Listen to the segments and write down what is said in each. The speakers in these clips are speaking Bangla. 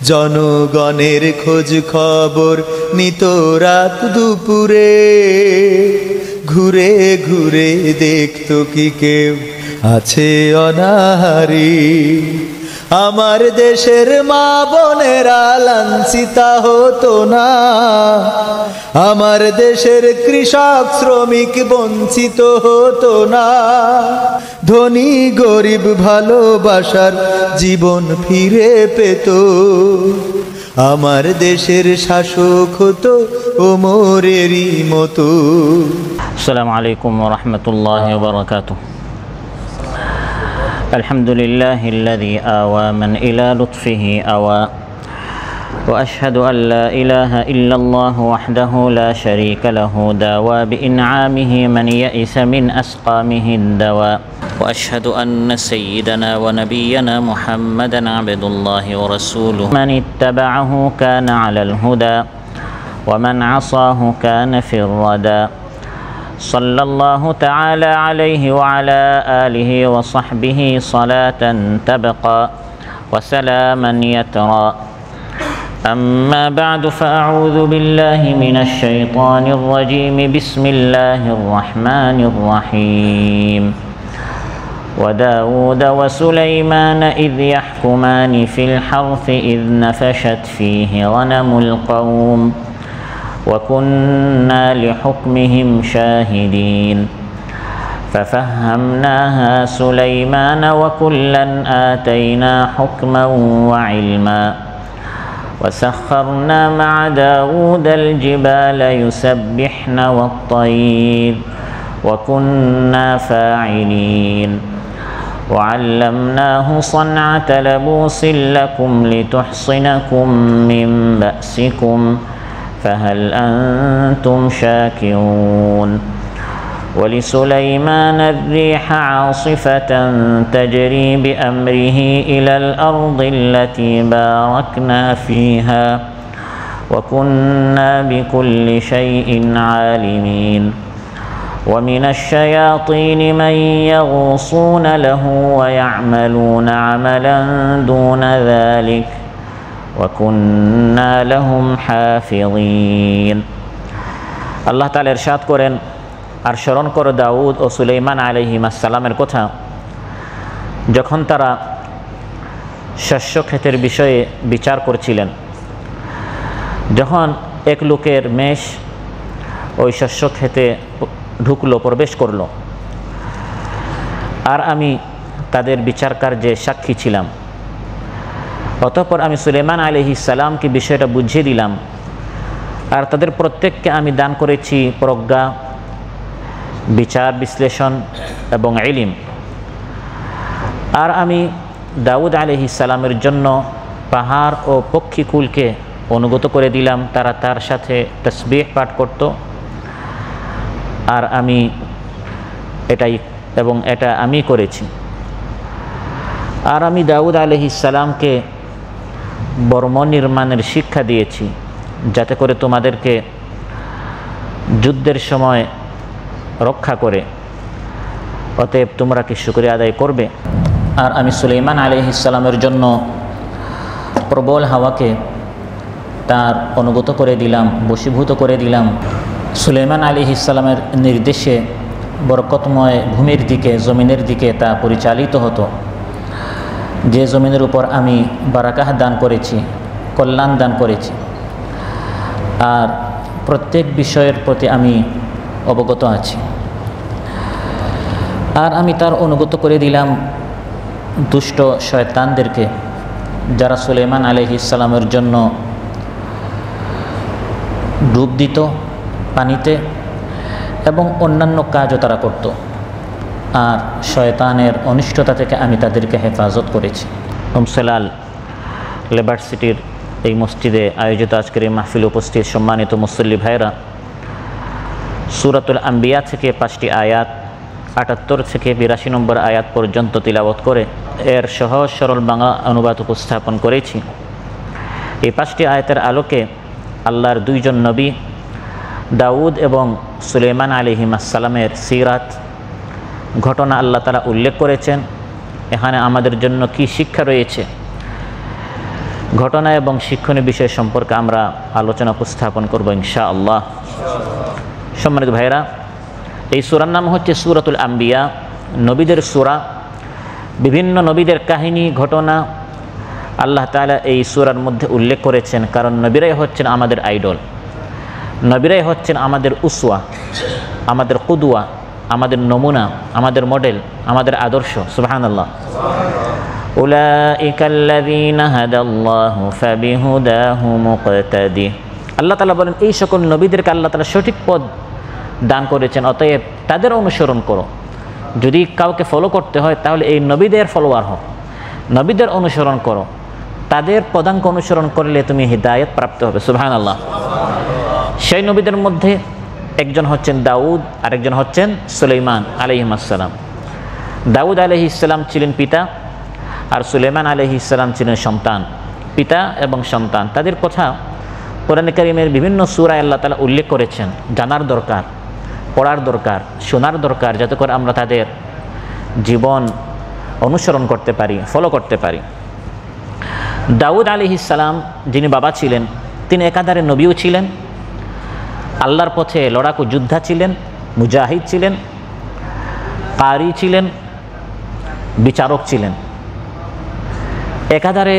জনগণের খোঁজ খবর নিত রাত দুপুরে, ঘুরে ঘুরে দেখতো কি কেউ আছে অনাহারী। আমার দেশের মা বোনেরা লাঞ্ছিতা হতো না, আমার দেশের কৃষক শ্রমিক বঞ্চিত হতো না। ধনী গরিব ভালোবাসার জীবন ফিরে পেত, আমার দেশের শাসক হতো ওমরেরই মতো। আসসালামু আলাইকুম ওয়া রাহমাতুল্লাহি ওয়া বারাকাতুহু। আলহামদুলিল্লাহিল্লাযী আওয়া মান ইলা লুতফিহি আওয়া ওয়া আশহাদু আল লা ইলাহা ইল্লাল্লাহু ওয়াহদাহু লা শারীকা লাহু দাওয়া বিইনআমিহি মান ইয়াইসা মিন আসকামিহি দাওয়া ওয়া আশহাদু আন্না সাইয়্যিদানা ওয়া নাবিয়্যানা মুহাম্মাদান আবদুল্লাহি ওয়া রাসূলুহু মান ইত্তাবা'আহু কানা আলাল হুদা ওয়া মান 'আসাহু কানা ফির রাদা। صلى الله تعالى عليه وعلى آله وصحبه صلاة تبقى وسلاما يترى. أما بعد فأعوذ بالله من الشيطان الرجيم. بسم الله الرحمن الرحيم. وداود وسليمان إذ يحكمان في الحرث إذ نفشت فيه غنم القوم وكنا لحكمهم شاهدين. ففهمناها سليمان وكلا آتينا حكما وعلما وسخرنا مع داود الجبال يسبحن والطير وكنا فاعلين. وعلمناه صنعة لبوس لكم لتحصنكم من بأسكم فهل أنتم شاكرون. ولسليمان الريح عاصفة تجري بأمره إلى الأرض التي باركنا فيها وكنا بكل شيء عالمين. ومن الشياطين من يغوصون له ويعملون عملا دون ذلك وكنا لهم حافظين. আল্লাহ তাআলা ইরশাদ করেন, আর স্মরণ করো দাউদ ও সুলাইমান আলাইহিস সালামের কথা, যখন তারা শস্য ক্ষেতের বিষয়ে বিচার করছিলেন। যখন এক লোকের মেষ ওই শস্য ক্ষেতে ঢুকলো, প্রবেশ করলো, আর আমি তাদের বিচার কার্যে সাক্ষী ছিলাম। অতঃপর আমি সুলাইমান আলাইহিস সালামকে বিষয়টা বুঝিয়ে দিলাম, আর তাদের প্রত্যেককে আমি দান করেছি প্রজ্ঞা, বিচার বিশ্লেষণ এবং ইলম। আর আমি দাউদ আলাইহিস সালামের জন্য পাহাড় ও পক্ষীকুলকে অনুগত করে দিলাম, তারা তার সাথে তাসবিহ পাঠ করত। আর আমি এটা আমি করেছি। আর আমি দাউদ আলাইহিস সালামকে বর্ম নির্মাণের শিক্ষা দিয়েছি, যাতে করে তোমাদেরকে যুদ্ধের সময় রক্ষা করে। অতএব তোমরা কি শুকরিয়া আদায় করবে? আর আমি সুলাইমান আলাইহিস সালামের জন্য প্রবল হাওয়াকে তার অনুগত করে দিলাম, বশীভূত করে দিলাম। সুলাইমান আলাইহিস সালামের নির্দেশে বরকতময় ভূমির দিকে, জমিনের দিকে তা পরিচালিত হতো, যে জমিনের উপর আমি বারাকাহ দান করেছি, কল্যাণ দান করেছি। আর প্রত্যেক বিষয়ের প্রতি আমি অবগত আছি। আর আমি তার অনুগত করে দিলাম দুষ্ট শয়তানদেরকে, যারা সুলাইমান আলাইহিস সালামের জন্য ডুব দিত পানিতে এবং অন্যান্য কাজও তারা করত। আর শয়তানের অনিষ্টতা থেকে আমি তাদেরকে হেফাজত করেছি। হোমসেলাল লেবার সিটির এই মসজিদে আয়োজিত আজকের এই মাহফিলে উপস্থিত সম্মানিত মুসল্লি ভাইরা, সূরাতুল আম্বিয়া থেকে 5টি আয়াত 78 থেকে 82 নম্বর আয়াত পর্যন্ত তিলাওয়াত করে এর সহজ সরল বাংলা অনুবাদ উপস্থাপন করেছি। এই 5টি আয়াতের আলোকে আল্লাহর দুইজন নবী দাউদ এবং সুলাইমান আলাইহিস সালামের সিরাত ঘটনা আল্লাহ তাআলা উল্লেখ করেছেন। এখানে আমাদের জন্য কি শিক্ষা রয়েছে, ঘটনা এবং শিক্ষণীয় বিষয় সম্পর্কে আমরা আলোচনা উপস্থাপন করব ইনশাআল্লাহ। সম্মানিত ভাইরা, এই সূরার নাম হচ্ছে সূরাতুল আম্বিয়া, নবীদের সূরা। বিভিন্ন নবীদের কাহিনী ঘটনা আল্লাহ তাআলা এই সূরার মধ্যে উল্লেখ করেছেন, কারণ নবীরাই হচ্ছেন আমাদের আইডল, নবীরাই হচ্ছেন আমাদের উসওয়া, আমাদের কুদওয়া, আমাদের নমুনা, আমাদের মডেল, আমাদের আদর্শ। সুবহানাল্লাহ। উলাইকাল্লাযীনা হাদাল্লাহু ফাবিহুদাহু মুকতাদি। আল্লাহ তাআলা বলেন, এই সকল নবীদেরকে আল্লাহ তাআলা সঠিক পথ দান করেছেন, অতএব তাদের অনুসরণ করো। যদি কাউকে ফলো করতে হয় তাহলে এই নবীদের ফলোয়ার হও, নবীদের অনুসরণ করো, তাদের পদাঙ্ক অনুসরণ করলে তুমি হিদায়াত প্রাপ্ত হবে। সুবহানাল্লাহ। সেই নবীদের মধ্যে একজন হচ্ছেন দাউদ, আরেকজন হচ্ছেন সুলাইমান আলাইহিসসালাম। দাউদ আলাইহিসসালাম ছিলেন পিতা, আর সুলাইমান আলাইহিসসালাম ছিলেন সন্তান। পিতা এবং সন্তান, তাদের কথা কোরআন কারীমের বিভিন্ন সূরায় আল্লাহ তাআলা উল্লেখ করেছেন। জানার দরকার, পড়ার দরকার, শোনার দরকার, যাতে করে আমরা তাদের জীবন অনুসরণ করতে পারি, ফলো করতে পারি। দাউদ আলাইহিসসালাম যিনি বাবা ছিলেন, তিনি একাধারে নবীও ছিলেন, আল্লাহর পথে লড়াকু যোদ্ধা ছিলেন, মুজাহিদ ছিলেন, কারি ছিলেন, বিচারক ছিলেন। একাধারে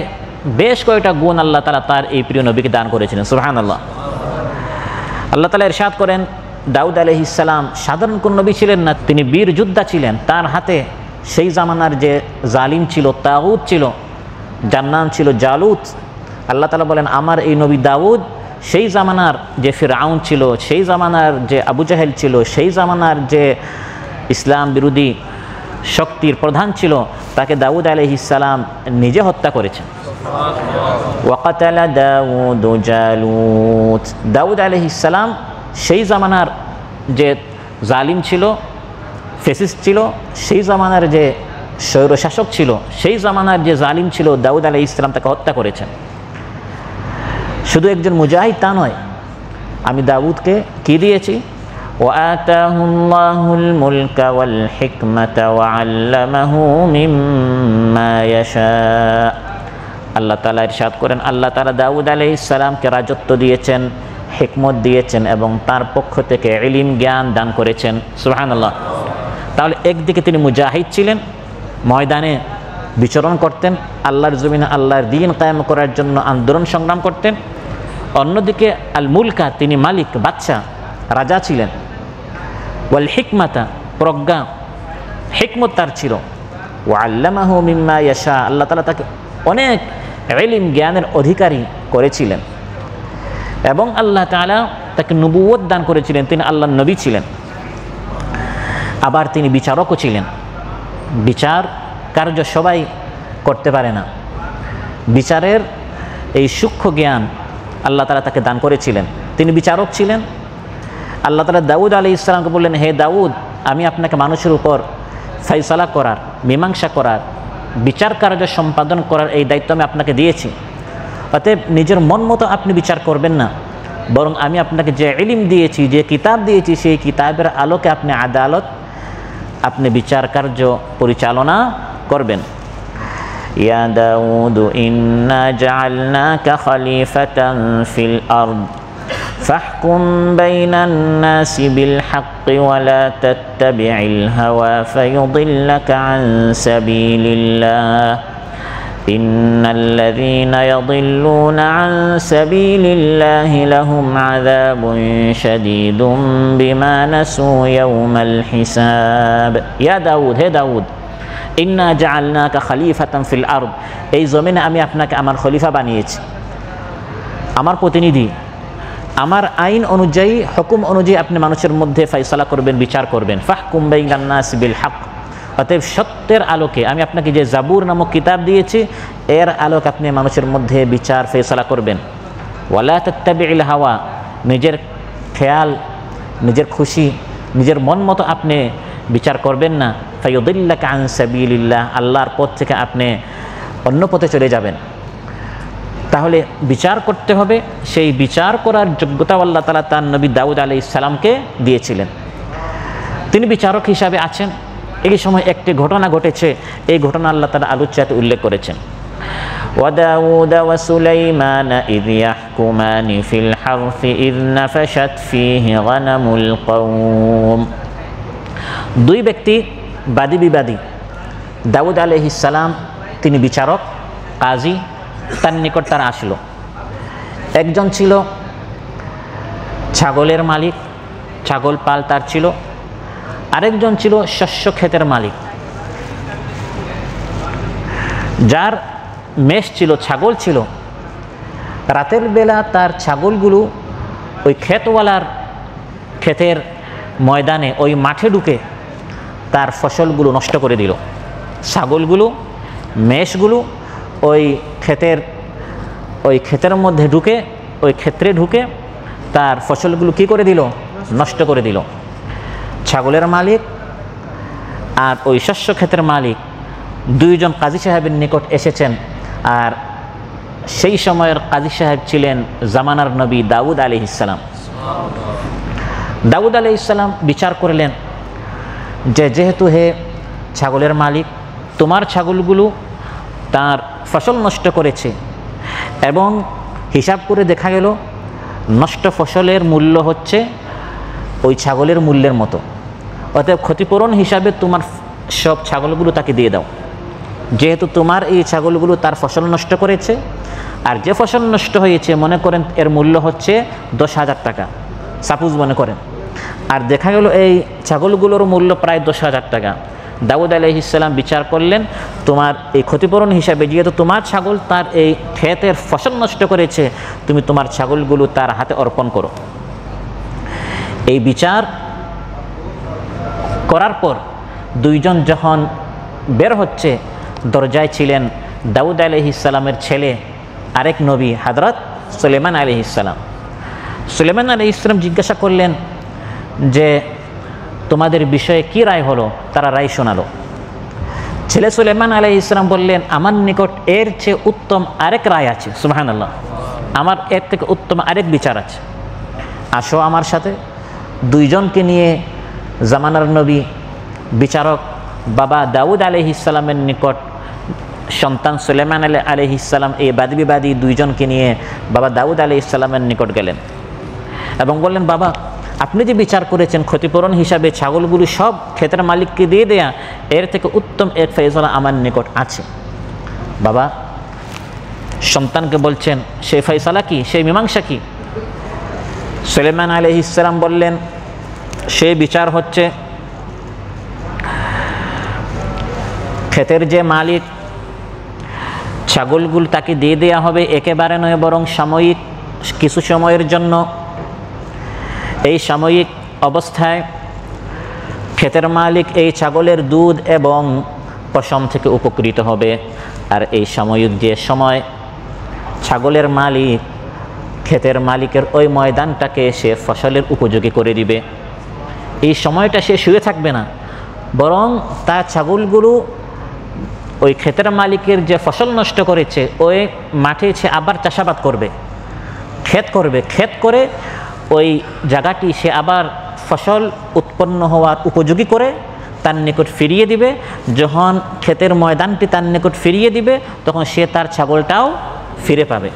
বেশ কয়েকটা গুণ আল্লাহ তাআলা তার এই প্রিয় নবীকে দান করেছিলেন। সুবহানাল্লাহ। আল্লাহ তাআলা ইরশাদ করেন, দাউদ আলাইহিসসালাম সাধারণ কোন নবী ছিলেন না, তিনি বীর যোদ্ধা ছিলেন। তার হাতে সেই জামানার যে জালিম ছিল, তাগুত ছিল, যার নাম ছিল জালুত, আল্লাহ তাআলা বলেন আমার এই নবী দাউদ সেই জামানার যে ফিরআউন ছিল, সেই জামানার যে আবু জাহেল ছিল, সেই জামানার যে ইসলাম বিরোধী শক্তির প্রধান ছিল, তাকে দাউদ আলাইহিসসালাম নিজে হত্যা করেছেন। ওয়াকাতালা দাউদ জালুত। দাউদ আলাইহিসসালাম সেই জামানার যে জালিম ছিল, ফেসিস্ট ছিল, সেই জামানার যে স্বৈরশাসক ছিল, সেই জামানার যে জালিম ছিল, দাউদ আলাইহিসসালাম তাকে হত্যা করেছেন। শুধু একজন মুজাহিদ তা নয়, আমি দাউদকে কি দিয়েছি? ওয়াতাহুল্লাহুল মুলকা ওয়াল হিকমাতা ওয়া আল্লামাহু মিম্মা ইয়াশা। আল্লাহ তাআলা ইরশাদ করেন, আল্লাহ তাআলা দাউদ আলাইহিসসালামকে রাজত্ব দিয়েছেন, হিকমত দিয়েছেন এবং তার পক্ষ থেকে ইলম জ্ঞান দান করেছেন। সুবহানাল্লাহ। তাহলে একদিকে তিনি মুজাহিদ ছিলেন, ময়দানে বিচরণ করতেন, আল্লাহর জমিনে আল্লাহর দ্বীন কায়েম করার জন্য আন্দোলন সংগ্রাম করতেন। অন্যদিকে আল মুলকা, তিনি মালিক, বাদশা, রাজা ছিলেন। ওয়াল হিকমাতা, প্রজ্ঞা, হিকমত তার ছিল। ওয়া আল্লামাহু মিম্মা ইয়াশা, আল্লাহ তাআলা তাকে অনেক ইলম জ্ঞানের অধিকারী করেছিলেন এবং আল্লাহ তাআলা তাকে নবুয়ত দান করেছিলেন, তিনি আল্লাহর নবী ছিলেন। আবার তিনি বিচারকও ছিলেন। বিচার কার্য সবাই করতে পারে না, বিচারের এই সূক্ষ্ম জ্ঞান আল্লাহ তাআলা তাকে দান করেছিলেন, তিনি বিচারক ছিলেন। আল্লাহ তাআলা দাউদ আলাইহিসসালামকে বললেন, হে দাউদ, আমি আপনাকে মানুষের উপর ফয়সালা করার, মীমাংসা করার, বিচার কার্য সম্পাদন করার এই দায়িত্ব আমি আপনাকে দিয়েছি। অতএব নিজের মন মতো আপনি বিচার করবেন না, বরং আমি আপনাকে যে ইলম দিয়েছি, যে কিতাব দিয়েছি, সেই কিতাবের আলোকে আপনি আদালত, আপনি বিচার কার্য পরিচালনা করবেন। ইয়া দাউদ ইন্না জাআলনাকা খলিফাতান ফিল আরদ ফাহকুম বাইনান নাসি বিল হাক্কি ওয়া লা তাত্তাবি'িল হাওয়া ফায়ুদিল্লাকা আন সাবিলিল্লাহ ইন্নাল্লাযীনা ইয়াদিল্লুনা আন সাবিলিল্লাহি লাহুম আযাবুন শাদীদুম বিমা নাসু ইয়াওমাল হিসাব। ইয়া দাউদ, হে দাউদ, ইন্না জাআলনাকা খলিফাতান ফিল আরদ, এই জমিনে আমি আপনাকে আমার খলিফা বানিয়েছি, আমার প্রতিনিধি। আমার আইন অনুযায়ী, হুকুম অনুযায়ী আপনি মানুষের মধ্যে ফয়সালা করবেন, বিচার করবেন। ফাহকুম বাইনান নাস বিল হক, অতএব সত্যের আলোকে আমি আপনাকে যে জাবুর নামক কিতাব দিয়েছি, এর আলোকে আপনি মানুষের মধ্যে বিচার ফয়সালা করবেন। ওয়ালা তাত্তাবি'িল হাওয়া, নিজের খেয়াল, নিজের খুশি, নিজের মন মতো আপনি বিচার করবেন না। ফায়ুদিল্লাকা আন সাবিলিল্লাহ, আল্লাহর পথ থেকে আপনি অন্য পথে চলে যাবেন। তাহলে বিচার করতে হবে, সেই বিচার করার যোগ্যতা আল্লাহ তাআলা তার নবী দাউদ আলাইহিসসালামকে দিয়েছিলেন। তিনি বিচারক হিসাবে আছেন। এই সময় একটি ঘটনা ঘটেছে, এই ঘটনা আল্লাহ তাআলা আলোচ্যাতে উল্লেখ করেছেন। وداود وسليمان إذ يحكمان في الحرث إذ نفشت فيه غنم القوم। দুই ব্যক্তি বাদী বিবাদী। দাউদ আলাইহিস সালাম তিনি বিচারক, কাজী, তার নিকট তারা আসলো। একজন ছিল ছাগলের মালিক, ছাগল পাল তার ছিল। আরেকজন ছিল শস্য ক্ষেতের মালিক, যার মেষ ছিল, ছাগল ছিল। রাতের বেলা তার ছাগলগুলো ওই ক্ষেতওয়ালার ক্ষেতের ময়দানে, ওই মাঠে ঢুকে তার ফসলগুলো নষ্ট করে দিল। ছাগলগুলো, মেষগুলো ওই ক্ষেতের মধ্যে ঢুকে, ওই ক্ষেত্রে ঢুকে তার ফসলগুলো কি করে দিল? নষ্ট করে দিল। ছাগলের মালিক আর ওই শস্য ক্ষেতের মালিক দুইজন কাজী সাহেবের নিকট এসেছেন। আর সেই সময়ের কাজী সাহেব ছিলেন জামানার নবী দাউদ আলাইহিস সালাম। দাউদ আলাইহিস সালাম বিচার করলেন যে যেহেতু হে ছাগলের মালিক, তোমার ছাগলগুলো তার ফসল নষ্ট করেছে এবং হিসাব করে দেখা গেল নষ্ট ফসলের মূল্য হচ্ছে ওই ছাগলের মূল্যের মতো, অতএব ক্ষতিপূরণ হিসাবে তোমার সব ছাগলগুলো তাকে দিয়ে দাও। যেহেতু তোমার এই ছাগলগুলো তার ফসল নষ্ট করেছে, আর যে ফসল নষ্ট হয়েছে মনে করেন এর মূল্য হচ্ছে 10,000 টাকা, সাপোজ মনে করেন, আর দেখা গেল এই ছাগলগুলোর মূল্য প্রায় 10,000 টাকা। দাউদ আলাইহিস সালাম বিচার করলেন, তোমার এই ক্ষতিপূরণ হিসাবে যেহেতু তোমার ছাগল তার এই ক্ষেতের ফসল নষ্ট করেছে, তুমি তোমার ছাগলগুলো তার হাতে অর্পণ করো। এই বিচার করার পর দুইজন যখন বের হচ্ছে, দরজায় ছিলেন দাউদ আলাইহিস সালামের ছেলে, আরেক নবী হযরত সুলাইমান আলাইহিস সালাম। সুলাইমান আলাইহিস সালাম জিজ্ঞাসা করলেন যে তোমাদের বিষয়ে কি রায় হলো? তারা রায় শোনালো। ছেলে সুলাইমান আলাইহিস সালাম বললেন, আমার নিকট এর চেয়ে উত্তম আরেক রায় আছে, সুবহানাল্লাহ, আমার এর থেকে উত্তম আরেক বিচার আছে। আসো আমার সাথে। দুইজনকে নিয়ে জামানার নবী বিচারক বাবা দাউদ আলাইহিস সালামের নিকট সন্তান সুলাইমান আলাইহিস সালাম এই বাদী বিবাদী দুইজনকে নিয়ে বাবা দাউদ আলাইহিস সালামের নিকট গেলেন এবং বললেন, বাবা আপনি যে বিচার করেছেন ক্ষতিপূরণ হিসাবে ছাগলগুলো সব ক্ষেতের মালিককে দিয়ে দেয়া, এর থেকে উত্তম এক ফয়সালা আমার নিকট আছে। বাবা সন্তানকে বলছেন, সেই ফয়সালা কি, সেই মীমাংসা কি? সুলাইমান আলাইহিস সালাম বললেন, সেই বিচার হচ্ছে ক্ষেতের যে মালিক, ছাগলগুলো তাকে দিয়ে দেওয়া হবে একেবারে নয়, বরং সাময়িক কিছু সময়ের জন্য। এই সাময়িক অবস্থায় ক্ষেতের মালিক এই ছাগলের দুধ এবং পশম থেকে উপকৃত হবে। আর এই সাময়িক যে সময় ছাগলের মালিক ক্ষেতের মালিকের ওই ময়দানটাকে সে ফসলের উপযোগী করে দিবে। এই সময়টা সে শুয়ে থাকবে না, বরং তার ছাগলগুলো ওই ক্ষেতের মালিকের যে ফসল নষ্ট করেছে ওই মাঠে সে আবার চাষাবাদ করবে, ক্ষেত করে ওই জায়গাটি সে আবার ফসল উৎপন্ন হওয়ার উপযোগী করে তার নিকট ফিরিয়ে দিবে। যখন ক্ষেতের ময়দানটি তার নিকট ফিরিয়ে দিবে তখন সে তার ছাগলটাও ফিরে পাবে।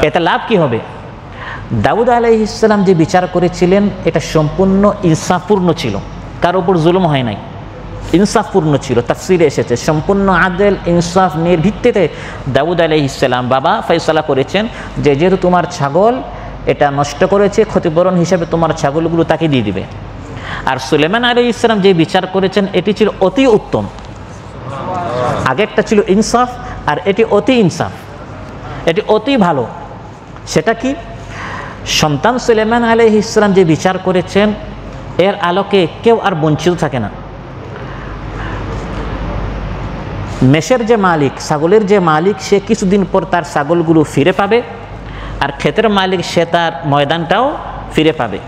এতে লাভ কি হবে? দাউদ আলাইহিস সালাম যে বিচার করেছিলেন এটা সম্পূর্ণ ইনসাফপূর্ণ ছিল, কার উপর জুলুম হয় নাই, ইনসাফপূর্ণ ছিল। তাফসিরে এসেছে সম্পূর্ণ আদেল ইনসাফ নির্ভিত্তিতে দাউদ আলাইহিস সালাম বাবা ফয়সালা করেছেন যে যেহেতু তোমার ছাগল এটা নষ্ট করেছে, ক্ষতিপূরণ হিসেবে তোমার ছাগলগুলো তাকে দিয়ে দিবে। আর সুলাইমান আলাইহিস সালাম যে বিচার করেছেন এটি ছিল অতি উত্তম। আগেরটা ছিল ইনসাফ আর এটি অতি ইনসাফ, এটি অতি ভালো। সেটা কি? সন্তান সুলাইমান আলাইহিস সালাম যে বিচার করেছেন এর আলোকে কেউ আর বঞ্চিত থাকে না। মেষের যে মালিক, ছাগলের যে মালিক, সে কিছুদিন পর তার ছাগলগুলো ফিরে পাবে, আর ক্ষেতের মালিক সে তার ময়দানটাও ফিরে পাবে।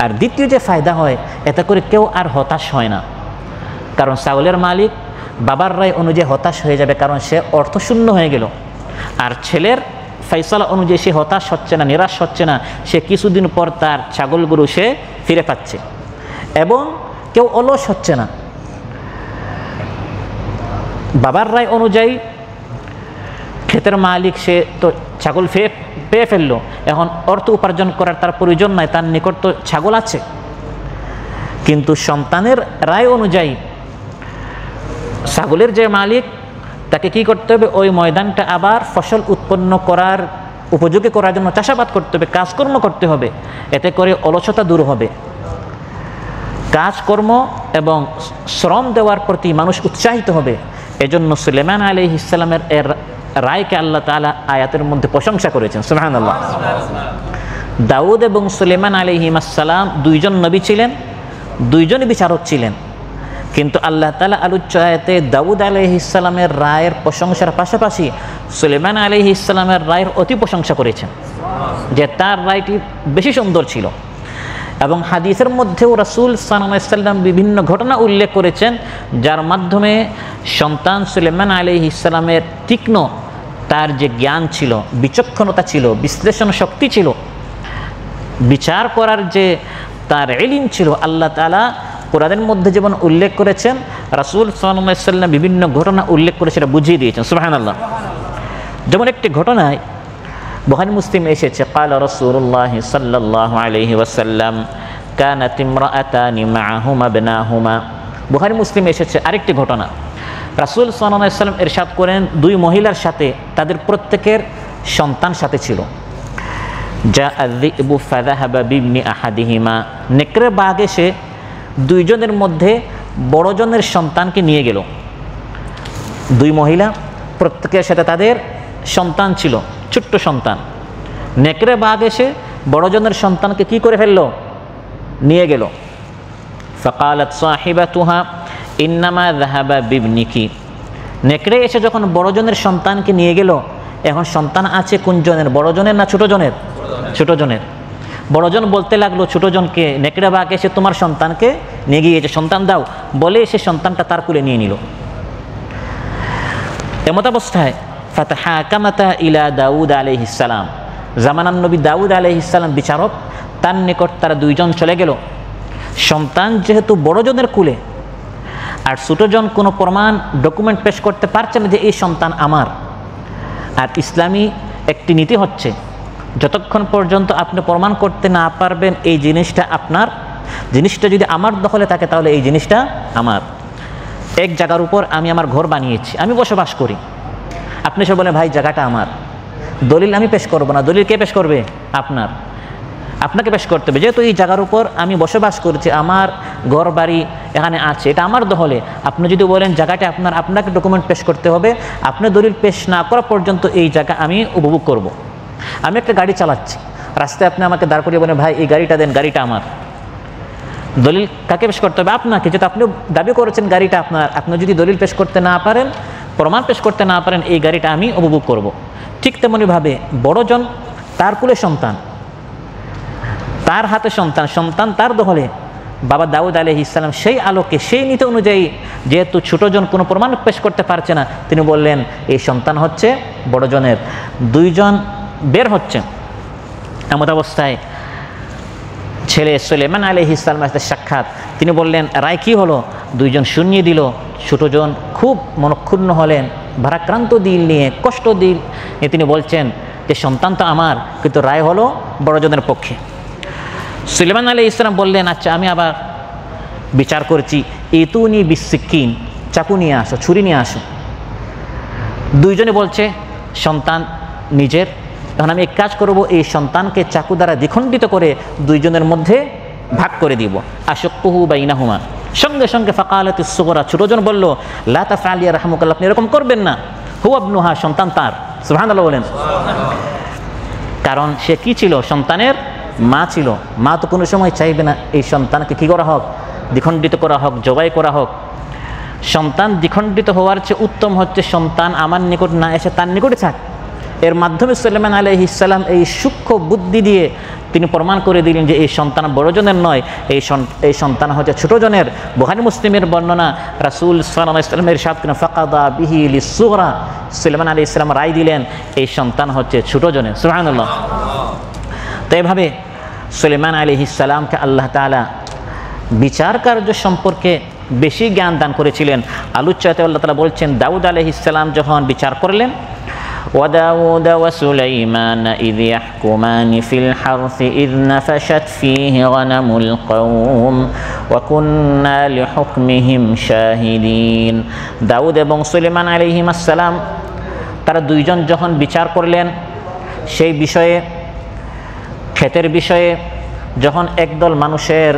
আর দ্বিতীয় যে ফায়দা হয়, এতে করে কেউ আর হতাশ হয় না, কারণ ছাগলের মালিক বাবার রায় অনুযায়ী হতাশ হয়ে যাবে, কারণ সে অর্থশূন্য হয়ে গেল। আর ছেলের ফয়সালা অনুযায়ী সে হতাশ হচ্ছে না, নিরাশ হচ্ছে না, সে কিছুদিন পর তার ছাগলগুলো সে ফিরে পাচ্ছে এবং কেউ অলস হচ্ছে না। বাবার রায় অনুযায়ী ক্ষেতের মালিক, সে তো ছাগল পেয়ে ফেললো, এখন অর্থ উপার্জন করার তার প্রয়োজন নাই, তার নিকট তো ছাগল আছে। কিন্তু সন্তানের রায় অনুযায়ী ছাগলের যে মালিক, তাকে কি করতে হবে, ওই ময়দানটা আবার ফসল উৎপন্ন করার উপযোগী করার জন্য চাষাবাদ করতে হবে, কাজকর্ম করতে হবে। এতে করে অলসতা দূর হবে, কাজকর্ম এবং শ্রম দেওয়ার প্রতি মানুষ উৎসাহিত হবে। এজন্য সুলাইমান আলাইহিস সালামের এর রায়কে আল্লাহ তাআলা আয়াতের মধ্যে প্রশংসা করেছেন। সুবহানাল্লাহ। দাউদ এবং সুলাইমান আলাইহিস সালাম দুইজন নবী ছিলেন, দুইজনই বিচারক ছিলেন। কিন্তু আল্লাহ তাআলা আলোচ্য আয়াতে দাউদ আলাইহিস সালামের রায়ের প্রশংসার পাশাপাশি সুলাইমান আলাইহিস সালামের রায়ের অতি প্রশংসা করেছেন, যে তার রায়টি বেশি সুন্দর ছিল। এবং হাদিসের মধ্যেও রাসূল সাল্লাল্লাহু আলাইহি ওয়াসাল্লাম বিভিন্ন ঘটনা উল্লেখ করেছেন, যার মাধ্যমে সন্তান সুলাইমান আলাইহিস সালামের তীক্ষ্ণ তার যে জ্ঞান ছিল, বিচক্ষণতা ছিল, বিশ্লেষণ শক্তি ছিল, বিচার করার যে তার ইলম ছিল, আল্লাহ তাআলা কোরআনের মধ্যে যেমন উল্লেখ করেছেন, রাসূল সাল্লাল্লাহু আলাইহি ওয়াসাল্লাম বিভিন্ন ঘটনা উল্লেখ করে সেটা বুঝিয়ে দিয়েছেন। সুবহানাল্লাহ। যেমন একটি ঘটনায় বুখারী মুসলিম এসেছে, ক্বালা রাসূলুল্লাহ সাল্লাল্লাহু আলাইহি ওয়াসাল্লাম কানাত ইমরাআতানি মাআহুমা ইবনাহুমা। বুখারী মুসলিম এসেছে আরেকটি ঘটনা, রাসূল সাল্লাল্লাহু আলাইহি ওয়াসাল্লাম ইরশাদ করেন, দুই মহিলার সাথে তাদের প্রত্যেকের সন্তান সাথে ছিল। জাআ যিবু ফাযাহাবা বিবনি আহাদিহিমা। নেকড়ে বাঘ এসে দুইজনের মধ্যে বড়জনের সন্তানকে নিয়ে গেল। দুই মহিলা, প্রত্যেকের সাথে তাদের সন্তান ছিল, ছোট্ট সন্তান। নেকড়ে বাঘ এসে বড়জনের সন্তানকে কি করে ফেললো, নিয়ে গেল। ফাকালাত সাহিবাতুহা ইন্নামা যাহাবা বিবনিকি। নেকড়ে এসে যখন বড়জনের সন্তানকে নিয়ে গেল, এখন সন্তান আছে কোন জনের, বড়জনের না ছোটজনের? ছোটজনের। বড়জন বলতে লাগলো ছোটজনকে, নেকড়ে বাঘ এসে তোমার সন্তানকে নিয়ে গিয়েছে, সন্তান দাও, বলে সে সন্তানটা তার কুলে নিয়ে নিল। এমত অবস্থায় ফাতাহাকামাতা ইলা দাউদ আলাইহিস সালাম, জামানান নবী দাউদ আলাইহিস সালাম বিচারক, তার নিকট তারা দুইজন চলে গেল। সন্তান যেহেতু বড়জনের কুলে, আর ছোটজন কোনো প্রমাণ ডকুমেন্ট পেশ করতে পারছে না যে এই সন্তান আমার। আর ইসলামী একটি নীতি হচ্ছে, যতক্ষণ পর্যন্ত আপনি প্রমাণ করতে না পারবেন এই জিনিসটা আপনার, জিনিসটা যদি আমার দখলে থাকে তাহলে এই জিনিসটা আমার। এক জায়গার উপর আমি আমার ঘর বানিয়েছি, আমি বসবাস করি, আপনি সে বলেন ভাই জায়গাটা আমার, দলিল আমি পেশ করব না, দলিল কে পেশ করবে? আপনাকে পেশ করতে হবে। যেহেতু এই জায়গার উপর আমি বসবাস করছি, আমার ঘর বাড়ি এখানে আছে, এটা আমার দখলে। আপনি যদি বলেন জায়গাটা আপনার, আপনাকে ডকুমেন্ট পেশ করতে হবে। আপনি দলিল পেশ না করা পর্যন্ত এই জায়গা আমি উপভোগ করব। আমি একটা গাড়ি চালাচ্ছি, রাস্তায় আপনি আমাকে দাঁড় করিয়ে বলেন ভাই এই গাড়িটা দেন, গাড়িটা আমার। দলিল কাকে পেশ করতে হবে? আপনাকে। যেহেতু আপনি দাবি করেছেন গাড়িটা আপনার, আপনি যদি দলিল পেশ করতে না পারেন, প্রমাণ পেশ করতে না পারেন, এই গাড়িটা আমি উপভোগ করব। ঠিক তেমনিভাবে বড়জন, তার কুলে সন্তান, তার হাতে সন্তান, সন্তান তার দখলে। বাবা দাউদ আলাইহিস সালাম সেই আলোকে, সেই নীতি অনুযায়ী, যেহেতু ছোটজন কোনো প্রমাণ পেশ করতে পারছে না, তিনি বললেন এই সন্তান হচ্ছে বড়জনের। দুইজন বের হচ্ছে, এমত অবস্থায় ছেলে সুলাইমান আলাইহিস সালামের সাথে সাক্ষাৎ। তিনি বললেন রায় কি হলো? দুইজন শুনিয়ে দিল। ছোটজন খুব মনক্ষুণ্ণ হলেন, ভারাক্রান্ত দিল নিয়ে, কষ্ট দিল নিয়ে তিনি বলছেন যে সন্তান তো আমার, কিন্তু রায় হলো বড়জনের পক্ষে। সুলাইমান আলাইহিস সালাম বললেন আচ্ছা আমি আবার বিচার করছি, ইতুনি বিসসিকিন, চাকু নিয়ে আসো, ছুরি নিয়ে আসো। দুইজনে বলছে সন্তান নিজের। তখন আমি এক কাজ করব, এই সন্তানকে চাকু দ্বারা দ্বিখণ্ডিত করে দুইজনের মধ্যে ভাগ করে দিব। আশাক্কুহু বাইনাহুমা। সঙ্গে সঙ্গে ফাকালাতিস সুগরা, ছোটজন বলল লা তাফআল ইয়া রাহমুকাল্লাহ, আপনি এরকম করবেন না, হুয়া ইবনুহা, সন্তান তার। সুবহানাল্লাহ বলেন। কারণ সে কি ছিল? সন্তানের মা ছিল। মা তো কোনো সময় চাইবে না এই সন্তানকে কি করা হোক, দ্বিখণ্ডিত করা হোক, জবাই করা হোক। সন্তান দ্বিখণ্ডিত হওয়ার চেয়ে উত্তম হচ্ছে সন্তান আমার নিকট না এসে তার নিকটে থাক। এর মাধ্যমে সুলাইমান আলাইহিস সালাম এই সূক্ষ্ম বুদ্ধি দিয়ে তিনি প্রমাণ করে দিলেন যে এই সন্তান বড়জনের নয়, এই সন্তান হচ্ছে ছোটজনের। বুখারী মুসলিমের বর্ণনা, রাসূল সাল্লাল্লাহু আলাইহি ওয়াসাল্লাম ইরশাদ করেন ফাকাদা বিহি লিসসুগরা, সুলাইমান আলাইহিস সালাম রায় দিলেন এই সন্তান হচ্ছে ছোটজনের। সুবহানাল্লাহ। তো এভাবে সুলাইমান আলাইহিস সালামকে আল্লাহ তাআলা বিচার কার্য সম্পর্কে বেশি জ্ঞান দান করেছিলেন। আলোচ্যতে আল্লাহ তাআলা বলছেন দাউদ আলাইহিস সালাম যখন বিচার করলেন, وداود وسليمان إذ يحكمان في الحرث إذ نفشت فيه غنم القوم وكنا لحكمهم شاهدين দাউদ এবং সুলাইমান আলাইহিস সালাম তারা দুইজন যখন বিচার করলেন সেই বিষয়ে, ক্ষেতের বিষয়ে, যখন একদল মানুষের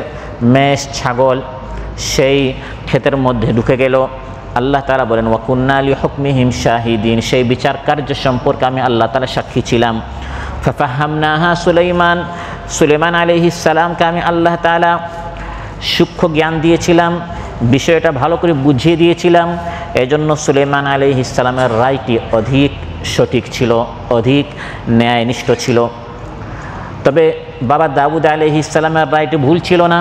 মেষ ছাগল সেই ক্ষেতের মধ্যে ঢুকে গেল, আল্লাহ তাআলা বলেন ওয়াকুন্না লিহুকমিহিম শাহিদিন, সেই বিচার কার্য সম্পর্কে আমি আল্লাহ তাআলা সাক্ষী ছিলাম। ফাফাহামনাহা সুলাইমান আলাইহিস সালামকে আমি আল্লাহ তাআলা সূক্ষ্ম জ্ঞান দিয়েছিলাম, বিষয়টা ভালো করে বুঝিয়ে দিয়েছিলাম। এজন্য সুলাইমান আলাইহিস সালামের রায়টি অধিক সঠিক ছিল, অধিক ন্যায়নিষ্ঠ ছিল। তবে বাবা দাউদ আলাইহিস সালামের রায়টি ভুল ছিল না,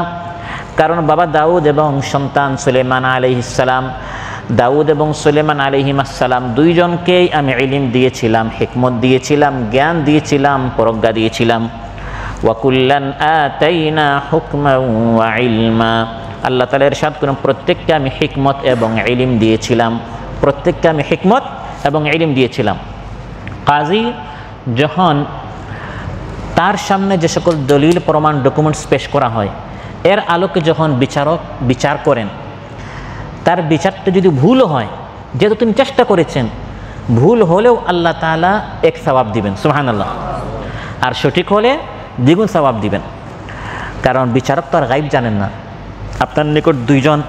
কারণ বাবা দাউদ এবং সন্তান সুলাইমান আলাইহিস সালাম, দাউদ এবং সুলাইমান আলাইহিস সালাম দুইজনকেই আমি ইলম দিয়েছিলাম, হিকমত দিয়েছিলাম, জ্ঞান দিয়েছিলাম, প্রজ্ঞা দিয়েছিলাম। ওয়াকুল্লান আতাইনা হুকমান ওয়া ইলমা, আল্লাহ তাআলা ইরশাদ করেন প্রত্যেককে আমি হিকমত এবং ইলম দিয়েছিলাম, প্রত্যেককে আমি হিকমত এবং ইলম দিয়েছিলাম। কাজী যখন তার সামনে যে সকল দলিল প্রমাণ ডকুমেন্টস পেশ করা হয় এর আলোকে যখন বিচারক বিচার করেন, তার বিচারটা যদি ভুল হয়, যেহেতু তিনি চেষ্টা করেছেন, ভুল হলেও আল্লাহ তাআলা এক সওয়াব দিবেন, সুবহানাল্লাহ, আর সঠিক হলে দ্বিগুণ সওয়াব দিবেন। কারণ বিচারক তো আর গায়েব জানেন না। আপনার নিকট দুইজন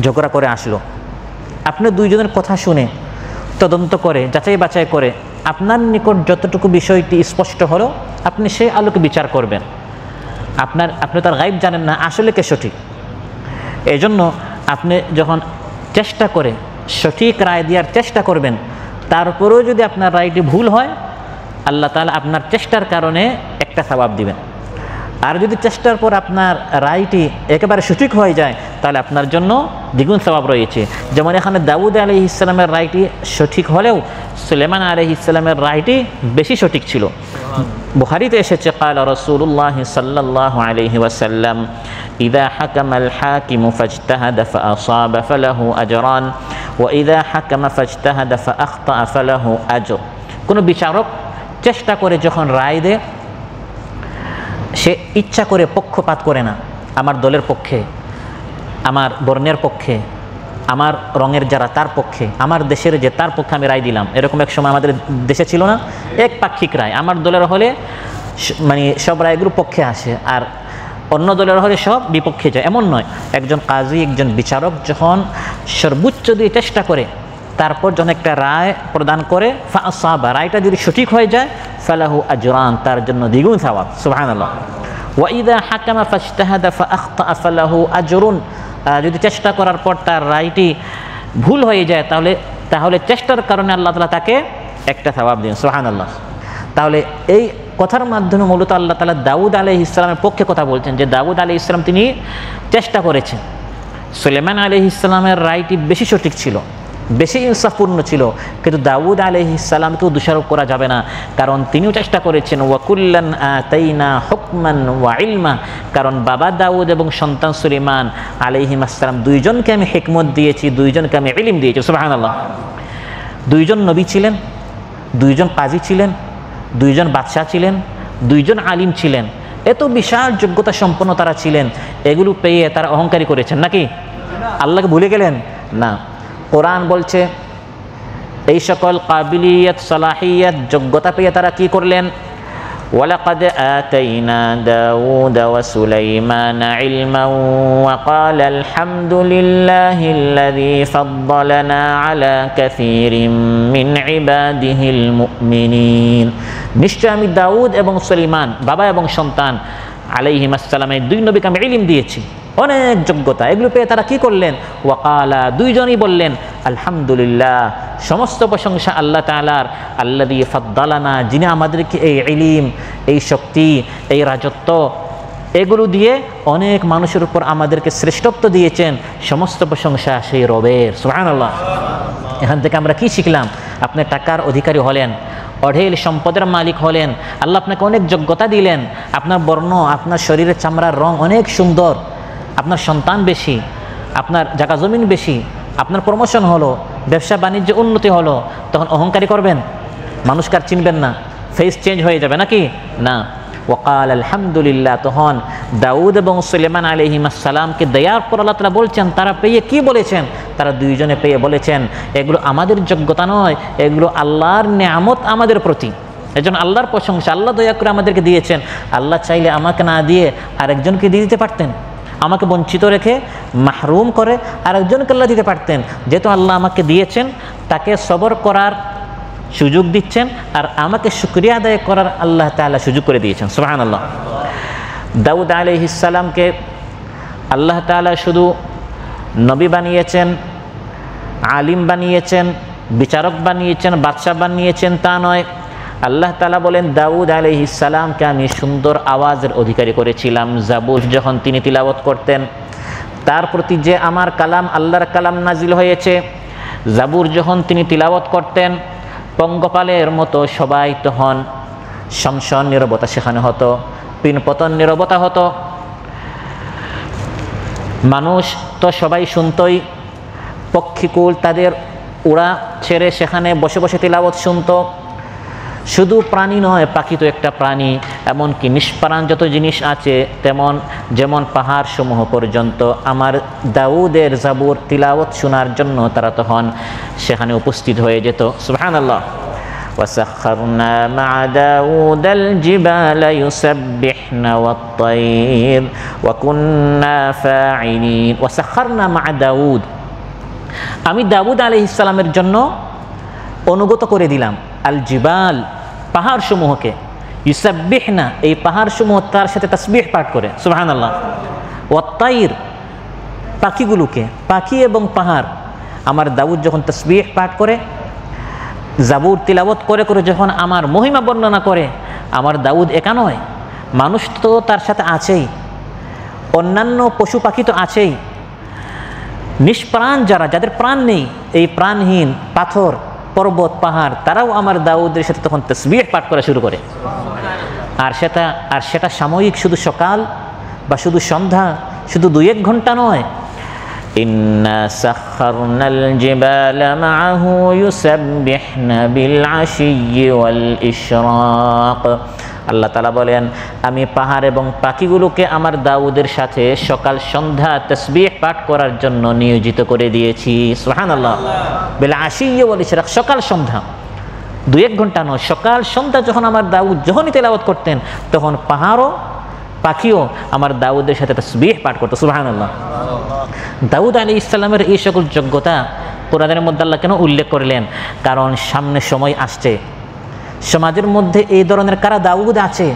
ঝগড়া করে আসলো, আপনি দুইজনের কথা শুনে তদন্ত করে যাচাই বাছাই করে আপনার নিকট যতটুকু বিষয়টি স্পষ্ট হলো আপনি সেই আলোকে বিচার করবেন। আপনি তার গায়েব জানেন না আসলে কে সঠিক। এই জন্য আপনি যখন চেষ্টা করে সঠিক রায় দেওয়ার চেষ্টা করবেন, তারপরেও যদি আপনার রায়টি ভুল হয় আল্লাহ তাআলা আপনার চেষ্টার কারণে একটা সওয়াব দিবেন। আর যদি চেষ্টার পর আপনার রায়টি একেবারে সঠিক হয়ে যায় তাহলে আপনার জন্য দ্বিগুণ সওয়াব রয়েছে। যেমন এখানে দাউদ আলাইহিস সালামের রায়টি সঠিক হলেও সুলাইমান আলাইহিস সালামের রায়টি বেশি সঠিক ছিল। বুখারীতে এসেছে ক্বালা রাসূলুল্লাহ সাল্লাল্লাহু আলাইহি ওয়াসাল্লাম ইযা হাকামাল হাকিমু ফাজতাহাদা ফাআসাবা ফালাহু আজরান ওয়া ইযা হাকামা ফাজতাহাদা ফাআখতা ফালাহু আজর। কোনো বিচারক চেষ্টা করে যখন রায় দেয়, সে ইচ্ছা করে পক্ষপাত করে না, আমার দলের পক্ষে, আমার বর্ণের পক্ষে, আমার রঙের যারা তার পক্ষে, আমার দেশের যে তার পক্ষে আমি রায় দিলাম। এরকম এক সময় আমাদের দেশে ছিল না, এক পাক্ষিক রায়, আমার দলের হলে মানে সব রায়গুলো পক্ষে আসে আর অন্য দলের হলে সব বিপক্ষে যায়, এমন নয়। একজন কাজী, একজন বিচারক যখন সর্বোচ্চ দিয়ে চেষ্টা করে তারপর যখন একটা রায় প্রদান করে ফাআসাবা, রায়টা যদি সঠিক হয়ে যায় ফালাহু আজরান, তার জন্য দ্বিগুণ সওয়াব, সুবহানাল্লাহ। ওয়া ইযা হাকামা ফাজতাহাদা ফাআখতা ফালাহু আজরুন, যদি চেষ্টা করার পর তার রায়টি ভুল হয়ে যায় তাহলে চেষ্টার কারণে আল্লাহ তাআলা তাকে একটা সওয়াব দেন, সুবহানাল্লাহ। তাহলে এই কথার মাধ্যমে মূলত আল্লাহ তাআলা দাউদ আলাইহিস সালামের পক্ষে কথা বলছেন যে দাউদ আলাইহিস সালাম তিনি চেষ্টা করেছেন। সুলাইমান আলাইহিস সালামের রায়টি বেশি সঠিক ছিল, বেশি ইনসাফপূর্ণ ছিল, কিন্তু দাউদ আলাইহিস সালামকেও দোষারোপ করা যাবে না, কারণ তিনিও চেষ্টা করেছেন। ওয়াকুল্লান আতাইনা হুকমান ওয়া ইলমা, কারণ বাবা দাউদ এবং সন্তান সুলাইমান আলাইহিস সালাম দুইজনকে আমি হিকমত দিয়েছি, দুইজনকে আমি ইলম দিয়েছি, সুবহানাল্লাহ। দুইজন নবী ছিলেন, দুইজন কাজী ছিলেন, দুইজন বাদশাহ ছিলেন, দুইজন আলিম ছিলেন, এত বিশাল যোগ্যতা সম্পন্ন তারা ছিলেন। এগুলো পেয়ে তারা অহংকারী করেছেন নাকি? আল্লাহকে ভুলে গেলেন? না। কোরআন বলছে এই সকল কাবিলিয়ত, সালাহিয়ত, যোগ্যতা পেয়ে তারা কি করলেন? ওয়ালাকাদ আতাইনা দাউদ ওয়া সুলাইমানা ইলমান ওয়া ক্বালা আলহামদুলিল্লাহিল্লাযী ফাদ্দালানা আলা কাসীরিম মিন ইবাদিহিল মুমিনিন। নিশ্চয় আমি দাউদ এবং সুলাইমান, বাবা এবং সন্তান আলাইহিস সালাম, এই দুই নবীকে আমি ইলম দিয়েছি, অনেক যোগ্যতা। এগুলো পেয়ে তারা কি করলেন? ওয়াকালা, দুইজনই বললেন আলহামদুলিল্লাহ, সমস্ত প্রশংসা আল্লাহ তাআলার, আল্লাযী ফাদ্দালানা, যিনি আমাদেরকে এই ইলম, এই শক্তি, এই রাজত্ব এগুলো দিয়ে অনেক মানুষের উপর আমাদেরকে শ্রেষ্ঠত্ব দিয়েছেন। সমস্ত প্রশংসা সেই রবের, সুবহানাল্লাহ। এখান থেকে আমরা কি শিখলাম? আপনি টাকার অধিকারী হলেন, অঢেল সম্পদের মালিক হলেন, আল্লাহ আপনাকে অনেক যোগ্যতা দিলেন, আপনার বর্ণ, আপনার শরীরের চামড়ার রং অনেক সুন্দর, আপনার সন্তান বেশি, আপনার জায়গা জমিন বেশি, আপনার প্রমোশন হলো, ব্যবসা বাণিজ্য উন্নতি হলো, তখন অহংকারী করবেন? মানুষকে আর চিনবেন না, ফেস চেঞ্জ হয়ে যাবে নাকি? না। ওয়াকাল আলহামদুলিল্লাহ, তখন দাউদ এবং সুলাইমান আলাইহিসসালামকে দেওয়ার পর আল্লাহ তাআলা বলছেন তারা পেয়ে কি বলেছেন? তারা দুইজনে পেয়ে বলেছেন এগুলো আমাদের যোগ্যতা নয়, এগুলো আল্লাহর নেয়ামত আমাদের প্রতি। এজন্য আল্লাহর প্রশংসা, আল্লাহ দয়া করে আমাদেরকে দিয়েছেন। আল্লাহ চাইলে আমাকে না দিয়ে আরেকজনকে দিয়ে দিতে পারতেন, আমাকে বঞ্চিত রেখে মাহরুম করে আরেকজনকে আল্লাহ দিতে পারতেন। যেহেতু আল্লাহ আমাকে দিয়েছেন, তাকে সবর করার সুযোগ দিচ্ছেন, আর আমাকে শুকরিয়া আদায় করার আল্লাহ তাআলা সুযোগ করে দিয়েছেন। সুবহানাল্লাহ। দাউদ আলাইহিস সালামকে আল্লাহ তাআলা শুধু নবী বানিয়েছেন, আলিম বানিয়েছেন, বিচারক বানিয়েছেন, বাদশা বানিয়েছেন তা নয়। আল্লাহ তাআলা বলেন দাউদ আলাইহিস সালামকে আমি সুন্দর আওয়াজের অধিকারী করেছিলাম। জাবুর যখন তিনি তিলাওয়াত করতেন, তার প্রতি যে আমার কালাম, আল্লাহর কালাম নাজিল হয়েছে, জাবুর যখন তিনি তিলাওয়াত করতেন, পঙ্গপালের মতো সবাই তখন শমশন নীরবতা সেখানে হতো, পিনপতন নীরবতা হতো। মানুষ তো সবাই শুনতই, পক্ষীকুল তাদের উড়া ছেড়ে সেখানে বসে বসে তিলাওয়াত শুনত। শুধু প্রাণী নয়, পাখি তো একটা প্রাণী, এমনকি নিষ্প্রাণ যত জিনিস আছে যেমন পাহাড় সমূহ পর্যন্ত আমার দাউদের জাবুর তিলাওয়াত শোনার জন্য তারা তখন সেখানে উপস্থিত হয়ে যেত। সুবহানাল্লাহ। وسخرنا مع داود الجبال يسبحن والطير وكنا فاعلين وسخرنا مع داود, আমি দাউদ আলাইহিস সালামের জন্য অনুগত করে দিলাম আল জিবাল, পাহাড় সমূহকে, ইউসাব্বিহনা, এই পাহাড় সমূহ তার সাথে তাসবিহ পাঠ করে। সুবহানাল্লাহ। ওয়াত-তাইর, পাখিগুলোকে, পাখি এবং পাহাড়, আমার দাউদ যখন তাসবিহ পাঠ করে, জাবুর তিলাওয়াত করে করে যখন আমার মহিমা বর্ণনা করে, আমার দাউদ একা নয়, মানুষ তো তার সাথে আছেই, অন্যান্য পশু পাখি তো আছেই, নিষ্প্রাণ যাদের প্রাণ নেই, এই প্রাণহীন পাথর, পর্বত, পাহাড়, তারাও আমার দাউদের সাথে তখন তাসবিহ পাঠ করা শুরু করে। আর সেটা সাময়িক, শুধু সকাল বা শুধু সন্ধ্যা, শুধু 2-1 ঘন্টা নয়। ইন্না সাখখারনাল জিবালা মাআহু ইউসাব্বিহনা বিল আশিয়্যি ওয়াল ইশরাক। আল্লাহ তাআলা বলেন আমি পাহাড় এবং পাখিগুলোকে আমার দাউদের সাথে সকাল সন্ধ্যা তাসবিহ পাঠ করার জন্য নিয়োজিত করে দিয়েছি। সুবহানাল্লাহ। বিল আশিয়্যি ওয়াল ইশরাক, সকাল সন্ধ্যা, 2-1 ঘন্টা নয়, সকাল সন্ধ্যা যখন আমার দাউদ যখনই তেলাওয়াত করতেন, তখন পাহাড়ও পাখিও আমার দাউদের সাথে তাসবিহ পাঠ করতো। সুবহানাল্লাহ। দাউদ আলাইহিস সালামের এই সকল যোগ্যতা কোরআনের মধ্যে আল্লাহ কেন উল্লেখ করলেন? কারণ সামনে সময় আসছে, সমাজের মধ্যে এই ধরনের কারা দাউদ আছে,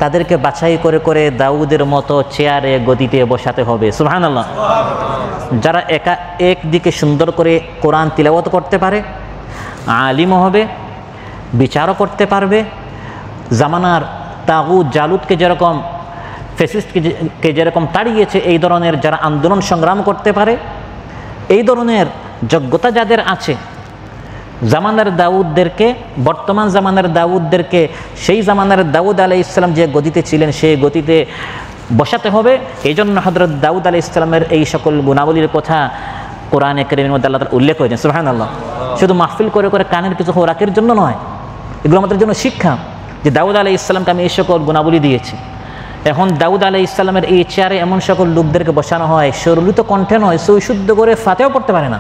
তাদেরকে বাছাই করে করে দাউদের মতো চেয়ারে গদিতে বসাতে হবে। সুবহানাল্লাহ। যারা একদিকে সুন্দর করে কোরআন তিলাওয়াত করতে পারে, আলিমও হবে, বিচারও করতে পারবে, জামানার তাগুত জালুতকে যেরকম, ফ্যাসিস্টকে যেরকম তাড়িয়েছে, এই ধরনের যারা আন্দোলন সংগ্রাম করতে পারে, এই ধরনের যোগ্যতা যাদের আছে, জামানার দাউদদেরকে, বর্তমান জামানার দাউদদেরকে সেই জামানার দাউদ আলাইহিস সালাম যে গদিতে ছিলেন সেই গদিতে বসাতে হবে। এই জন্য হযরত দাউদ আলাইহিস সালামের এই সকল গুণাবলীর কথা কোরআনে কারীমের মধ্যে আল্লাহ তাআলা উল্লেখ করেছেন। সুবহানাল্লাহ। শুধু মাহফিল করে করে কানের কিছু খোরাকের জন্য নয়, এগুলো আমাদের জন্য শিক্ষা যে দাউদ আলাইহিস সালামকে আমি এই সকল গুণাবলী দিয়েছি। এখন দাউদ আলাইহিস সালামের এই চেয়ারে এমন সকল লোকদেরকে বসানো হয়, সুরলিত কণ্ঠে নয়, সৈশুদ্ধ করে ফাতিহাও পড়তে পারে না,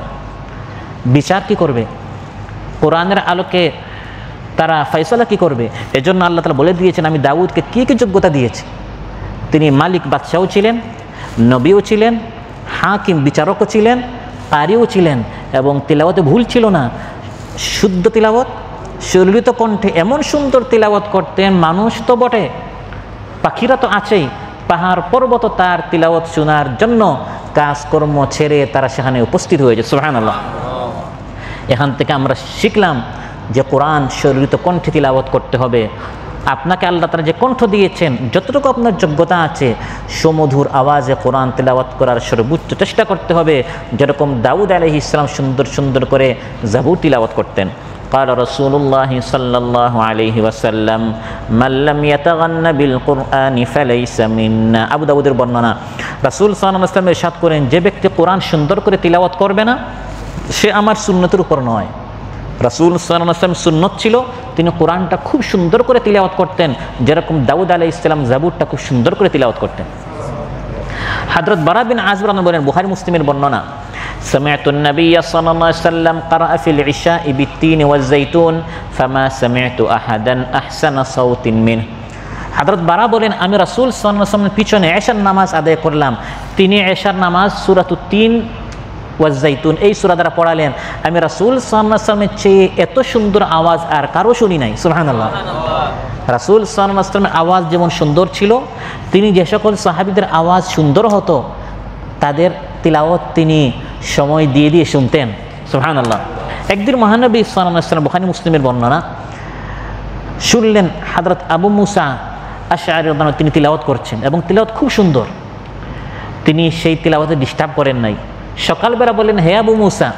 বিচার কি করবে? কোরআনের আলোকে তারা ফয়সালা কি করবে? এজন্য আল্লাহ তাআলা বলে দিয়েছেন আমি দাউদকে কি কি যোগ্যতা দিয়েছি। তিনি মালিক বাদশাও ছিলেন, নবীও ছিলেন, হাকিম বিচারকও ছিলেন, কারিও ছিলেন, এবং তিলাওয়াতে ভুল ছিল না, শুদ্ধ তিলাওয়াত, সুরলিত কণ্ঠে এমন সুন্দর তিলাওয়াত করতেন, মানুষ তো বটে, পাখিরা তো আছেই, পাহাড় পর্বত তার তিলাওয়াত শোনার জন্য কাজকর্ম ছেড়ে তারা সেখানে উপস্থিত হয়েছে। সুবহানাল্লাহ। এখান থেকে আমরা শিখলাম যে কোরআন সুরলিত কণ্ঠে তিলাওয়াত করতে হবে। আপনাকে আল্লাহ তাআলা যে কণ্ঠ দিয়েছেন, যতটুকু আপনার যোগ্যতা আছে, সুমধুর আওয়াজে কোরআন তিলাওয়াত করার সর্বোচ্চ চেষ্টা করতে হবে, যেরকম দাউদ আলাইহিস সালাম সুন্দর সুন্দর করে জাবুর তিলাওয়াত করতেন। قال رسول الله صلى الله عليه وسلم من لم يتغن بالقرآن فليس منا। আবু দাউদের বর্ণনা, রাসূল সাল্লাল্লাহু আলাইহি ওয়াসাল্লাম ইরশাদ করেন যে ব্যক্তি কোরআন সুন্দর করে তিলাওয়াত করবে না, সে আমার সুন্নতের উপর নয়। রাসূল সাল্লাল্লাহু আলাইহি ওয়াসাল্লাম সুন্নত ছিল তিনি কোরআনটা খুব সুন্দর করে তিলাওয়াত করতেন, যেরকম দাউদ আলাইহিস সালাম জাবুরটা খুব সুন্দর করে তিলাওয়াত করতেন। হযরত বারা বিন আযিব রাদিয়াল্লাহু আনহু বলেন, বুখারী মুসলিমের বর্ণনা, سمعت النبي صلى الله عليه وسلم قرأ في العشاء بالتين والزيتون فما سمعت أحدا أحسن صوت منه। হযরত বারা বলেন, আমি রাসূল সাল্লাল্লাহু আলাইহি ওয়াসাল্লামের পিছনে এশার নামাজ আদায় করলাম, তিনি এশার নামাজ সূরাতুত তিন ওয়াজ জাইতুন এই সূরা দ্বারা পড়ালেন, আমি রাসূল সাল্লাল্লাহু আলাইহি ওয়াসাল্লামের চেয়ে এত সুন্দর আওয়াজ আর কারো শুনি নাই। সুবহানাল্লাহ। রাসূল সাল্লাল্লাহু আলাইহি ওয়াসাল্লামের আওয়াজ যেমন সুন্দর ছিল, তিনি যে সকল সাহাবীদের আওয়াজ সুন্দর হতো তাদের তিলাওয়াত তিনি সময় দিয়ে দিয়ে শুনতেন। সুবহানাল্লাহ। একদিন মহানবী সাল্লাল্লাহু আলাইহি ওয়াসাল্লাম, বুখারী মুসলিমের বর্ণনা, শুনলেন হযরত আবু মুসা আশআরী রাদিয়াল্লাহু আনহু তিনি তিলাওয়াত করছেন এবং তিলাওয়াত খুব সুন্দর। তিনি সেই তিলাওয়াতে ডিস্টার্ব করেন নাই। সকালবেলা বললেন, হে আবু মুসা,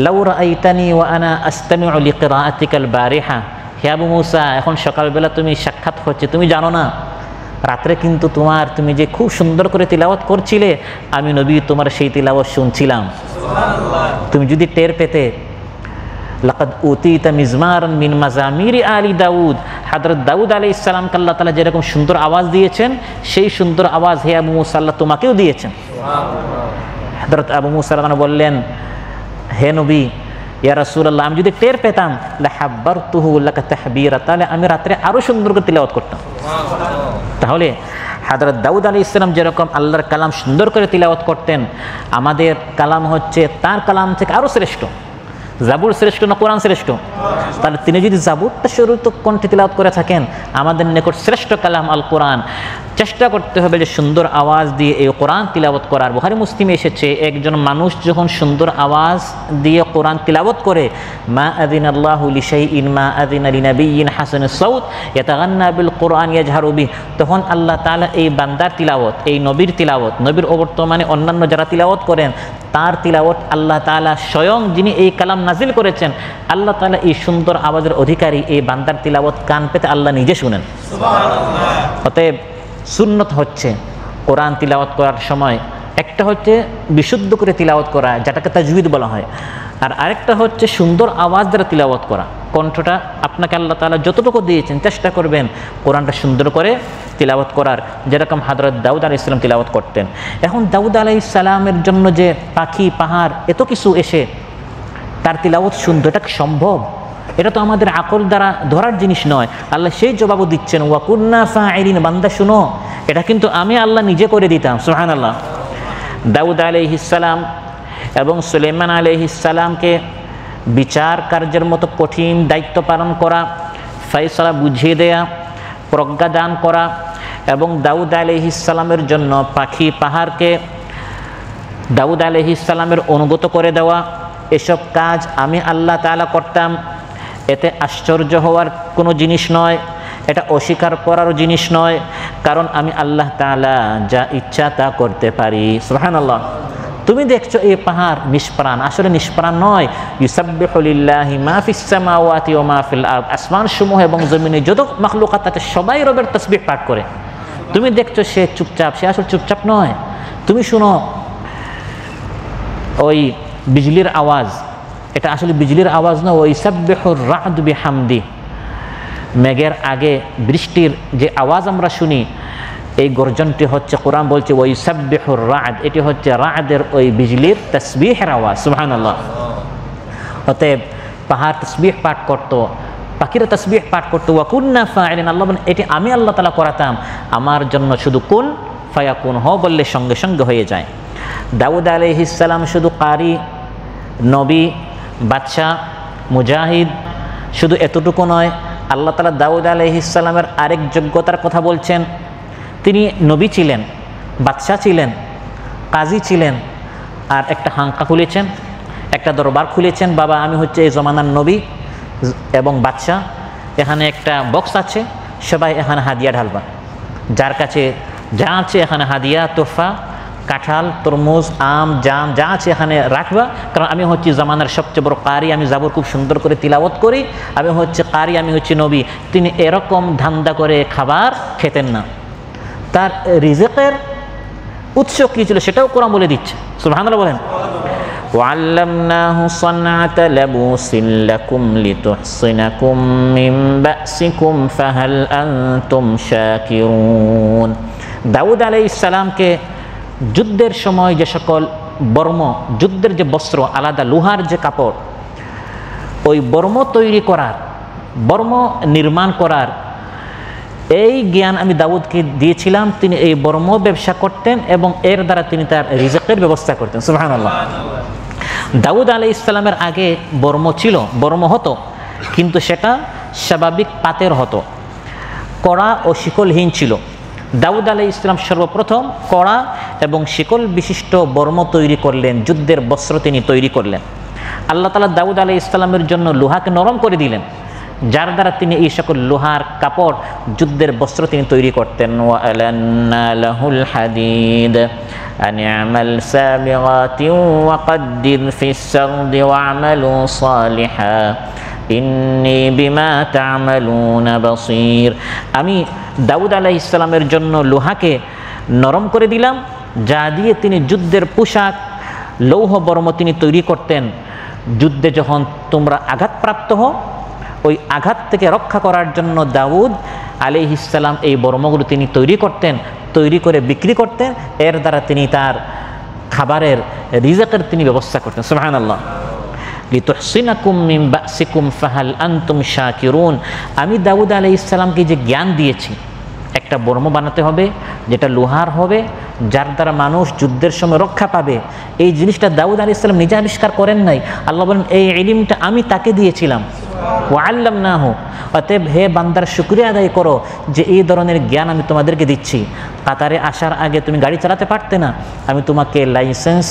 লাউ রাআইতানি ওয়া আনা আস্তামিউ লিকিরাআতিকাল বারিহা, হে আবু মুসা, এখন সকালবেলা তুমি সাক্ষাৎ হচ্ছে, তুমি জানো না রাত্রে কিন্তু তুমি যে খুব সুন্দর করে তিলাওয়াত করছিলে, আমি নবী তোমার সেই তিলাওয়াত শুনছিলাম। তুমি যদি টের পেতে, লাকাদ উতিতা মিজমারান মিন মাজামিরি আলি দাউদ, হযরত দাউদ আলাইহিস সালামকে আল্লাহ তাআলা যেরকম সুন্দর আওয়াজ দিয়েছেন, সেই সুন্দর আওয়াজ হে আবু মুসা আল্লাহ তোমাকেও দিয়েছেন। হযরত আবু মুসা রাদিয়াল্লাহু বললেন, হে নবী, ইয়া রাসূলুল্লাহ, আমি যদি টের পেতাম লাহাব্বারতুহু লাকা তাহবীরা, তাহলে আমি রাত্রে আরো সুন্দর করে তিলাওয়াত করতাম। তাহলে হযরত দাউদ আলাইহিস সালাম যেরকম আল্লাহর কালাম সুন্দর করে তিলাওয়াত করতেন, আমাদের কালাম হচ্ছে তার কালাম থেকে আরো শ্রেষ্ঠ। জাবুর শ্রেষ্ঠ না কোরআন শ্রেষ্ঠ? তাহলে তিনি যদি জাবুরটা শুরুত কণ্ঠে তিলাওয়াত করে থাকেন, আমাদের নিকট শ্রেষ্ঠ কালাম আল কোরআন। চেষ্টা করতে হবে যে সুন্দর আওয়াজ দিয়ে এই কোরআন তিলাওয়াত করার। বুখারী মুসলিমে এসেছে, একজন মানুষ যখন সুন্দর আওয়াজ দিয়ে কোরআন তিলাওয়াত করে, মা আযিনাল্লাহু লিশাইইন মা আযিনা লিনাবিয়্যিন হাসানুস সাউত ইয়াতাগান্না বিল কোরআন ইয়াজহারু বিহি, তখন আল্লাহ তাআলা এই বান্দার তিলাওয়াত, এই নবীর তিলাওয়াত, নবীর অবর্তমানে অন্যান্য যারা তিলাওয়াত করেন তার তিলাওয়াত আল্লাহ তাআলা স্বয়ং যিনি এই কালাম নাজিল করেছেন, আল্লাহ তাআলা এই সুন্দর আওয়াজের অধিকারী এই বান্দার তিলাওয়াত কান পেতে আল্লাহ নিজে শুনেন। সুবহানাল্লাহ। অতএব সুন্নত হচ্ছে কোরআন তিলাওয়াত করার সময় একটা হচ্ছে বিশুদ্ধ করে তিলাওয়াত করা, যেটাকে তাজউইদ বলা হয়, আর আরেকটা হচ্ছে সুন্দর আওয়াজ দ্বারা তিলাওয়াত করা। কণ্ঠটা আপনাকে আল্লাহ তাআলা যতটুকু দিয়েছেন চেষ্টা করবেন কোরআনটা সুন্দর করে তিলাওয়াত করার, যেরকম হযরত দাউদ আলাইহিস সালাম তিলাওয়াত করতেন। এখন দাউদ আলাইহিস সালামের জন্য যে পাখি পাহাড় এত কিছু এসে তার তিলাওয়াত সুন্দর, এটা কি সম্ভব? এটা তো আমাদের আকল দ্বারা ধরার জিনিস নয়। আল্লাহ সেই জবাবও দিচ্ছেন, ওয়া কুন্না ফাইলিন, বান্দা শুনো, এটা কিন্তু আমি আল্লাহ নিজে করে দিতাম। সুবহানাল্লাহ। দাউদ আলাইহিস সালাম এবং সুলাইমান আলাইহিস সালামকে বিচার কার্যের মতো কঠিন দায়িত্ব পালন করা, ফয়সালা বুঝিয়ে দেয়া, প্রজ্ঞা দান করা এবং দাউদ আলাইহিস সালামের জন্য পাখি পাহাড়কে দাউদ আলাইহিস সালামের অনুগত করে দেওয়া, এসব কাজ আমি আল্লাহ তাআলা করতাম। এতে আশ্চর্য হওয়ার কোনো জিনিস নয়, এটা অস্বীকার করারও জিনিস নয়, কারণ আমি আল্লাহ তাআলা যা ইচ্ছা তা করতে পারি। সুবহানাল্লাহ। তুমি দেখছো এই পাহাড় নিষ্প্রাণ, আসলে নিষ্প্রাণ নয়। ইউসাব্বিহু লিল্লাহি মা ফিস সামাওয়াতি ওয়া মা ফিল আরদ, আসমানসমূহ এবং জমিনে যত মাখলুকাত আছে সবাই রবের তাসবিহ পাঠ করে। তুমি দেখছো সে চুপচাপ, সে আসলে চুপচাপ নয়। তুমি শুনো ওই বিজলির আওয়াজ, এটা আসলে বিজলির আওয়াজ না, ওই ইউসাব্বিহুর রা'দ বিহামদি, মেঘের আগে বৃষ্টির যে আওয়াজ আমরা শুনি, এই গর্জনটি হচ্ছে, কোরআন বলছে ওই ইউসাব্বিহুর রা'দ, এটি হচ্ছে রা'দের ওই বিজলির তাসবিহের আওয়াজ। সুবহানাল্লাহ। অতএব পাহাড় তাসবিহ পাঠ করত, পাখিরা তাসবিহ পাঠ করতো, ওয়া কুন্না ফাইলিন, আল্লাহ বলেন এটি আমি আল্লাহ তাআলা করাতাম, আমার জন্য শুধু কুন ফায়াকুন, হ বললে সঙ্গে সঙ্গে হয়ে যায়। দাউদ আলাইহিস সালাম শুধু কারি, নবী, বাদশাহ, মুজাহিদ, শুধু এতটুকু নয়, আল্লাহ তাআলা দাউদ আলাইহিস সালামের আরেক যোগ্যতার কথা বলছেন। তিনি নবী ছিলেন, বাদশাহ ছিলেন, কাজী ছিলেন, আর একটা হাঙ্কা খুলেছেন, একটা দরবার খুলেছেন। বাবা আমি হচ্ছে এই জমানার নবী এবং বাদশাহ, এখানে একটা বক্স আছে, সবাই এখানে হাদিয়া ঢালবা, যার কাছে যা আছে এখানে হাদিয়া, তোহফা, কাঁঠাল, তরমুজ, আম, জাম যা আছে এখানে রাখবা, কারণ আমি হচ্ছি জামানার সবচেয়ে বড় কারি, আমি জাবর খুব সুন্দর করে তিলাওয়াত করি, আমি হচ্ছে কারি, আমি হচ্ছে নবী। তিনি এরকম ধান্দা করে খাবার খেতেন না। তার রিজিকের উৎস কী ছিল সেটাও কোরআন বলে দিচ্ছে। সুবহানাল্লাহ বলেন। وعلمناه صنعة لبوس لكم لتحصنكم من بأسكم فهل أنتم شاكرون দাউদ আলাইহিস সালামকে যুদ্ধের সময় যে সকল বর্ম, যুদ্ধের যে বস্ত্র, আলাদা লোহার যে কাপড়, ওই বর্ম তৈরি করার, বর্ম নির্মাণ করার এই জ্ঞান আমি দাউদকে দিয়েছিলাম। তিনি এই বর্ম ব্যবসা করতেন এবং এর দ্বারা তিনি তার রিজকের ব্যবস্থা করতেন। সুবহানাল্লাহ। দাউদ আলাইহিস সালামের আগে বর্ম ছিল, বর্ম হতো, কিন্তু সেটা স্বাভাবিক পাতের হতো, কড়া ও শিকলহীন ছিল। দাউদ আলাইহিস সালাম সর্বপ্রথম কড়া এবং শিকল বিশিষ্ট বর্ম তৈরি করলেন, যুদ্ধের বস্ত্র তিনি তৈরি করলেন। আল্লাহ তাআলা দাউদ আলাইহিস সালামের জন্য লোহাকে নরম করে দিলেন, যার দ্বারা তিনি এই সকল লোহার কাপড়, যুদ্ধের বস্ত্র তিনি তৈরি করতেন। ওয়া আলান্না লাহুল হাদিদ আন ইয়ামাল সাবিগাতিন ওয়া কদ্দির ফিস সারদি ওয়া'মালু সালিহা ইন্নী বিমা তা'মালুনা বাসীর। আমি দাউদ আলাইহিস সালামের জন্য লোহাকে নরম করে দিলাম, যা দিয়ে তিনি যুদ্ধের পোশাক, লৌহ বর্ম তিনি তৈরি করতেন। যুদ্ধে যখন তোমরা আঘাতপ্রাপ্ত হও, ওই আঘাত থেকে রক্ষা করার জন্য দাউদ আলাইহিস সালাম এই বর্মগুলো তিনি তৈরি করতেন, তৈরি করে বিক্রি করতেন। এর দ্বারা তিনি তার খাবারের, রিজকের তিনি ব্যবস্থা করতেন। সুবহানাল্লাহ। লিতুহসিনাকুম মিন বাসিকুম ফাহাল আনতুম শাকিরুন। আমি দাউদ আলাইহিস সালামকে যে জ্ঞান দিয়েছি, একটা বর্ম বানাতে হবে যেটা লোহার হবে, যার দ্বারা মানুষ যুদ্ধের সময় রক্ষা পাবে। এই জিনিসটা দাউদ আলাইহিস সালাম নিজে আবিষ্কার করেন নাই, আল্লাহ বলেন এই ইলমটা আমি তাকে দিয়েছিলাম। ওয়া আল্লামনাহু, অতএব হে বান্দার শুকরিয়া আদায় করো যে এই ধরনের জ্ঞান আমি তোমাদেরকে দিচ্ছি। কাতারে আসার আগে তুমি গাড়ি চালাতে পারতে না, আমি তোমাকে লাইসেন্স,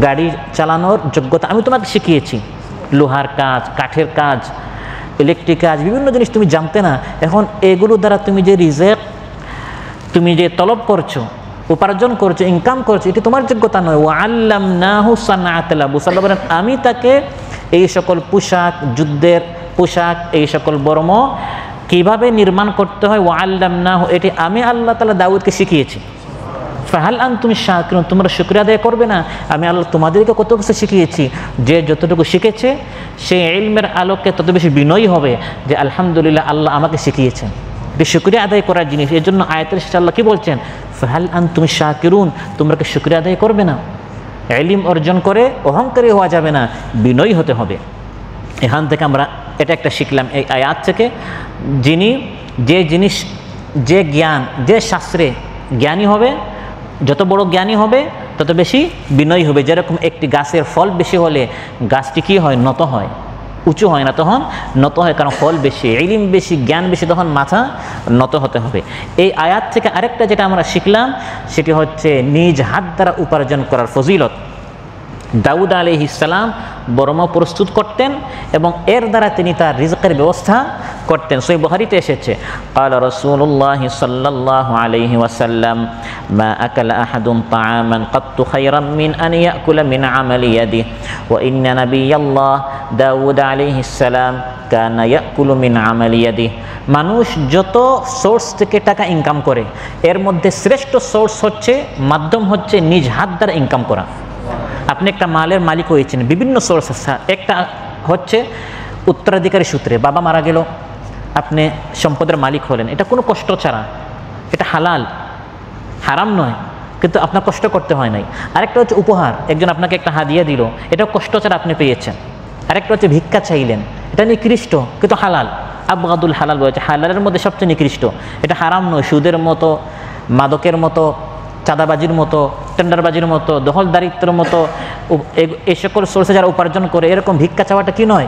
গাড়ি চালানোর যোগ্যতা আমি তোমাকে শিখিয়েছি। লোহার কাজ, কাঠের কাজ, ইলেকট্রিক কাজ, বিভিন্ন জিনিস তুমি জানতে না। এখন এগুলো দ্বারা তুমি যে রিজেক, তুমি যে তলব করছো, উপার্জন করছো, ইনকাম করছো, এটি তোমার যোগ্যতা নয়। ওয়া আল্লামনাহু সানআতা লাবুস, আল্লাহ বলেন আমি তাকে এই সকল পোশাক, যুদ্ধের পোশাক, এই সকল বর্ম কিভাবে নির্মাণ করতে হয়, ওয়া আল্লামনাহু, এটি আমি আল্লাহ তাআলা দাউদকে শিখিয়েছি। ফাহাল আনতুম শাকিরুন, তোমরা শুকরিয়া আদায় করবে না? আমি আল্লাহ তোমাদেরকে কত কিছু শিখিয়েছি। যে যতটুকু শিখেছে সে ইলমের আলোকে তত বেশি বিনয়ী হবে যে আলহামদুলিল্লাহ আল্লাহ আমাকে শিখিয়েছেন। এটি শুকরিয়া আদায় করার জিনিস। এর জন্য আয়াতের শেষে আল্লাহ কি বলছেন? ফাহাল আনতুম শাকিরুন, তোমরা কি শুকরিয়া আদায় করবে না? ইলম অর্জন করে অহংকারী হওয়া যাবে না, বিনয়ী হতে হবে। এখান থেকে আমরা এটা একটা শিখলাম এই আয়াত থেকে, যিনি যে জিনিস, যে জ্ঞান, যে শাস্ত্রে জ্ঞানী হবে, যত বড় জ্ঞানী হবে তত বেশি বিনয়ী হবে। যেরকম একটি গাছের ফল বেশি হলে গাছটি কি হয়? নত হয়, উঁচু হয় না, তখন নত হয়, কারণ ফল বেশি, ইলম বেশি, জ্ঞান বেশি, তখন মাথা নত হতে হবে। এই আয়াত থেকে আরেকটা যেটা আমরা শিখলাম সেটি হচ্ছে নিজ হাত দ্বারা উপার্জন করার ফজিলত। দাউদ আলাইহিস সালাম বর্ম প্রস্তুত করতেন এবং এর দ্বারা তিনি তার রিজকের ব্যবস্থা করতেন। সহিহ বুখারীতে এসেছে, ক্বালা রাসূলুল্লাহ সাল্লাল্লাহু আলাইহি ওয়াসাল্লাম মা আকালা আহাদুন তাআমান কাত্তু খায়রাম মিন আন ইয়াকুলা মিন আমালি ইয়াদিহি ওয়া ইন্না নাবিয়াল্লাহ দাউদ আলাইহিস সালাম কানা ইয়াকুলু মিন আমালি ইয়াদিহি। মানুষ যত সোর্স থেকে টাকা ইনকাম করে, এর মধ্যে শ্রেষ্ঠ সোর্স হচ্ছে, মাধ্যম হচ্ছে নিজ হাত দ্বারা ইনকাম করা। আপনি একটা মালের মালিক হয়েছেন, বিভিন্ন সোর্স আছে। একটা হচ্ছে উত্তরাধিকারী সূত্রে, বাবা মারা গেল, আপনি সম্পদের মালিক হলেন, এটা কোনো কষ্ট ছাড়া, এটা হালাল, হারাম নয়, কিন্তু আপনার কষ্ট করতে হয় নাই। আরেকটা হচ্ছে উপহার, একজন আপনাকে একটা হাদিয়া দিল, এটা কষ্ট ছাড়া আপনি পেয়েছেন। আরেকটা হচ্ছে ভিক্ষা চাইলেন, এটা নিকৃষ্ট কিন্তু হালাল, আবগাদুল হালাল বলেছে, হালালের মধ্যে সবচেয়ে নিকৃষ্ট, এটা হারাম নয়। সুদের মতো, মাদকের মতো, চাঁদাবাজির মতো, টেন্ডারবাজির মতো, দখলদারিত্বের মতো এই সকল সোর্সে যারা উপার্জন করে, এরকম ভিক্ষা চাওয়াটা কি নয়?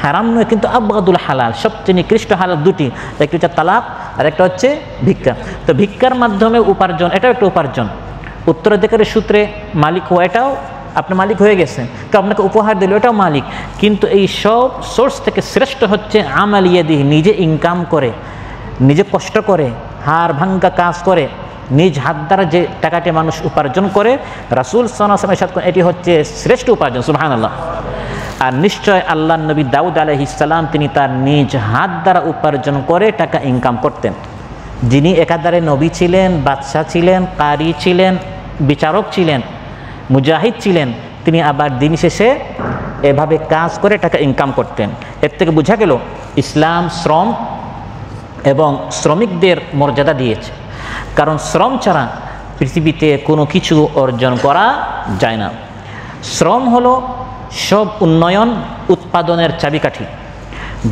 হারাম নয়, কিন্তু আবগাদুল হালাল, সবচেয়ে নিকৃষ্ট হালাল দুটি, একটি হচ্ছে তালাক আর একটা হচ্ছে ভিক্ষা। তো ভিক্ষার মাধ্যমে উপার্জন, এটাও একটা উপার্জন। উত্তরাধিকারী সূত্রে মালিক হওয়া, এটাও আপনি মালিক হয়ে গেছেন, কেউ আপনাকে উপহার দিল, এটাও মালিক। কিন্তু এই সব সোর্স থেকে শ্রেষ্ঠ হচ্ছে আমালিয়াদিহি, নিজে ইনকাম করে, নিজে কষ্ট করে, হাড় ভাঙ্গা কাজ করে, নিজ হাত দ্বারা যে টাকাটি মানুষ উপার্জন করে, রাসূল সাল্লাল্লাহু আলাইহি ওয়াসাল্লাম ইরশাদ করেন এটি হচ্ছে শ্রেষ্ঠ উপার্জন। সুবহানাল্লাহ। আর নিশ্চয় আল্লাহর নবী দাউদ আলাইহিস সালাম তিনি তার নিজ হাত দ্বারা উপার্জন করে টাকা ইনকাম করতেন। যিনি একাধারে নবী ছিলেন, বাদশাহ ছিলেন, কারি ছিলেন, বিচারক ছিলেন, মুজাহিদ ছিলেন, তিনি আবার দিন শেষে এভাবে কাজ করে টাকা ইনকাম করতেন। এর থেকে বোঝা গেল ইসলাম শ্রম এবং শ্রমিকদের মর্যাদা দিয়েছে, কারণ শ্রম ছাড়া পৃথিবীতে কোনো কিছু অর্জন করা যায় না। শ্রম হলো সব উন্নয়ন উৎপাদনের চাবিকাঠি।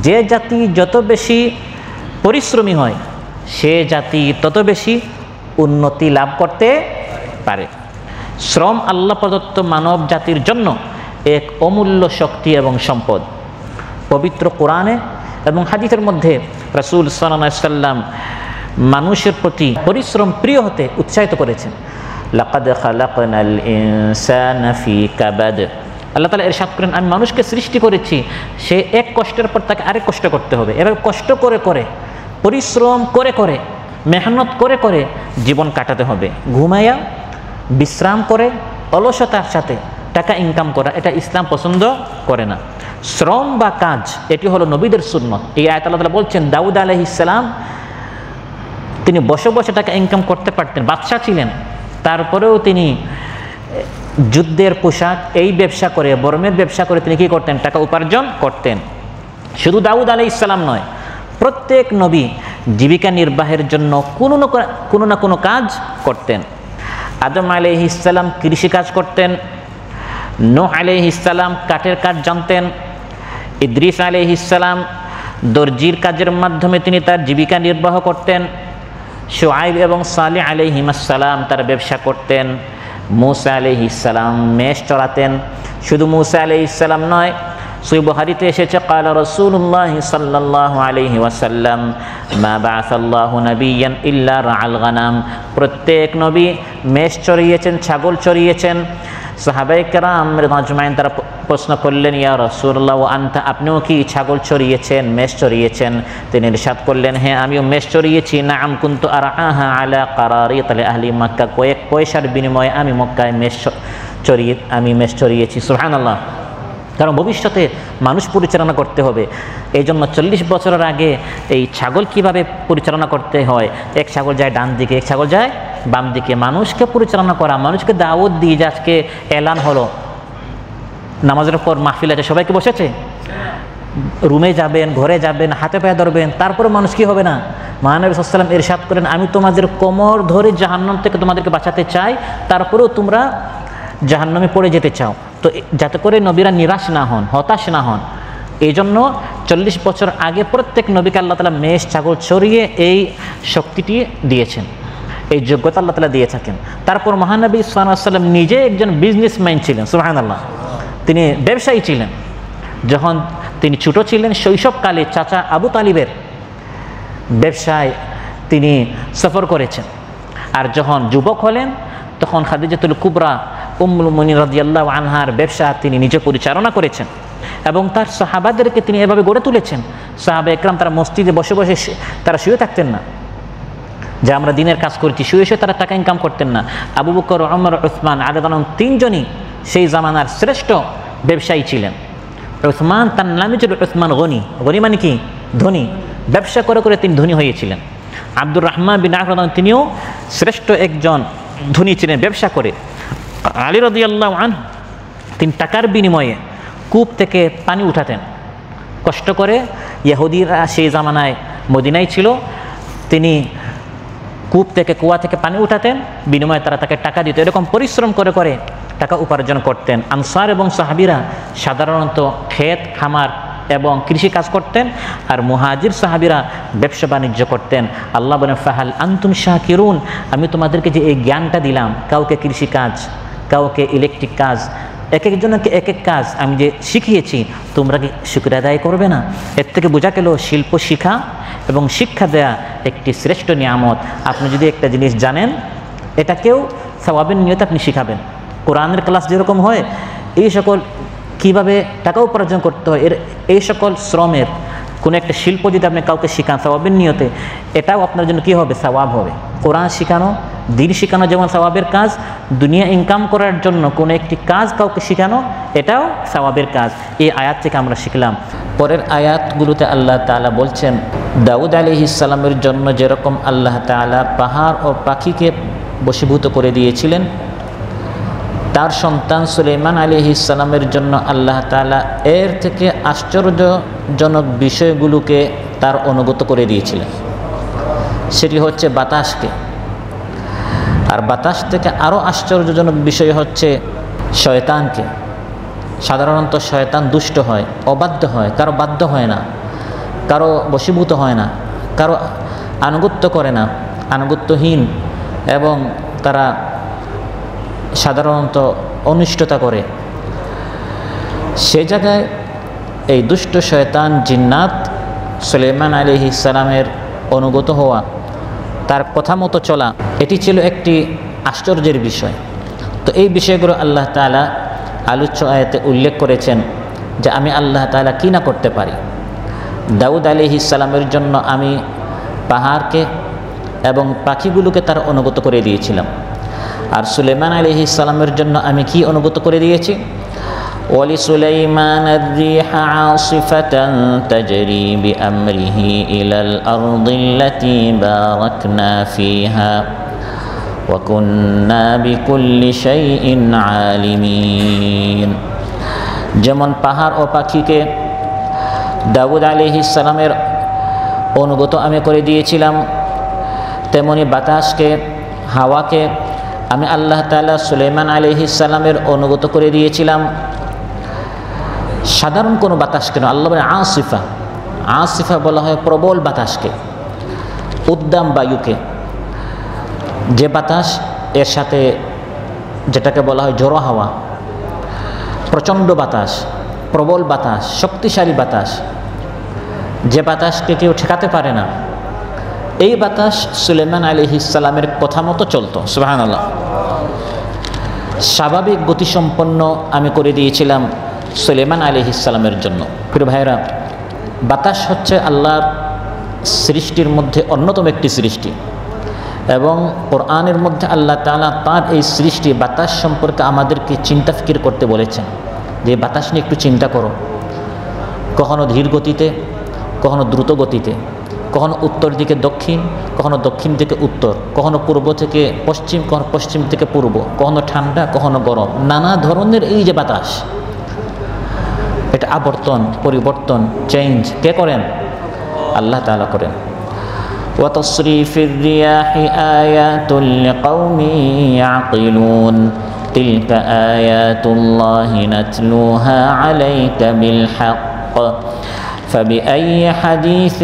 যে জাতি যত বেশি পরিশ্রমী হয় সে জাতি তত বেশি উন্নতি লাভ করতে পারে। শ্রম আল্লাহ প্রদত্ত মানব জাতির জন্য এক অমূল্য শক্তি এবং সম্পদ। পবিত্র কোরআনে এবং হাদিসের মধ্যে রাসূল সাল্লাল্লাহু আলাইহি ওয়াসাল্লাম মানুষের প্রতি পরিশ্রম প্রিয় হতে উৎসাহিত করেছেন। লাকাদ খালাকনাল ইনসানা ফি কাবাদ। আল্লাহ তাআলা ইরশাদ করেন, আমি মানুষকে সৃষ্টি করেছি, সে এক কষ্টের পর তাকে আরেক কষ্ট করতে হবে। এভাবে কষ্ট করে করে, পরিশ্রম করে করে, মেহনত করে করে জীবন কাটাতে হবে। ঘুমাইয়া বিশ্রাম করে অলসতার সাথে টাকা ইনকাম করা, এটা ইসলাম পছন্দ করে না। শ্রম বা কাজ এটি হলো নবীদের সুন্নত। এই আয়াত আল্লাহ তাআলা বলছেন, দাউদ আলাইহিস সালাম তিনি বসে বসে টাকা ইনকাম করতে পারতেন, বাদশাহ ছিলেন, তারপরেও তিনি যুদ্ধের পোশাক এই ব্যবসা করে, বর্মের ব্যবসা করে তিনি কি করতেন? টাকা উপার্জন করতেন। শুধু দাউদ আলাইহিস সালাম নয়, প্রত্যেক নবী জীবিকা নির্বাহের জন্য কোনো না কোনো কাজ করতেন। আদম আলাইহিস সালাম কৃষিকাজ করতেন, নূহ আলাইহিস সালাম কাঠের কাজ জানতেন, ইদ্রিস আলাইহিস সালাম দর্জির কাজের মাধ্যমে তিনি তার জীবিকা নির্বাহ করতেন, শুআইব এবং সালেহ আলাইহিস সালাম তার ব্যবসা করতেন, মূসা আলাইহিস সালাম মেষ চড়াতেন। শুধু মূসা আলাইহিস সালাম নয়, সহিহ বুখারীতে এসেছে, ক্বালা রাসূলুল্লাহ সাল্লাল্লাহু আলাইহি ওয়াসাল্লাম মা বাআসাল্লাহু নাবিয়্যান ইল্লা রাআল গানাম। প্রত্যেক নবী মেষ চড়িয়েছেন, ছাগল চড়িয়েছেন। সাহাবায়ে কেরাম আজমাইন তারা প্রশ্ন করলেন, ইয়া রাসূলুল্লাহ ওয়া আনতা, আপনিও কি ছাগল চড়িয়েছেন, মেষ চড়িয়েছেন? তিনি ইরশাদ করলেন, হ্যাঁ আমিও মেষ চড়িয়েছি। নাআম কুনতু আরআহা আলা কারারিত আহলি মক্কা, কয়েক পয়সার বিনিময়ে আমি মক্কায় মেষ চড়িয়েছি। সুবহানাল্লাহ। কারণ ভবিষ্যতে মানুষ পরিচালনা করতে হবে, এই জন্য 40 বছরের আগে এই ছাগল কিভাবে পরিচালনা করতে হয়, এক ছাগল যায় ডান দিকে, এক ছাগল যায় বাম দিকে, মানুষকে পরিচালনা করা, মানুষকে দাওয়াত দিয়ে, যে আজকে এলান হলো নামাজের পর মাহফিল আছে, সবাইকে বসেছে, রুমে যাবেন, ঘরে যাবেন, হাতে পায়ে ধরবেন, তারপরে মানুষ কি হবে না? মহানবী সাল্লাল্লাহু আলাইহি ওয়াসাল্লাম ইরশাদ করেন, আমি তোমাদের কোমর ধরে জাহান্নাম থেকে তোমাদেরকে বাঁচাতে চাই, তারপরেও তোমরা জাহান্নামে পড়ে যেতে চাও। তো যাতে করে নবীরা নিরাশ না হন, হতাশ না হন, এই জন্য 40 বছর আগে প্রত্যেক নবীকে আল্লাহ তাআলা মেষ ছাগল চড়িয়ে এই শক্তিটি দিয়েছেন, এই যোগ্যতা আল্লাহ তাআলা দিয়ে থাকেন। তারপর মহানবী সাল্লাল্লাহু আলাইহি ওয়াসাল্লাম নিজে একজন বিজনেসম্যান ছিলেন, সুবহানাল্লাহ, তিনি ব্যবসায়ী ছিলেন। যখন তিনি ছোট ছিলেন, শৈশবকালে চাচা আবু তালিবের ব্যবসায় তিনি সফর করেছেন, আর যখন যুবক হলেন তখন খাদিজাতুল কুবরা উম্মুল মুমিনিন রাদিয়াল্লাহু আনহার ব্যবসা তিনি নিজে পরিচালনা করেছেন এবং তার সাহাবাদেরকে তিনি এভাবে গড়ে তুলেছেন। সাহাবা একরাম তারা মসজিদে বসে বসে তারা শুয়ে থাকতেন না, যে আমরা দিনের কাজ করছি, শুয়ে শুয়ে তারা টাকা ইনকাম করতেন না। আবু বকর, ওমর, উসমান রাদিয়াল্লাহু তিনজনই সেই জামানার শ্রেষ্ঠ ব্যবসায়ী ছিলেন। উসমান তার নামই ছিল উসমান গনি, গনি মানে কি? ধনী। ব্যবসা করে করে তিনি ধনী হয়েছিলেন। আব্দুর রহমান বিন আওফ তিনিও শ্রেষ্ঠ একজন ধনী ছিলেন ব্যবসা করে। আলী রাদিয়াল্লাহু আনহু তিনি টাকার বিনিময়ে কূপ থেকে পানি উঠাতেন, কষ্ট করে। ইহুদিরা সেই জামানায় মদিনায় ছিল, তিনি কুয়া থেকে পানি উঠাতেন, বিনিময়ে তারা তাকে টাকা দিত। এরকম পরিশ্রম করে করে টাকা উপার্জন করতেন। আনসার এবং সাহাবীরা সাধারণত ক্ষেত খামার এবং কৃষি কাজ করতেন, আর মুহাজির সাহাবীরা ব্যবসা বাণিজ্য করতেন। আল্লাহ বলেন, ফাহাল আনতুম শাকিরুন, আমি তোমাদেরকে যে এই জ্ঞানটা দিলাম, কাউকে কৃষি কাজ, কাউকে ইলেকট্রিক কাজ, এক একজনকে এক এক কাজ আমি যে শিখিয়েছি, তোমরা কি শুকর আদায় করবে না? এর থেকে বোঝা গেল শিল্প শিখা এবং শিক্ষা দেয়া একটি শ্রেষ্ঠ নিয়ামত। আপনি যদি একটা জিনিস জানেন, এটাকেও সওয়াবের নিয়তে আপনি শিখাবেন। কোরআনের ক্লাস যেরকম হয়, এই সকল কীভাবে টাকা উপার্জন করতে হয়, এই সকল শ্রমের কোনো একটা শিল্প যদি আপনি কাউকে শিখান সওয়াবের নিয়তে, এটাও আপনার জন্য কী হবে? সওয়াব হবে। কোরআন শিখানো, দিন শিখানো যেমন সওয়াবের কাজ, দুনিয়া ইনকাম করার জন্য কোনো একটি কাজ কাউকে শিখানো, এটাও সওয়াবের কাজ। এই আয়াত থেকে আমরা শিখলাম। পরের আয়াতগুলোতে আল্লাহ তাআলা বলছেন, দাউদ আলাইহিস সালামের জন্য যেরকম আল্লাহ তাআলা পাহাড় ও পাখিকে বশীভূত করে দিয়েছিলেন, তার সন্তান সুলাইমান আলাইহিস সালামের জন্য আল্লাহ তাআলা এর থেকে আশ্চর্যজনক বিষয়গুলোকে তার অনুগত করে দিয়েছিলেন। সেটি হচ্ছে বাতাসকে। আর বাতাস থেকে আরও আশ্চর্যজনক বিষয় হচ্ছে শয়তানকে। সাধারণত শয়তান দুষ্ট হয়, অবাধ্য হয়, কারো বাধ্য হয় না, কারো বশীভূত হয় না, কারো আনুগত্য করে না, আনুগত্যহীন, এবং তারা সাধারণত অনিষ্টতা করে। সে জায়গায় এই দুষ্ট শয়তান জিন্নাত সুলাইমান আলাইহিস সালামের অনুগত হওয়া, তার কথা মতো চলা, এটি ছিল একটি আশ্চর্যের বিষয়। তো এই বিষয়গুলো আল্লাহ তাআলা আলোচ্য আয়াতে উল্লেখ করেছেন যে আমি আল্লাহ তাআলা কি না করতে পারি। দাউদ আলাইহিস সালামের জন্য আমি পাহাড়কে এবং পাখিগুলোকে তার অনুগত করে দিয়েছিলাম। আর সুলাইমান আলাইহিস সালামের জন্য আমি কি অনুগত করে দিয়েছি? وَلِسُلَيْمَانَ الرِّيحَ عَاصِفَةً تَجْرِي بِأَمْرِهِ إِلَى الْأَرْضِ الَّتِي بَارَكْنَا فِيهَا وَكُنَّا بِكُلِّ شَيْءٍ عَالِمِينَ। যেমন পাহাড় ও পাখিকে দাউদ আলাইহিস সালামের অনুগত আমি করে দিয়েছিলাম, তেমনি বাতাসকে, হাওয়াকে আমি আল্লাহ তাআলা সুলাইমান আলাইহিস সালামের অনুগত করে দিয়েছিলাম। সাধারণ কোনো বাতাস কেন, আল্লাহ বলে আসিফা। আসিফা বলা হয় প্রবল বাতাসকে, উদ্দাম বায়ুকে। যে বাতাস এর সাথে যেটাকে বলা হয় ঝোড়ো হাওয়া, প্রচণ্ড বাতাস, প্রবল বাতাস, শক্তিশালী বাতাস, যে বাতাসকে কেউ ঠেকাতে পারে না, এই বাতাস সুলাইমান আলাইহিস সালামের কথা মতো চলতো। সুবহানাল্লাহ। স্বাভাবিক গতিসম্পন্ন আমি করে দিয়েছিলাম সুলাইমান আলাইহিস সালামের জন্য। প্রিয় ভাইরা, বাতাস হচ্ছে আল্লাহর সৃষ্টির মধ্যে অন্যতম একটি সৃষ্টি, এবং কোরআনের মধ্যে আল্লাহ তাআলা তার এই সৃষ্টি বাতাস সম্পর্কে আমাদেরকে চিন্তা ফিকির করতে বলেছেন, যে বাতাস নিয়ে একটু চিন্তা করো। কখনো ধীর গতিতে, কখনো দ্রুত গতিতে, কখনো উত্তর দিকে দক্ষিণ, কখনো দক্ষিণ থেকে উত্তর, কখনো পূর্ব থেকে পশ্চিম, কখনো পশ্চিম থেকে পূর্ব, কখনো ঠান্ডা, কখনো গরম, নানা ধরনের এই যে বাতাস, এটা আবর্তন, পরিবর্তন, চেঞ্জ কে করেন? আল্লাহ তাআলা করেন। وتصريف الرياح آيات لقوم يعقلون تلك آيات الله نتلوها عليك بالحق فبأي حديث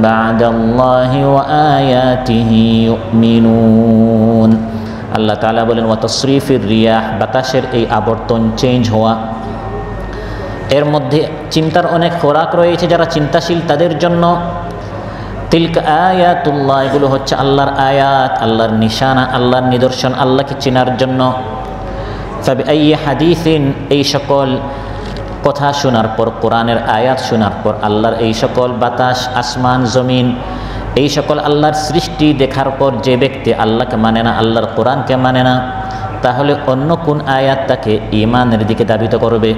بعد الله وآياته يؤمنون। আল্লাহ তাআলা বলেন ওয়াতাসরিফির রিয়াহ, বাতাসের এই আবর্তন, চেঞ্জ হওয়া, এর মধ্যে চিন্তার অনেক খোরাক রয়েছে যারা চিন্তাশীল তাদের জন্য। তিলকা আয়াতুল্লাহ, এগুলো হচ্ছে আল্লাহর আয়াত, আল্লাহর নিশানা, আল্লাহর নিদর্শন, আল্লাহকে চেনার জন্য। ফাবিআইয়ি হাদিসিন, এই সকল কথা শোনার পর, কোরআনের আয়াত শোনার পর, আল্লাহর এই সকল বাতাস, আসমান, জমিন, এই সকল আল্লাহর সৃষ্টি দেখার পর যে ব্যক্তি আল্লাহকে মানে না, আল্লাহর কোরআনকে মানে না, তাহলে অন্য কোন আয়াত তাকে ঈমানের দিকে ধাবিত করবে?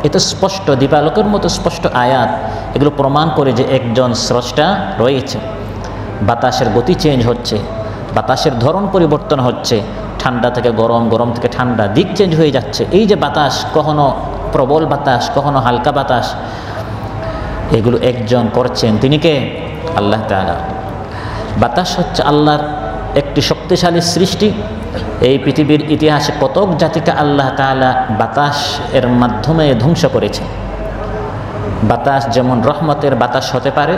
এ তো স্পষ্ট, দীপালোকের মতো স্পষ্ট আয়াত। এগুলো প্রমাণ করে যে একজন স্রষ্টা রয়েছে। বাতাসের গতি চেঞ্জ হচ্ছে, বাতাসের ধরন পরিবর্তন হচ্ছে, ঠান্ডা থেকে গরম, গরম থেকে ঠান্ডা, দিক চেঞ্জ হয়ে যাচ্ছে। এই যে বাতাস, কখনো প্রবল বাতাস, কখনো হালকা বাতাস, এগুলো একজন করছেন, তিনি কে? আল্লাহ তাআলা। বাতাস হচ্ছে আল্লাহর একটি শক্তিশালী সৃষ্টি। এই পৃথিবীর ইতিহাসে কতক জাতিকে আল্লাহ তাআলা বাতাস এর মাধ্যমে ধ্বংস করেছে। বাতাস যেমন রহমতের বাতাস হতে পারে,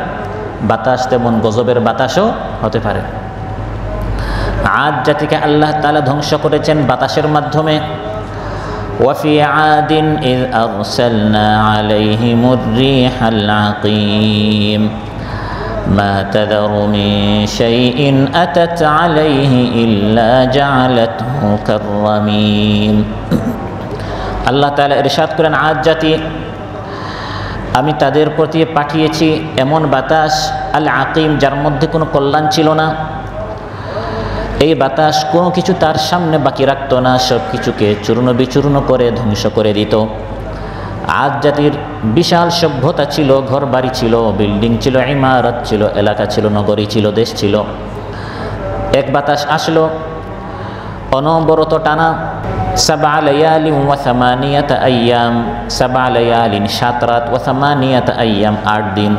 বাতাস তেমন গজবের বাতাসও হতে পারে। আদ জাতিকে আল্লাহ তাআলা ধ্বংস করেছেন বাতাসের মাধ্যমে। ওয়াফি আদিন ইয আরসালনা আলাইহিমুর রিহাল আকিম ما تذر من شيء أتت عليه إلا جعلته كالرميم। আল্লাহ তাআলা ইরশাদ করেন, আদ জাতি আমি তাদের প্রতি পাঠিয়েছি এমন বাতাস, আল আকিম, যার মধ্যে কোনো কল্যাণ ছিল না। এই বাতাস কোনো কিছু তার সামনে বাকি রাখতো না, সব কিছুকে চূর্ণ বিচূর্ণ করে ধ্বংস করে দিত। আদ জাতির বিশাল সভ্যতা ছিল, ঘর বাড়ি ছিল, বিল্ডিং ছিল, ইমারত ছিল, এলাকা ছিল, নগরী ছিল, দেশ ছিল। এক বাতাস আসলো, অনবরত টানা সাবা লায়ালিন ওয়া সামানিয়াতা আইয়াম, সাবা লায়ালিন 7 রাত, ওয়া সামানিয়াতা আইয়াম 8 দিন।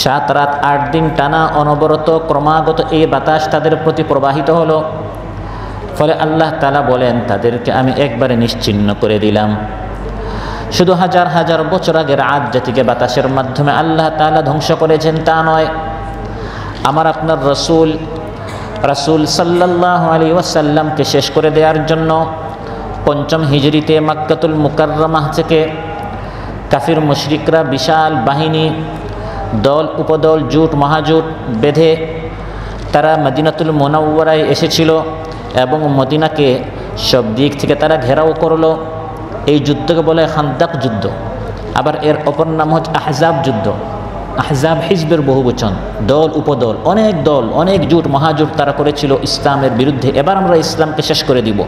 7 রাত 8 দিন টানা অনবরত ক্রমাগত এই বাতাস তাদের প্রতি প্রবাহিত হলো। ফলে আল্লাহ তাআলা বলেন তাদেরকে আমি একবারে নিশ্চিহ্ন করে দিলাম। শুধু হাজার হাজার বছর আগের আদ জাতিকে বাতাসের মাধ্যমে আল্লাহ তাআলা ধ্বংস করেছেন তা নয়, আমার আপনার রাসূল সাল্লাল্লাহু আলাইহি ওয়াসাল্লামকে শেষ করে দেওয়ার জন্য ৫ম হিজরিতে মক্কাতুল মুকাররমাহ থেকে কাফির মুশরিকরা বিশাল বাহিনী, দল উপদল, জোট মহাজোট বেঁধে তারা মদিনাতুল মুনাওয়ারায় এসেছিল এবং মদিনাকে সব দিক থেকে তারা ঘেরাও করলো। এই যুদ্ধকে বলে খান্দাক যুদ্ধ, আবার এর অপর নাম হচ্ছে আহজাব যুদ্ধ। আহজাব হিজবের বহুবচন, দল উপদল, অনেক দল, অনেক জোট মহাজোট তারা করেছিল ইসলামের বিরুদ্ধে। এবার আমরা ইসলামকে শেষ করে দিব।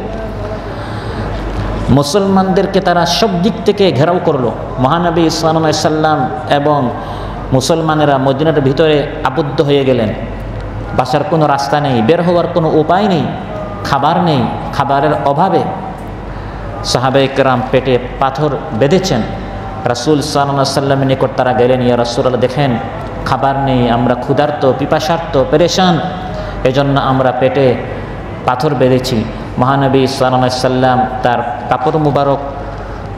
মুসলমানদেরকে তারা সব দিক থেকে ঘেরাও করলো। মহানবী সাল্লাল্লাহু আলাইহি সাল্লাম এবং মুসলমানেরা মদিনার ভিতরে আবদ্ধ হয়ে গেলেন। বাসার কোনো রাস্তা নেই, বের হওয়ার কোনো উপায় নেই, খাবার নেই, খাবারের অভাবে সাহাবায়ে কেরাম পেটে পাথর বেঁধেছেন। রাসূল সাল্লাল্লাহু আলাইহি সাল্লামের নিকট তারা গেলেন, ইয়া রাসূলুল্লাহ দেখেন খাবার নেই, আমরা ক্ষুধার্ত, পিপাসার্ত, পেরেশান, এজন্য আমরা পেটে পাথর বেঁধেছি। মহানবী সাল্লাল্লাহু আলাইহি সাল্লাম তার কাপড় মুবারক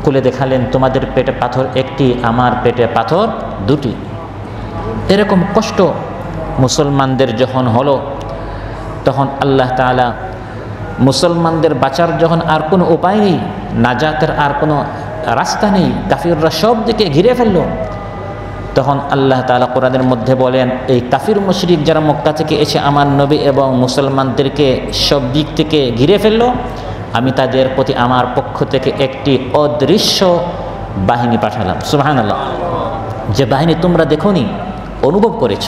খুলে দেখালেন, তোমাদের পেটে পাথর একটি, আমার পেটে পাথর দুটি। এরকম কষ্ট মুসলমানদের যখন হলো, তখন আল্লাহ তাআলা মুসলমানদের বাঁচার যখন আর কোনো উপায় নেই, নাজাতের আর কোনো রাস্তা নেই, কাফিররা সব দিকে ঘিরে ফেলল, তখন আল্লাহ তাআলা কোরআনের মধ্যে বলেন, এই কাফির মুশরিক যারা মক্কা থেকে এসে আমার নবী এবং মুসলমানদেরকে সব দিক থেকে ঘিরে ফেলল, আমি তাদের প্রতি আমার পক্ষ থেকে একটি অদৃশ্য বাহিনী পাঠালাম। সুবহানাল্লাহ, যে বাহিনী তোমরা দেখোনি, অনুভব করেছ।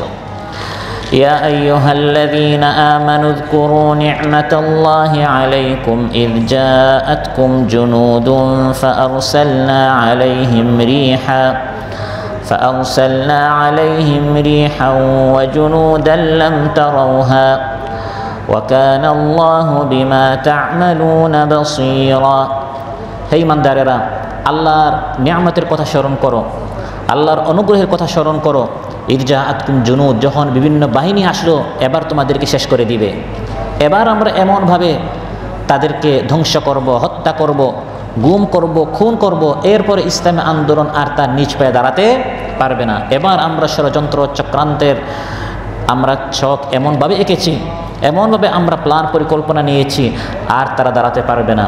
ইয়া আইয়ুহাল্লাযীনা আমানু যকুরু নি'মাতাল্লাহি আলাইকুম ইয জাআতকুম জুনুদুন ফাআরসালনা আলাইহিম রিহা ওয়া জুনুদান লাম তারাউহা ওয়া কানা আল্লাহু বিমা তা'মালুনা বাসীরা। হে ঈমানদারেরা, আল্লাহর নিয়ামতের কথা স্মরণ করো, আল্লাহর অনুগ্রহের কথা স্মরণ করো। ইয জাআতকুম জুনুদ, যখন বিভিন্ন বাহিনী আসলো, এবার তোমাদেরকে শেষ করে দিবে। এবার আমরা এমনভাবে তাদেরকে ধ্বংস করব, হত্যা করব, গুম করব, খুন করব, এরপরে ইসলামী আন্দোলন আর তার নিজ পায়ে দাঁড়াতে পারবে না। এবার আমরা ষড়যন্ত্র চক্রান্তের আমরা ছক এমনভাবে এঁকেছি, এমনভাবে আমরা প্ল্যান পরিকল্পনা নিয়েছি, আর তারা দাঁড়াতে পারবে না।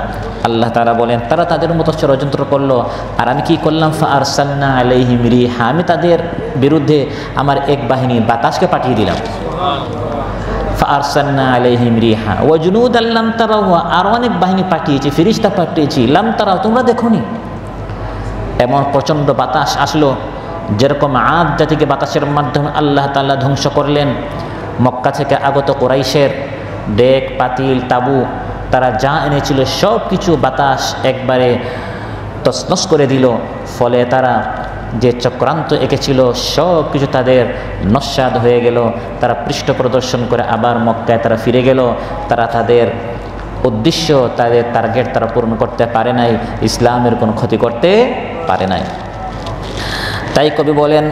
আল্লাহ তাআলা বলেন, তারা তাদের মতো ষড়যন্ত্র করলো, আর আমি কি করলাম? ফাআরসালনা আলাইহিম রিহা, আমি তাদের বিরুদ্ধে আমার এক বাহিনী বাতাসকে পাঠিয়ে দিলাম। ফাআরসালনা আলাইহিম রিহা ওয়া জুনুদান লাম তারাউহা, আর অনেক বাহিনী পাঠিয়েছি, ফেরেশতা পাঠিয়েছি, লাম তারাউ, তোমরা দেখোনি। এমন প্রচণ্ড বাতাস আসলো, যেরকম আদ জাতিকে বাতাসের মাধ্যমে আল্লাহ তাআলা ধ্বংস করলেন। মক্কা থেকে আগত কুরাইশের ডেক, পাতিল, তাবু, তারা যা এনেছিল সব কিছু বাতাস একবারে তছনছ করে দিল। ফলে তারা যে চক্রান্ত এঁকেছিল সব কিছু তাদের নস্যাৎ হয়ে গেল। তারা পৃষ্ঠ প্রদর্শন করে আবার মক্কায় তারা ফিরে গেল। তারা তাদের উদ্দেশ্য, তাদের টার্গেট তারা পূরণ করতে পারে নাই, ইসলামের কোনো ক্ষতি করতে পারে নাই। তাই কবি বলেন,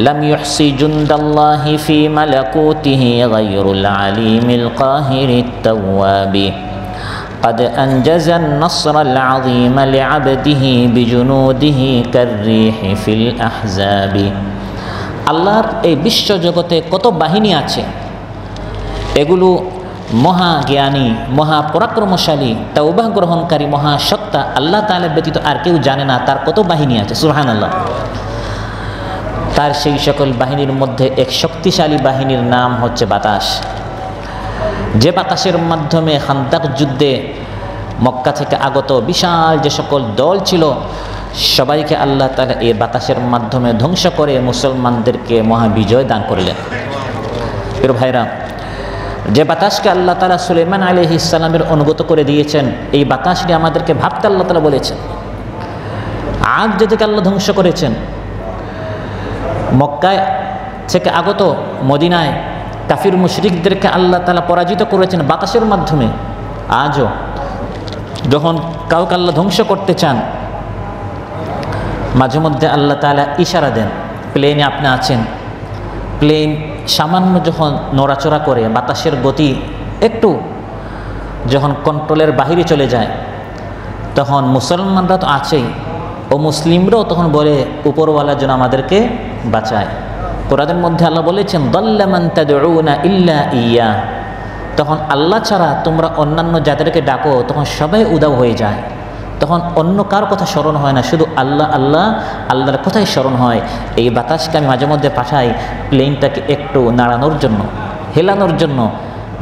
লাম ইউহসি জুনদাল্লাহি ফি মালাকুতিহি গায়রুল আলিমিল কাহিরিত তাওয়াবি قد أنجز النصر العظيم لعبده بجنوده كالريح في الأحزاب। আল্লাহর এই বিশ্ব জগতে কত বাহিনী আছে, এগুলো মহাজ্ঞানী, মহাপরাক্রমশালী, তাওবা গ্রহণকারী, মহাসত্তা আল্লাহ তাআলা ব্যতীত আর কেউ জানে না তার কত বাহিনী আছে। সুবহানাল্লাহ। তার সেই সকল বাহিনীর মধ্যে এক শক্তিশালী বাহিনীর নাম হচ্ছে বাতাস। যে বাতাসের মাধ্যমে খান্দাক যুদ্ধে মক্কা থেকে আগত বিশাল যে সকল দল ছিল, সবাইকে আল্লাহ তাআলা এই বাতাসের মাধ্যমে ধ্বংস করে মুসলমানদেরকে মহাবিজয় দান করলেন। প্রিয় ভাইরা, যে বাতাসকে আল্লাহ তাআলা সুলাইমান আলাইহিস সালামের অনুগত করে দিয়েছেন, এই বাতাস নিয়ে আমাদেরকে ভাবতে আল্লাহ তাআলা বলেছেন। আদ জাতিকে আল্লাহ ধ্বংস করেছেন, মক্কায় থেকে আগত মদিনায় কাফির মুশরিকদেরকে আল্লাহ তাআলা পরাজিত করেছেন বাতাসের মাধ্যমে। আজও যখন কাউকে আল্লাহ ধ্বংস করতে চান, মাঝে মধ্যে আল্লাহ তাআলা ইশারা দেন। প্লেনে আপনি আছেন, প্লেন সামান্য যখন নড়াচড়া করে, বাতাসের গতি একটু যখন কন্ট্রোলের বাহিরে চলে যায়, তখন মুসলমানরা তো আছেই, ও মুসলিমরাও তখন বলে উপরওয়ালা যেন আমাদেরকে বাঁচায়। কোরআনের মধ্যে আল্লাহ বলেছেন, দাল্লা মান তাদউনা ইল্লা ইয়া, তখন আল্লাহ ছাড়া তোমরা অন্যান্য যাদেরকে ডাকো তখন সবাই উদাও হয়ে যায়, তখন অন্য কার কথা স্মরণ হয় না, শুধু আল্লাহ আল্লাহ আল্লাহর কথাই স্মরণ হয়। এই বাতাসকে আমি মাঝে মধ্যে পাঠাই প্লেনটাকে একটু নাড়ানোর জন্য, হেলানোর জন্য,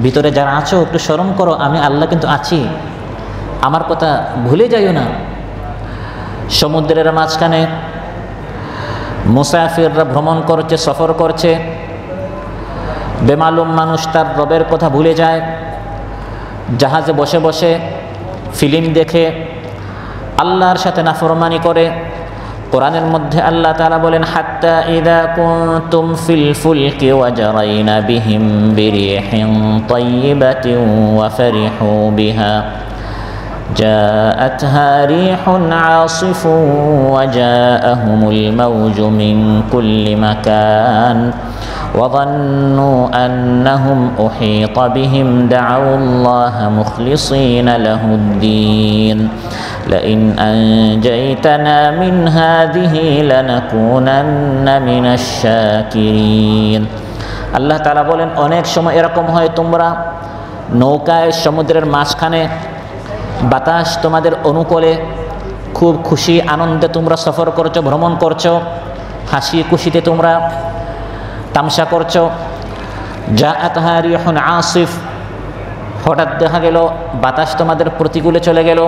ভিতরে যারা আছো একটু স্মরণ করো আমি আল্লাহ কিন্তু আছি, আমার কথা ভুলে যাইও না। সমুদ্রের মাঝখানে মুসাফিররা ভ্রমণ করছে, সফর করছে, বেমালুম মানুষ তার রবের কথা ভুলে যায়, জাহাজে বসে বসে ফিল্ম দেখে, আল্লাহর সাথে নাফরমানি করে। কোরআনের মধ্যে আল্লাহ তাআলা বলেন, হাত্তা ইযা কুনতুম ফিল ফুলকি ওয়াজরাইনা বিহিম বিরিহিন তাইয়িবাতিন ওয়া ফারিহু বিহা جاءتها ريح عاصف وجاءهم الموج من كل مكان وظنوا أنهم أحيط بهم دعوا الله مخلصين له الدين لئن أنجيتنا من هذه لنكونن من الشاكرين। আল্লাহ তাআলা বলেন, অনেক সময় এরকম হয় তোমরা নৌকায় সমুদ্রের মাঝখানে, বাতাস তোমাদের অনুকূলে, খুব খুশি আনন্দে তোমরা সফর করছো, ভ্রমণ করছো, হাসি খুশিতে তোমরা তামসা করছো। জাআতহা রিহুন আসিফ, হঠাৎ দেখা গেল বাতাস তোমাদের প্রতিকূলে চলে গেল,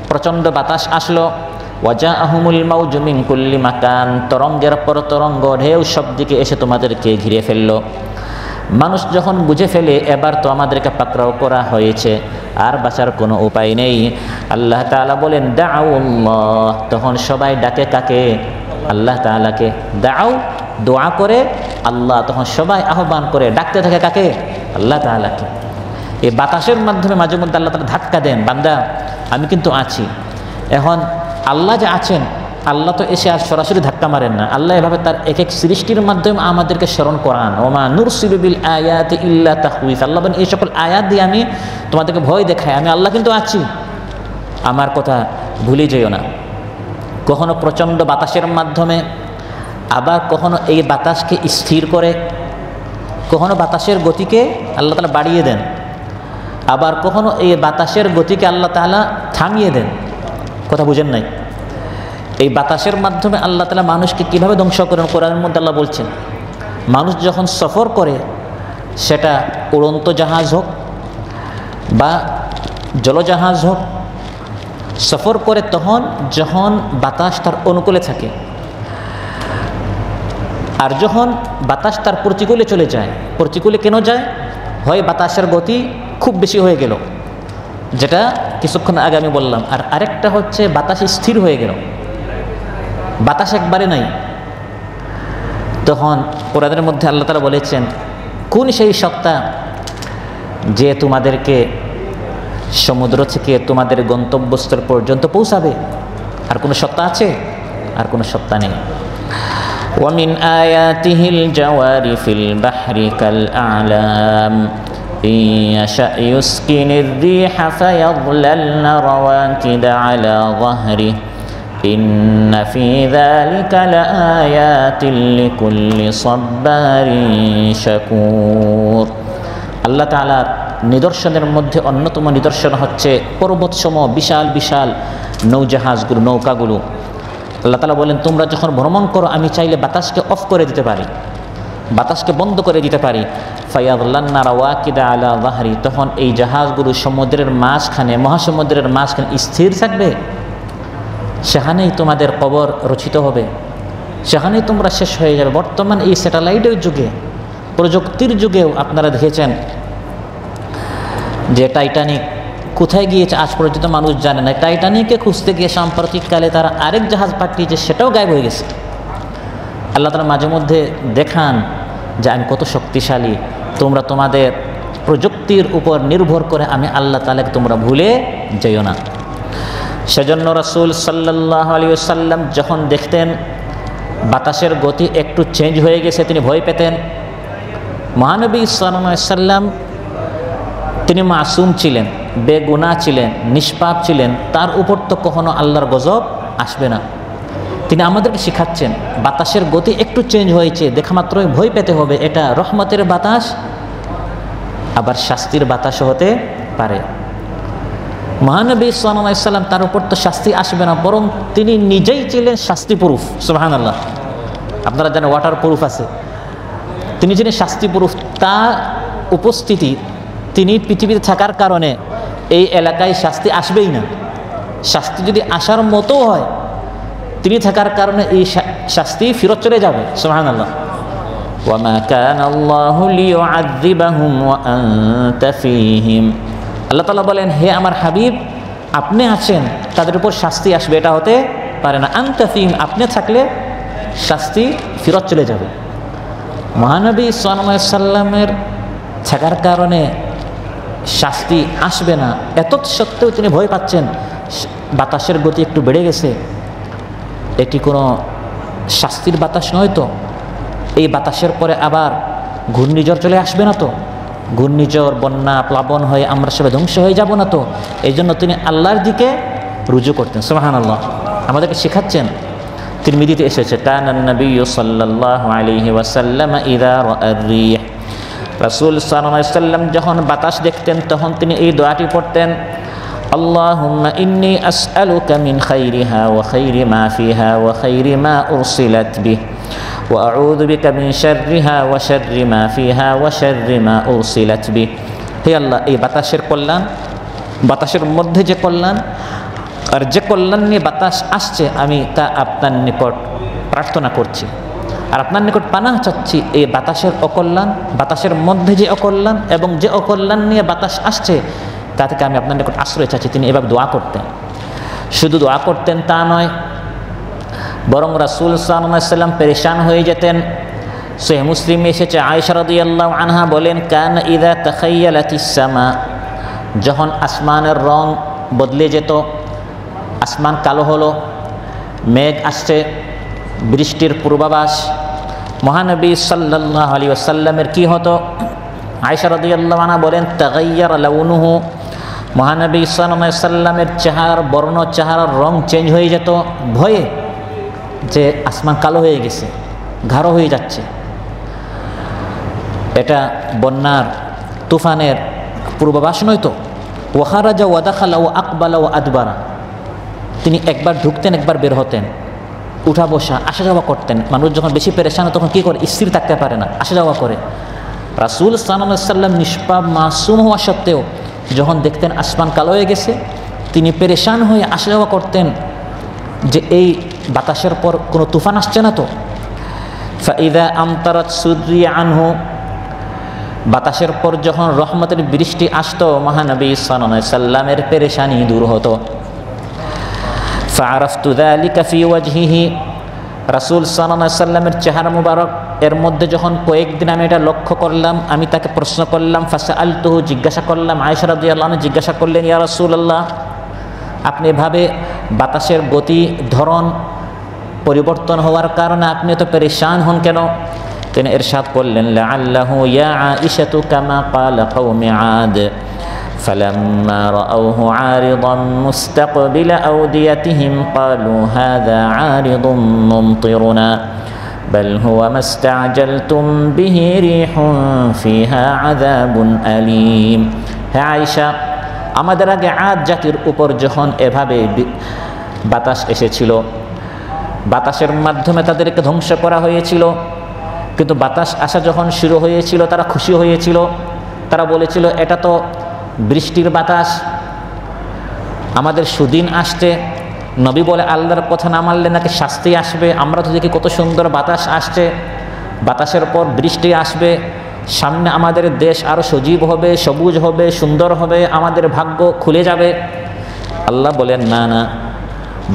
প্রচণ্ড বাতাস আসলো। ওয়াজাআহুমুল মাউজু মিন কুল্লি মাকান, তরঙ্গের পর তরঙ্গ, ঢেউ সব দিকে এসে তোমাদেরকে ঘিরে ফেললো। মানুষ যখন বুঝে ফেলে এবার তো আমাদেরকে পাকড়াও করা হয়েছে, আর বাঁচার কোনো উপায় নেই, আল্লাহ তাআলা বলেন দাউল্লাহ, তখন সবাই ডাকে কাকে? আল্লাহ তাআলাকে। দাউ, দোয়া করে, আল্লাহ তখন সবাই আহ্বান করে ডাকতে থাকে কাকে? আল্লাহ তাআলাকে। এই বাতাসের মাধ্যমে মাঝে মধ্যে আল্লাহ তাআলা ধাক্কা দেন, বান্দা আমি কিন্তু আছি। এখন আল্লাহ যে আছেন, আল্লাহ তো এসে আর সরাসরি ধাক্কা মারেন না, আল্লাহ এভাবে তার এক এক সৃষ্টির মাধ্যমে আমাদেরকে স্মরণ করান। ওমা নুরসিলু বিল আয়াতি ইল্লা তাখউইফ, আল্লাহ বলেন এই সকল আয়াত দিয়ে আমি তোমাদেরকে ভয় দেখাই, আমি আল্লাহ কিন্তু আছি, আমার কথা ভুলে যেও না। কখনো প্রচণ্ড বাতাসের মাধ্যমে, আবার কখনো এই বাতাসকে স্থির করে, কখনো বাতাসের গতিকে আল্লাহ তাআলা বাড়িয়ে দেন, আবার কখনো এই বাতাসের গতিকে আল্লাহ তাআলা থামিয়ে দেন। কথা বুঝেন নাই? এই বাতাসের মাধ্যমে আল্লাহ তাআলা মানুষকে কীভাবে ধ্বংস করেন কোরআনের মধ্যে আল্লাহ বলছেন। মানুষ যখন সফর করে, সেটা উড়ন্ত জাহাজ হোক বা জলজাহাজ হোক, সফর করে তখন যখন বাতাস তার অনুকূলে থাকে, আর যখন বাতাস তার প্রতিকূলে চলে যায়। প্রতিকূলে কেন যায়? হয় বাতাসের গতি খুব বেশি হয়ে গেল, যেটা কিছুক্ষণ আগে আমি বললাম, আর আরেকটা হচ্ছে বাতাস স্থির হয়ে গেল, বাতাস একবারে নাই। তখন কোরআনের মধ্যে আল্লাহ তাআলা বলেছেন, কোন সেই সত্তা যে তোমাদেরকে সমুদ্র থেকে তোমাদের গন্তব্যস্থল পর্যন্ত পৌঁছাবে? আর কোনো সত্তা আছে? আর কোনো সত্তা নেই। ومن آياته الجوار في البحر كالأعلام إن يشأ يسكن الريح فيظللن رواكد على ظهره إن في ذلك لآيات لكل صبار شكور। আল্লাহ তাআলার নিদর্শনের মধ্যে অন্যতম নিদর্শন হচ্ছে পর্বতসম বিশাল বিশাল নৌজাহাজগুলো, নৌকাগুলো। আল্লাহ তাআলা বলেন, তোমরা যখন ভ্রমণ করো আমি চাইলে বাতাসকে অফ করে দিতে পারি, বাতাসকে বন্ধ করে দিতে পারি। ফায়াযলান্না রাওয়াকিদা আলা যাহরি, তখন এই জাহাজগুলো সমুদ্রের মাঝখানে, মহাসমুদ্রের মাঝখানে স্থির থাকবে। সেখানেই তোমাদের কবর রচিত হবে, সেখানেই তোমরা শেষ হয়ে যাবে। বর্তমান এই স্যাটেলাইটের যুগে, প্রযুক্তির যুগেও আপনারা দেখেছেন যে টাইটানিক কোথায় গিয়েছে আজ পর্যন্ত মানুষ জানে না। টাইটানিককে খুঁজতে গিয়ে সাম্প্রতিককালে তারা আরেক জাহাজ পাঠিয়েছে, সেটাও গায়েব হয়ে গেছে। আল্লাহ তাআলা মাঝে মধ্যে দেখান যে আমি কত শক্তিশালী, তোমরা তোমাদের প্রযুক্তির উপর নির্ভর করে আমি আল্লাহ তাআলাকে তোমরা ভুলে যেও না। সেজন্য রাসূল সাল্লাল্লাহু আলাইহি ওয়াসাল্লাম যখন দেখতেন বাতাসের গতি একটু চেঞ্জ হয়ে গেছে তিনি ভয় পেতেন। মহানবী সাল্লাল্লাহু আলাইহি ওয়াসাল্লাম তিনি মাসুম ছিলেন, বেগুনাহ ছিলেন, নিষ্পাপ ছিলেন, তার উপর তো কখনো আল্লাহর গজব আসবে না। তিনি আমাদেরকে শিখাচ্ছেন বাতাসের গতি একটু চেঞ্জ হয়েছে দেখা মাত্রই ভয় পেতে হবে, এটা রহমতের বাতাস আবার শাস্তির বাতাসও হতে পারে। মহানবী সাল্লাল্লাহু আলাইহি ওয়াসাল্লাম তার উপর তো শাস্তি আসবে না, বরং তিনি নিজেই ছিলেন শাস্তি প্রুফ। সুবহানাল্লাহ। আপনারা জানেন ওয়াটার প্রুফ আছে, তিনি যিনি শাস্তি প্রুফ, তার উপস্থিতি তিনি পৃথিবীতে থাকার কারণে এই এলাকায় শাস্তি আসবেই না। শাস্তি যদি আসার মতো হয় তিনি থাকার কারণে এই শাস্তি ফেরত চলে যাবে। সুবহানাল্লাহ। ওয়ামা কানা আল্লাহু লিয়ুআযযিবাহুম ওয়া আনতা ফীহিম। আল্লাহ তাআলা বলেন, হে আমার হাবিব, আপনি আছেন তাদের উপর শাস্তি আসবে এটা হতে পারে না। আনতা ফীহিম, আপনি থাকলে শাস্তি ফেরত চলে যাবে। মহানবী সাল্লাল্লাহু আলাইহি সাল্লামের থাকার কারণে শাস্তি আসবে না, এত সত্ত্বেও তিনি ভয় পাচ্ছেন বাতাসের গতি একটু বেড়ে গেছে, এটি কোনো শাস্তির বাতাস নয় তো? এই বাতাসের পরে আবার ঘূর্ণিঝড় চলে আসবে না তো? ঘূর্ণিঝড়, বন্যা, প্লাবন হয়ে আমরা সবাই ধ্বংস হয়ে যাব না তো? এই জন্য তিনি আল্লাহর দিকে রুজু করতেন। সুবহানাল্লাহ। আমাদেরকে শেখাচ্ছেন, তিরমিজিতে এসেছে, কানান নাবিয়্যু সাল্লাল্লাহু আলাইহি ওয়াসাল্লাম ইযা রাআর রিহ। রাসূল সাল্লাল্লাহু আলাইহি ওয়াসাল্লাম যখন বাতাস দেখতেন তখন তিনি এই দোয়াটি পড়তেন, আল্লাহুম্মা ইন্নী আসআলুকা মিন খাইরিহা ওয়া খাইরি মা ফিহা ওয়া খাইরি মা উরসিলাত বিহি ওয়া আউযু বিকা মিন শাররিহা ওয়া শাররি মা ফিহা ওয়া শাররি মা উরসিলাত বিহি। হে আল্লাহ, এই বাতাসের কল্যাণ, বাতাসের মধ্যে যে কল্যাণ আর যে কল্যাণ নিয়ে বাতাস আসছে আমি তা আপনার নিকট প্রার্থনা করছি, আর আপনার নিকট পানাহ চাচ্ছি এই বাতাসের অকল্যাণ, বাতাসের মধ্যে যে অকল্যাণ এবং যে অকল্যাণ নিয়ে বাতাস আসছে তা থেকে আমি আপনার নিকট আশ্রয় চাচ্ছি। তিনি এভাবে দোয়া করতেন। শুধু দোয়া করতেন তা নয়, বরং রাসূল সাল্লাল্লাহু আলাইহি ওয়াসাল্লাম পেরেশান হয়ে যেতেন। সহিহ মুসলিমে এসেছে, আয়েশা রাদিয়াল্লাহু আনহা বলেন, কানা ইযা তাখায়্যালাতিস সামা, যখন আসমানের রং বদলে যেত, আসমান কালো হলো, মেঘ আসছে, বৃষ্টির পূর্বাভাস, মহানবী সাল্লাল্লাহু আলাইহি ওয়াসাল্লামের কি হতো? আয়েশা রাদিয়াল্লাহু আনহা বলেন, তাগায়্যারা লাউনুহু, মহানবী সাল্লাল্লাহু আলাইহি ওয়াসাল্লামের চেহারার বর্ণ, চেহারার রং চেঞ্জ হয়ে যেত ভয়ে যে আসমান কালো হয়ে গেছে, গাঢ় হয়ে যাচ্ছে। এটা বন্যার, তুফানের পূর্বাভাস নয় তো? ওয়া খারাজা ওয়া দাখালা ওয়া আকবালা ওয়া আদবারা, তিনি একবার ঢুকতেন একবার বের হতেন, উঠা বসা আসা যাওয়া করতেন। মানুষ যখন বেশি পেরেশান তখন কী করে? স্থির থাকতে পারে না, আসা যাওয়া করে। রাসূল সাল্লাল্লাহু আলাইহি ওয়াসাল্লাম নিষ্পাপ মাসুম হওয়া সত্ত্বেও যখন দেখতেন আসমান কালো হয়ে গেছে তিনি পেরেশান হয়ে আসা যাওয়া করতেন যে এই বাতাসের পর কোনো তুফান আসছে না তো? ফাইদা আমতারাত সুদরিয়া আনহু, বাতাসের পর যখন রহমতের বৃষ্টি আসতো মহানবী সাল্লাল্লাহু আলাইহি ওয়াসাল্লামের পেরেশানি দূর হতো। ফাআরাফতু যালিকা ফি ওয়াজহিহি, রাসূল সাল্লাল্লাহু আলাইহি ওয়াসাল্লামের চেহারা মুবারক এর মধ্যে যখন কয়েকদিন আমি এটা লক্ষ্য করলাম, আমি তাকে প্রশ্ন করলাম, ফাসআলতুহু, জিজ্ঞাসা করলাম। আয়েশা রাদিয়াল্লাহু আনহা জিজ্ঞাসা করলেন, ইয়া রাসূলুল্লাহ, আপনি এভাবে বাতাসের গতি ধরন পরিবর্তন হওয়ার কারণে আপনি তো পেরেশান হন কেন? তিনি ইরশাদ করলেন, লাআল্লাহু ইয়া আয়েশাতু কামা ক্বালা কওমি আদ فلما رأوه عارضا مستقبل أوديتهم قالوا هذا عارض ممطرنا بل هو ما استعجلتم به ريح فيها عذاب أليم। হ্যাঁ আয়েশা, আমাদের আগে আদ জাতির উপর যখন এভাবে বাতাস এসেছিল, বাতাসের মাধ্যমে তাদেরকে ধ্বংস করা হয়েছিল, কিন্তু বাতাস আসা যখন শুরু হয়েছিল তারা খুশি হয়েছিল, তারা বলেছিল এটা তো বৃষ্টির বাতাস, আমাদের সুদিন আসছে। নবী বলে, আল্লাহর কথা না মানলে নাকি শাস্তি আসবে। আমরা তো দেখি কত সুন্দর বাতাস আসছে, বাতাসের পর বৃষ্টি আসবে, সামনে আমাদের দেশ আরও সজীব হবে, সবুজ হবে, সুন্দর হবে, আমাদের ভাগ্য খুলে যাবে। আল্লাহ বলেন, না না,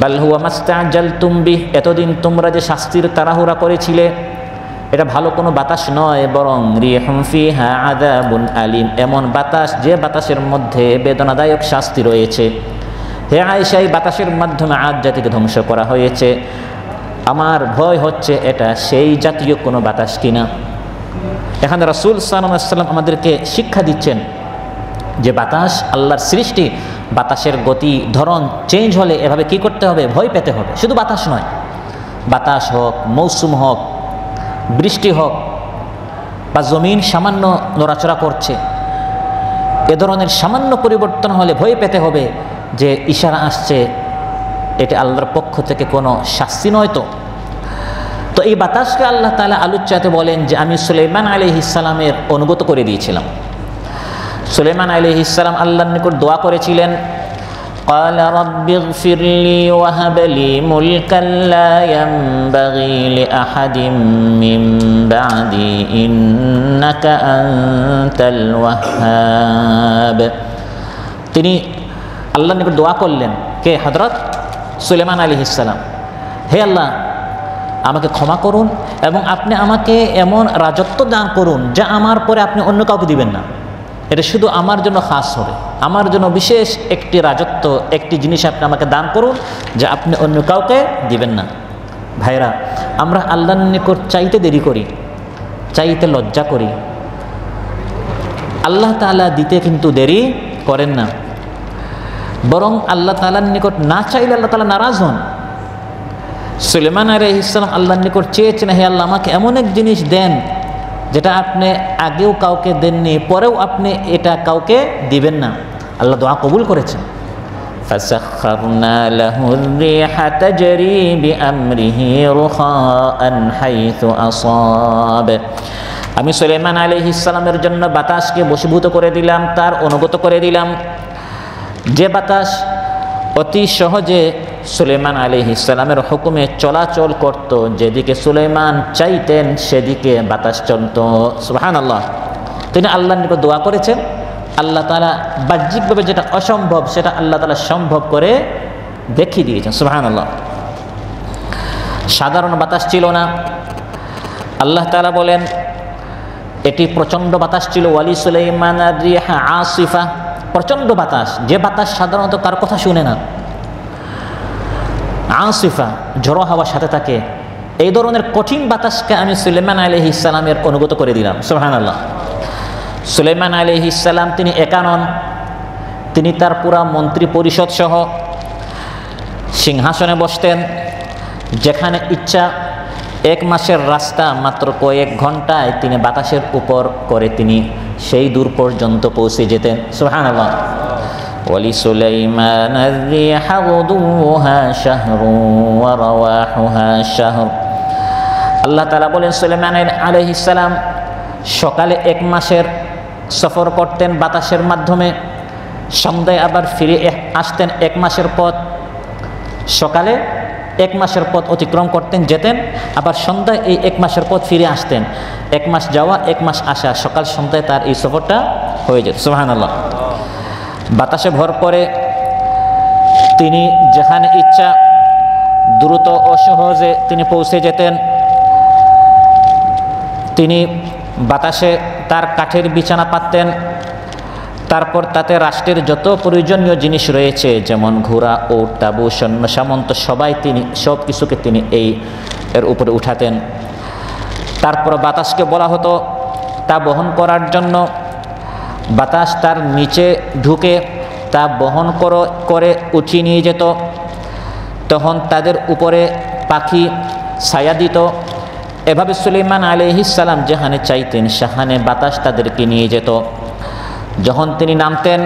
বাল হুয়া মাস্তাআজালতুম বিহি, এতদিন তোমরা যে শাস্তির তাড়াহুড়া করেছিলে এটা ভালো কোনো বাতাস নয়, বরং রিহুম ফিহা আযাবুন আলিম, এমন বাতাস যে বাতাসের মধ্যে বেদনাদায়ক শাস্তি রয়েছে। হে আয়েশা, এই বাতাসের মাধ্যমে আদ জাতিকে ধ্বংস করা হয়েছে, আমার ভয় হচ্ছে এটা সেই জাতীয় কোনো বাতাস কিনা। এখানে রাসূল সাল্লাল্লাহু আলাইহি ওয়াসাল্লাম আমাদেরকে শিক্ষা দিচ্ছেন যে বাতাস আল্লাহর সৃষ্টি, বাতাসের গতি ধরন চেঞ্জ হলে এভাবে কি করতে হবে, ভয় পেতে হবে। শুধু বাতাস নয়, বাতাস হোক, মৌসুম হোক, বৃষ্টি হোক, বা জমিন সামান্য নড়াচড়া করছে, এ ধরনের সামান্য পরিবর্তন হলে ভয় পেতে হবে যে ইশারা আসছে, এটা আল্লাহর পক্ষ থেকে কোনো শাস্তি নয়। তো এই বাতাসকে আল্লাহ তাআলা আলোচ্যাতে বলেন যে আমি সুলাইমান আলাইহিস সালামের অনুগত করে দিয়েছিলাম। সুলাইমান আলাইহিস সালাম আল্লাহর নিকট দোয়া করেছিলেন, قال رب اغفر لي وهب لي ملكا لا ينبغي لأحد من بعدي إنك أنت الوهاب। তিনি আল্লাহর নিকট দোয়া করলেন, কে? হযরত সুলাইমান আলাইহিস সালাম। হে আল্লাহ, আমাকে ক্ষমা করুন এবং আপনি আমাকে এমন রাজত্ব দান করুন যা আমার পরে আপনি অন্য কাউকে দিবেন না। এটা শুধু আমার জন্য খাস হবে, আমার জন্য বিশেষ একটি রাজত্ব, একটি জিনিস আপনি আমাকে দান করুন যা আপনি অন্য কাউকে দিবেন না। ভাইরা, আমরা আল্লাহর নিকট চাইতে দেরি করি, চাইতে লজ্জা করি। আল্লাহ তাআলা দিতে কিন্তু দেরি করেন না, বরং আল্লাহ তাআলার নিকট না চাইলে আল্লাহ তাআলা নারাজ হন। সুলাইমান আলাইহিস সালাম আল্লাহর নিকট চেয়েছেন, হে আল্লাহ, আমাকে এমন এক জিনিস দেন যেটা আপনি আগেও কাউকে দেননি, পরেও আপনি এটা কাউকে দিবেন না। আল্লাহ দোয়া কবুল করেছেন। فسخرنا له الريح تجري بأمره رخاء حيث أصاب। আমি সুলাইমান আলাইহিস সালামের জন্য বাতাসকে বশীভূত করে দিলাম, তার অনুগত করে দিলাম, যে বাতাস অতি সহজে সুলাইমান আলাইহিস সালামের হুকুমে চলাচল করত। যেদিকে সুলাইমান চাইতেন সেদিকে বাতাস চলত। সুবহানাল্লাহ। তিনি আল্লাহর নিকট দোয়া করেছেন, আল্লাহ তাআলা বাহ্যিকভাবে যেটা অসম্ভব সেটা আল্লাহ তাআলা সম্ভব করে দেখিয়ে দিয়েছেন। সুবহানাল্লাহ। সাধারণ বাতাস ছিল না। আল্লাহ তাআলা বলেন এটি প্রচণ্ড বাতাস ছিল। ওয়ালি সুলাইমান আর-রিহা আসিফা, প্রচণ্ড বাতাস, যে বাতাস সাধারণত কার কথা শুনে না। আসিফা, ঝড়ো হাওয়ার সাথে থাকে। এই ধরনের কঠিন বাতাসকে আমি সুলাইমান আলাইহিস সালামের অনুগত করে দিলাম। সুবহানাল্লাহ। সুলাইমান আলাইহিস সালাম তিনি একা নন, তিনি তার পুরা মন্ত্রী পরিষদ সহ সিংহাসনে বসতেন। যেখানে ইচ্ছা 1 মাসের রাস্তা মাত্র কয়েক ঘন্টায় তিনি বাতাসের উপর করে তিনি সেই দূর পর্যন্ত পৌঁছে যেতেন। সুবহানাল্লাহ। ولسليمان الريح غدوها شهر ورواحها شهر। আল্লাহ তাআলা বলেন সুলাইমান আলাইহিস সালাম সকালে 1 মাসের সফর করতেন বাতাসের মাধ্যমে, সন্ধ্যায় আবার ফিরে আসতেন 1 মাসের পথ। সকালে 1 মাসের পথ অতিক্রম করতেন, যেতেন, আবার সন্ধ্যায় এই 1 মাসের পথ ফিরে আসতেন। 1 মাস যাওয়া 1 মাস আসা, সকাল সন্ধ্যায় তার এই সফরটা হয়ে যেত। সুবহানাল্লাহ। বাতাসে ভর করে তিনি যেখানে ইচ্ছা দ্রুত ও সহজে তিনি পৌঁছে যেতেন। তিনি বাতাসে তার কাঠের বিছানা পাততেন, তারপর তাতে রাষ্ট্রের যত প্রয়োজনীয় জিনিস রয়েছে যেমন ঘোড়া, ওট, তাঁবু, সৈন্য সামন্ত সব কিছুকে তিনি এর উপরে উঠাতেন। তারপর বাতাসকে বলা হতো তা বহন করার জন্য। বাতাস তার নিচে ঢুকে তা বহন করে উঠিয়ে নিয়ে যেত। তখন তাদের উপরে পাখি ছায়া দিত। এভাবে সুলাইমান আলাইহিস সালাম যেখানে চাইতেন সেখানে বাতাস তাদেরকে নিয়ে যেত। যখন তিনি নামতেন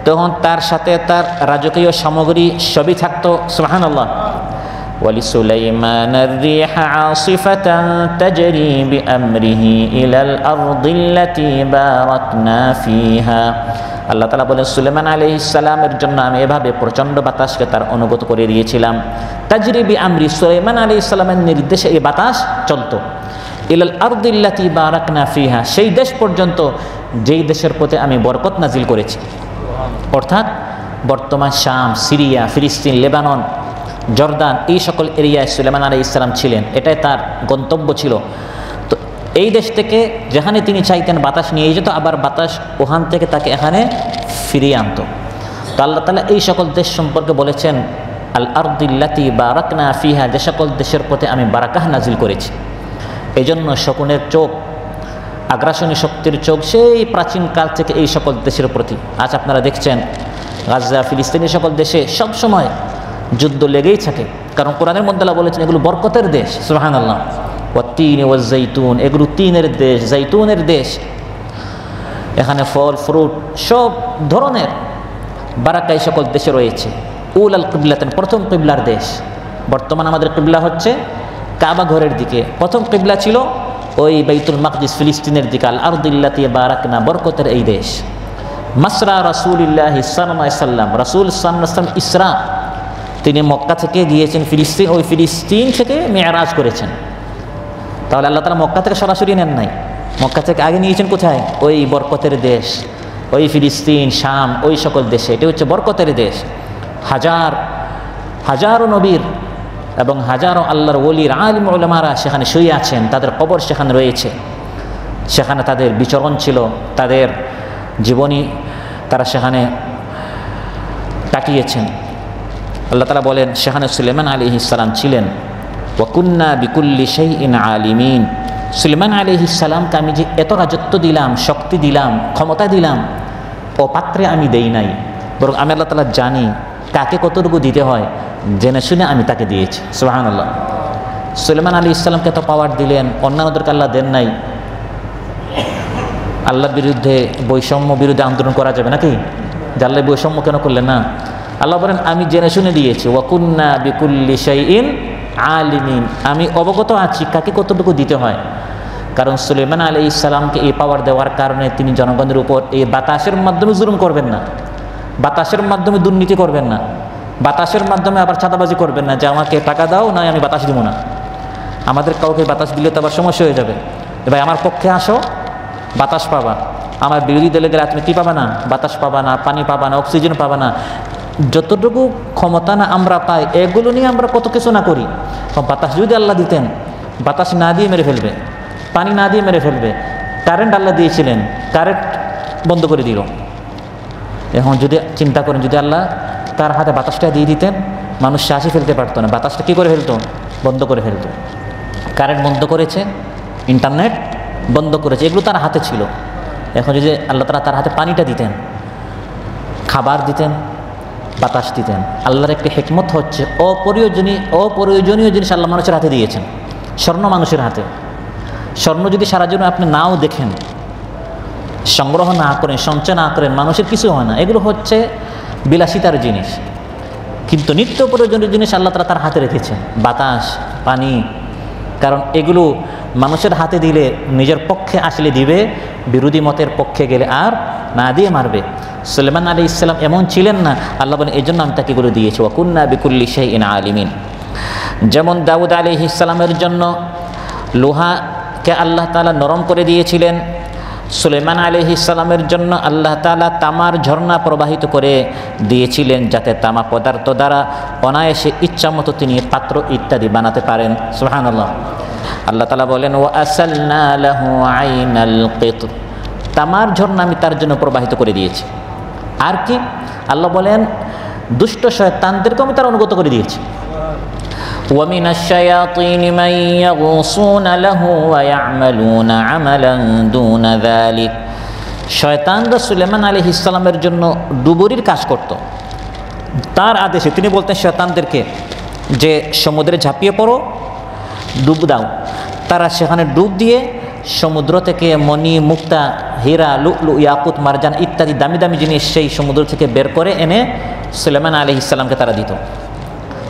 তখন তার সাথে তার রাজকীয় সামগ্রী সবই থাকতো। সুবহানাল্লাহ। ولسليمان الريح عاصفة تجري بأمره إلى الأرض التي باركنا فيها। আল্লাহ তাআলা বলেন সুলাইমান আলাইহিস সালামের জন্য আমি এভাবে প্রচণ্ড বাতাসকে তার অনুগত করে দিয়েছিলাম। তাজরি বিআমরি, সুলাইমান আলাইহিস সালামের নির্দেশে এই বাতাস চলতো। ইলাল আরদিল্লাতি বারাকনা ফিহা, সেই দেশ পর্যন্ত যেই দেশের প্রতি আমি বরকত নাজিল করেছি। অর্থাৎ বর্তমান শাম, সিরিয়া, ফিলিস্তিন, লেবানন, জর্দান, এই সকল এরিয়ায় সুলাইমান আলাইহিস সালাম ছিলেন। এটাই তার গন্তব্য ছিল। তো এই দেশ থেকে যেখানে তিনি চাইতেন বাতাস নিয়ে যেত, আবার বাতাস ওখান থেকে তাকে এখানে ফিরিয়ে আনতো। তো আল্লাহ তাআলা এই সকল দেশ সম্পর্কে বলেছেন আল আরদিল্লাতি বারাকনা ফিহা, যে সকল দেশের প্রতি আমি বারাকাহ নাজিল করেছি। এই জন্য শকুনের চোখ, আগ্রাসনী শক্তির চোখ সেই প্রাচীন কাল থেকে এই সকল দেশের প্রতি। আজ আপনারা দেখছেন গাজা, ফিলিস্তিনি সকল দেশে সব সময় যুদ্ধ লেগেই থাকে, কারণ কোরআনের মধ্যে আল্লাহ বলেছেন এগুলো বরকতের দেশ। সুবহানাল্লাহ। ওয়াত্তিন ওয়াজ্জাইতুন, এগুলো তিনের দেশ, জাইতুনের দেশ। এখানে ফল ফ্রুট সব ধরনের বারাকা এই সকল দেশে রয়েছে। উলাল কিবলাতেন, প্রথম কিবলার দেশ। বর্তমান আমাদের কিবলা হচ্ছে কাবা ঘরের দিকে, প্রথম কিবলা ছিল ওই বাইতুল মাকদিস ফিলিস্তিনের দিকে। আল আরদিল্লাতি বারাকনা, বরকতের এই দেশ। মাসরা রাসূলুল্লাহি সাল্লাল্লাহু আলাইহি সাল্লাম, রাসূল সাল্লাল্লাহু আলাইহি সাল্লাম ইসরা, তিনি মক্কা থেকে গিয়েছেন ফিলিস্তিন, ওই ফিলিস্তিন থেকে মেরাজ করেছেন। তাহলে আল্লাহ তাআলা মক্কা থেকে সরাসরি নেন নাই, মক্কা থেকে আগে নিয়েছেন কোথায়? ওই বরকতের দেশ, ওই ফিলিস্তিন, শাম, ওই সকল দেশে। এটি হচ্ছে বরকতের দেশ। হাজারো নবীর এবং হাজারো আল্লাহর ওলির আলিম উলামারা সেখানে শুয়ে আছেন, তাদের কবর সেখানে রয়েছে। সেখানে তাদের বিচরণ ছিল, তাদের জীবনী তারা সেখানে কাটিয়েছেন। আল্লাহ তাআলা বলেন সেখানে সুলাইমান আলাইহিস সালাম ছিলেন। ওয়া কুন্না বিকুল্লি শাইইন আলিমিন, সুলাইমান আলাইহিস সালামকে আমি যে এত রাজত্ব দিলাম, শক্তি দিলাম, ক্ষমতা দিলাম, ও পাত্রে আমি দেই নাই, বরং আমি আল্লাহ তাআলা জানি কাকে কতটুকু দিতে হয়, জেনে শুনে আমি তাকে দিয়েছি। সুবহানাল্লাহ। সুলাইমান আলাইহিস সালামকে এত পাওয়ার দিলেন, অন্যান্যদেরকে আল্লাহ দেন নাই। আল্লাহর বিরুদ্ধে, বৈষম্য বিরুদ্ধে আন্দোলন করা যাবে নাকি? যে আল্লাহ বৈষম্য কেন করলেন না? আল্লাহ বলেন আমি জেনে শুনে দিয়েছি। ওয়া কুন্না বিকুল্লি শাইইন আলিমিন, আমি অবগত আছি কাকে কতটুকু দিতে হয়। কারণ সুলাইমান আলাইহিস সালামকে এই পাওয়ার দেওয়ার কারণে তিনি জনগণের উপর এই বাতাসের মাধ্যমে জুলুম করবেন না, বাতাসের মাধ্যমে দুর্নীতি করবেন না, বাতাসের মাধ্যমে আবার চাঁদাবাজি করবেন না, যে আমাকে টাকা দাও, নয় আমি বাতাস দিব না। আমাদের কাউকে বাতাস দিলে তো আবার সমস্যা হয়ে যাবে। ভাই আমার পক্ষে আসো, বাতাস পাবা, আমার বিরোধী দলে গেলে তুমি কী পাবা না? বাতাস পাবা না, পানি পাবা না, অক্সিজেন পাবা না। যতটুকু ক্ষমতা না আমরা পাই, এগুলো নিয়ে আমরা কত কিছু না করি। বাতাস যদি আল্লাহ দিতেন, বাতাস না দিয়ে মেরে ফেলবে, পানি না দিয়ে মেরে ফেলবে। কারেন্ট আল্লাহ দিয়েছিলেন, কারেন্ট বন্ধ করে দিল। এখন যদি চিন্তা করেন, যদি আল্লাহ তার হাতে বাতাসটা দিয়ে দিতেন, মানুষ শ্বাসই ফেলতে পারতো না, বাতাসটা কী করে ফেলতো? বন্ধ করে ফেলতো। কারেন্ট বন্ধ করেছে, ইন্টারনেট বন্ধ করেছে, এগুলো তার হাতে ছিল। এখন যদি আল্লাহ তাআলা তার হাতে পানিটা দিতেন, খাবার দিতেন, বাতাস দিতেন। আল্লাহর একটি হিকমত হচ্ছে অপ্রয়োজনীয় জিনিস আল্লাহ মানুষের হাতে দিয়েছেন। স্বর্ণ মানুষের হাতে, স্বর্ণ যদি সারা জীবন আপনি নাও দেখেন, সংগ্রহ না করেন, সঞ্চয় না করেন, মানুষের কিছু হয় না। এগুলো হচ্ছে বিলাসিতার জিনিস। কিন্তু নিত্য প্রয়োজনীয় জিনিস আল্লাহ তাআলা তার হাতে রেখেছেন, বাতাস, পানি। কারণ এগুলো মানুষের হাতে দিলে নিজের পক্ষে আসলে দিবে, বিরোধী মতের পক্ষে গেলে আর না দিয়ে মারবে। সুলাইমান আলাইহিস সালাম এমন ছিলেন না, আল্লাহ বলেন এই জন্য আমি তাকে এগুলো দিয়েছি। ওয়া কুন্না বিকুল্লি শাইইন আলিমিন। যেমন দাউদ আলাইহিস সালামের জন্য লোহাকে আল্লাহ তাআলা নরম করে দিয়েছিলেন, সুলাইমান আলাইহিস সালামের জন্য আল্লাহ তাআলা তামার ঝর্ণা প্রবাহিত করে দিয়েছিলেন, যাতে তামা পদার্থ দ্বারা অনায়াসে ইচ্ছামতো তিনি পাত্র ইত্যাদি বানাতে পারেন। সুবহানাল্লাহ। আল্লাহ তাআলা বলেন ওয়া আসালনা লাহু আইনাল কিতর, তামার ঝর্ণা আমি তার জন্য প্রবাহিত করে দিয়েছি। আর কি? আল্লাহ বলেন দুষ্ট শয়তানদেরকে আমি তার অনুগত করে দিয়েছি। ওয়া মিনাশ শায়াতিনি মান ইয়াগুসুনা লাহু ওয়া ইয়ামালুনা আমালান দুনা যালিক, শয়তানরা সুলাইমান আলাইহিস সালামের জন্য ডুবুরির কাজ করত। তার আদেশে তিনি বলতেন শয়তানদেরকে যে সমুদ্রে ঝাঁপিয়ে পড়ো, ডুব দাও। তারা সেখানে ডুব দিয়ে সমুদ্র থেকে মণি, মুক্তা, হীরা, লুলু, ইয়াকুত, মারজান ইত্যাদি দামি দামি জিনিস সেই সমুদ্র থেকে বের করে এনে সুলাইমান আলাইহিস সালামকে তারা দিত।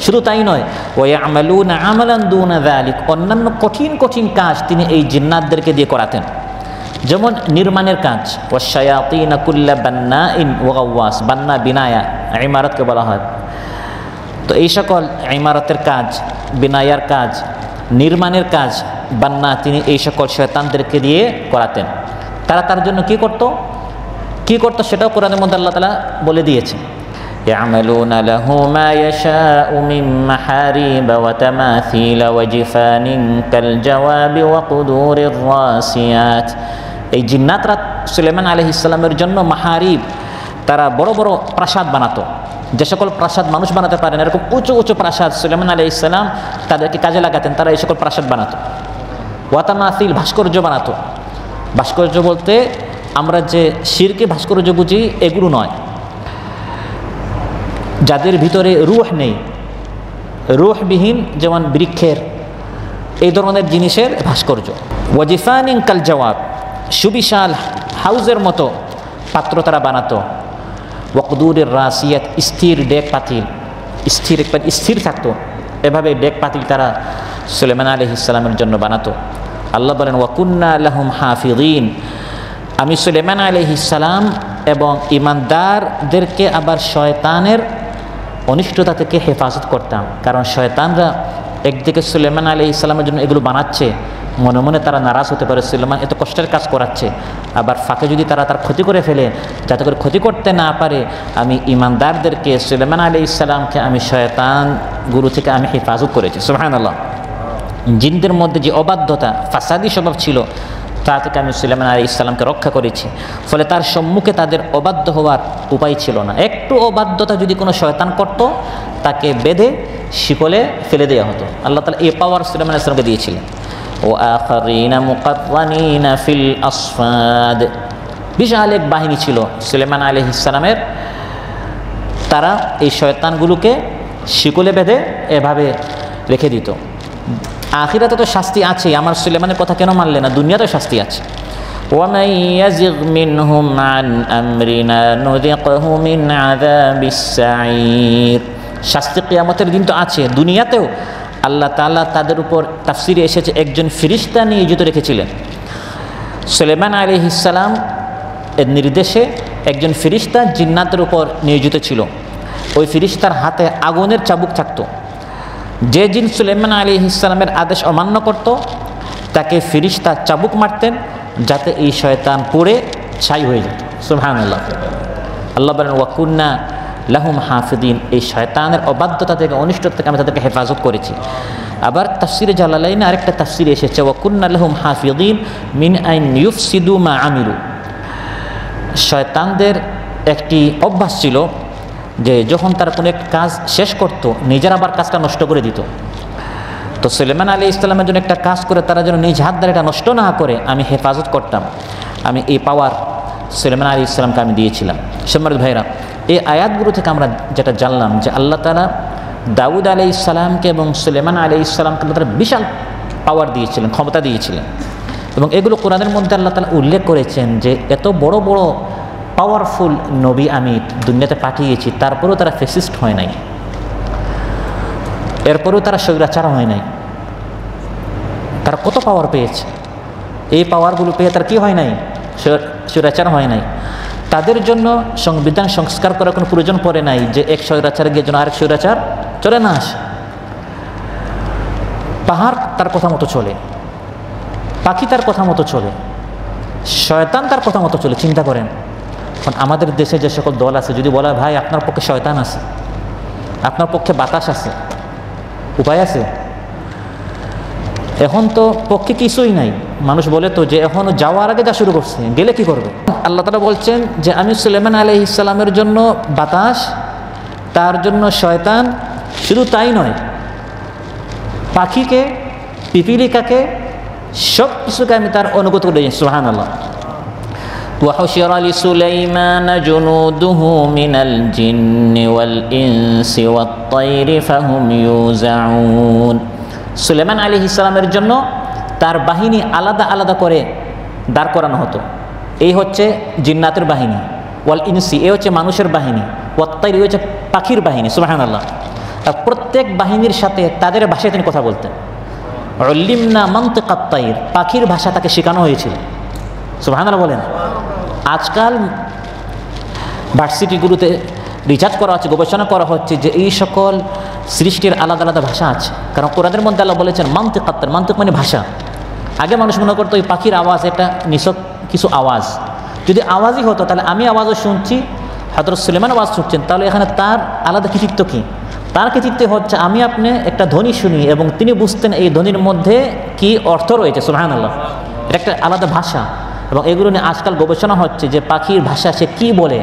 শুধু তাই নয়, ওয়া ইয়ামালুনা আমালান দুনা যালিক, অন্যান্য কঠিন কঠিন কাজ তিনি এই জিন্নাতদেরকে দিয়ে করাতেন। যেমন নির্মাণের কাজ, ওয়াশায়াতিনা কুল্লা বান্নাইন ওয়া গাওয়াস, বান্না বিনায়া ইমারতকে বলা হয়। তো এই সকল ইমারতের কাজ, বিনায়ার কাজ, নির্মাণের কাজ বান্না তিনি এই সকল শয়তানদেরকে দিয়ে করাতেন। তারা তার জন্য কি করত সেটাও কোরআনের মধ্যে আল্লাহ তাআলা বলে দিয়েছেন। ইয়ামালুনা লাহু মা ইয়াশাউ মিন মাহারিবা ওয়া তামাথিলা ওয়া জিফানিন কাল জাওয়াবি ওয়া কুদুরির রাসিয়াত, এই জিন্নাতরা সুলাইমান আলাইহিস সালামের জন্য মাহারিব, তারা বড় বড় প্রাসাদ বানাতো, যে সকল প্রাসাদ মানুষ বানাতে পারেন এরকম উঁচু উঁচু প্রাসাদ সুলাইমান আলাইহিস সালাম তাদেরকে কাজে লাগাতেন, তারা এই সকল প্রাসাদ বানাতো। ওয়াতামাসিল, ভাস্কর্য বানাতো। ভাস্কর্য বলতে আমরা যে শিরকে ভাস্কর্য বুঝি এগুলো নয়, যাদের ভিতরে রূহ নেই, রূহবিহীন, যেমন বৃক্ষের এই ধরনের জিনিসের ভাস্কর্য। ওয়াজিফানিন কাল জওয়াব, সুবিশাল হাউজের মতো পাত্র তারা বানাতো। ওয়াকদুরের রাসিয়াত, স্থির ডেক পাতিল, স্থির থাকতো, এভাবে ডেক পাতিল তারা সুলাইমান আলাইহিস সালামের জন্য বানাতো। আল্লাহ বলেন ওয়াকুন্না লাহুম হাফিযিন, আমি সুলাইমান আলাইহিস সালাম এবং ঈমানদারদেরকে আবার শয়তানের অনিষ্টতা থেকে হেফাজত করতাম। কারণ শয়তানরা একদিকে সুলাইমান আলাইহিস সালামের জন্য এগুলো বানাচ্ছে, মনে মনে তারা নারাজ হতে পারে, সুলাইমান এত কষ্টের কাজ করাচ্ছে, আবার ফাঁকে যদি তারা তার ক্ষতি করে ফেলে, যাতে করে ক্ষতি করতে না পারে, আমি ঈমানদারদেরকে সুলাইমান আলাইহিস সালামকে আমি শয়তান গুরু থেকে আমি হেফাজত করেছি। সুবহানাল্লাহ। জিনদের মধ্যে যে অবাধ্যতা, ফাসাদি স্বভাব ছিল, তা থেকে আমি সুলাইমান আলাইহিস সালামকে রক্ষা করেছি। ফলে তার সম্মুখে তাদের অবাধ্য হওয়ার উপায় ছিল না। একটু অবাধ্যতা যদি কোনো শয়তান করত, তাকে বেঁধে শিকলে ফেলে দেওয়া হতো। আল্লাহ তাআলা এই পাওয়ার সুলাইমান আলাইহিস সালামকে দিয়েছিলেন। ওয়াআখারিনা মুকাররানিনা ফিল আসফাদ, বিশাল এক বাহিনী ছিল সুলাইমান আলাইহিস সালামের, তারা এই শয়তানগুলোকে শিকলে বেঁধে এভাবে রেখে দিত। আখিরাতে তো শাস্তি আছে, আমার সুলাইমানের কথা কেন মানলে না, দুনিয়াতেও শাস্তি আছে। ওয়ামান ইয়াজিগ মিনহুম আন আমরিনা নুযিকহু মিন আযাবিস সাঈর, শাস্তি কিয়ামতের দিন তো আছে, দুনিয়াতেও আল্লাহ তাআলা তাদের উপর তাফসিরে এসেছে একজন ফেরেশতা নিয়োজিত রেখেছিলেন। সুলাইমান আলাইহিস সালাম এর নির্দেশে একজন ফেরেশতা জিন্নাতের উপর নিয়োজিত ছিল। ওই ফেরেশতার হাতে আগুনের চাবুক থাকতো। যে জিন সুলাইমান আলাইহিস সালামের আদেশ অমান্য করত, তাকে ফেরেশতা চাবুক মারতেন, যাতে এই শয়তান পড়ে ছাই হয়ে যেত। সুবহানাল্লাহ। আল্লাহ বলেন ওয়াকুন্না লাহুম হাফিদিন, এই শয়তানের অবাধ্যতা থেকে, অনিষ্টতা থেকে আমি তাদেরকে হেফাজত করেছি। আবার তাফসিরে জালালাইনে আরেকটা তাফসিরে এসেছে ওয়াকুন্না লাহুম হাফিদিন মিন আইন ইউফসিদু মা আমিলু। শয়তানদের একটি অভ্যাস ছিল যে যখন তারা কোনো এক কাজ শেষ করত, নিজের আবার কাজটা নষ্ট করে দিত। তো সুলাইমান আলাইহিস সালামের জন্য একটা কাজ করে তারা যেন নিজ হাত দ্বারা এটা নষ্ট না করে, আমি হেফাজত করতাম। আমি এই পাওয়ার সুলাইমান আলাইহিস সালামকে আমি দিয়েছিলাম। সম্মানিত ভাইরা, এই আয়াতগুলো থেকে আমরা যেটা জানলাম যে আল্লাহ তাআলা দাউদ আলাইহিস সালামকে এবং সুলাইমান আলাইহিস সালামকে তারা বিশাল পাওয়ার দিয়েছিলেন, ক্ষমতা দিয়েছিলেন, এবং এগুলো কোরআনের মধ্যে আল্লাহ তাআলা উল্লেখ করেছেন যে এত বড় বড় পাওয়ারফুল নবী আমি দুনিয়াতে পাঠিয়েছি, তারপরেও তারা ফেসিস্ট হয় নাই, এরপরেও তারা স্বৈরাচার হয় নাই। তারা কত পাওয়ার পেয়েছে, এই পাওয়ারগুলো পেয়ে তার কি হয় নাই, স্বৈরাচার হয় নাই। তাদের জন্য সংবিধান সংস্কার করার কোনো প্রয়োজন পড়ে নাই যে এক স্বৈরাচার গিয়ে যেন আরেক স্বৈরাচার চলে না আসে। পাহাড় তার কথা মতো চলে, পাখি তার কথা মতো চলে, শয়তান তার কথা মতো চলে। চিন্তা করেন, কারণ আমাদের দেশে যে সকল দল আছে, যদি বলা ভাই আপনার পক্ষে শয়তান আছে, আপনার পক্ষে বাতাস আছে, উপায় আছে? এখন তো পক্ষে কিছুই নাই। মানুষ বলে তো যে এখনও যাওয়ার আগে যা শুরু করছে, গেলে কি করবে? আল্লাহ তাআলা বলছেন যে আমি সুলাইমান আলাইহিস সালামের জন্য বাতাস, তার জন্য শয়তান, শুধু তাই নয়, পাখিকে, পিপিলিকাকে, সব কিছুকে আমি তার অনুগত করে দিয়েছি। সুবহানাল্লাহ। وحشر لسليمان جنوده من الجن والإنس والطير فهم يوزعون। সুলাইমান আলাইহিস সালামের জন্য তার বাহিনী আলাদা আলাদা করে দাঁড় করানো হতো। এই হচ্ছে জিন্নাতের বাহিনী, ওয়াল ইনসি এই হচ্ছে মানুষের বাহিনী, ওয়াত তাইর হচ্ছে পাখির বাহিনী। সুবহানাল্লাহ। আর প্রত্যেক বাহিনীর সাথে তাদের ভাষায় তিনি কথা বলতেন। উল্লিমনা মানতিকাত তাইর, পাখির ভাষা তাকে শেখানো হয়েছিল। সুবহানাল্লাহ বলেন। আজকাল ভার্সিটিগুলোতে রিসার্চ করা হচ্ছে, গবেষণা করা হচ্ছে যে এই সকল সৃষ্টির আলাদা আলাদা ভাষা আছে। কারণ কোরআনের মধ্যে আল্লাহ বলেছেন মানতিকাত তাইর, মানতিক মানে ভাষা। আগে মানুষ মনে করতো এই পাখির আওয়াজ এটা নিছক কিছু আওয়াজ, যদি আওয়াজই হতো তাহলে আমি আওয়াজও শুনছি, হযরত সুলাইমান আওয়াজ শুনছেন, তাহলে এখানে তার আলাদা কৃতিত্ব কী? তার কৃতিত্ব হচ্ছে আমি আপনি একটা ধ্বনি শুনি এবং তিনি বুঝতেন এই ধ্বনির মধ্যে কি অর্থ রয়েছে। সুবহানাল্লাহ। এটা একটা আলাদা ভাষা, এবং এগুলো নিয়ে আজকাল গবেষণা হচ্ছে যে পাখির ভাষা সে কী বলে,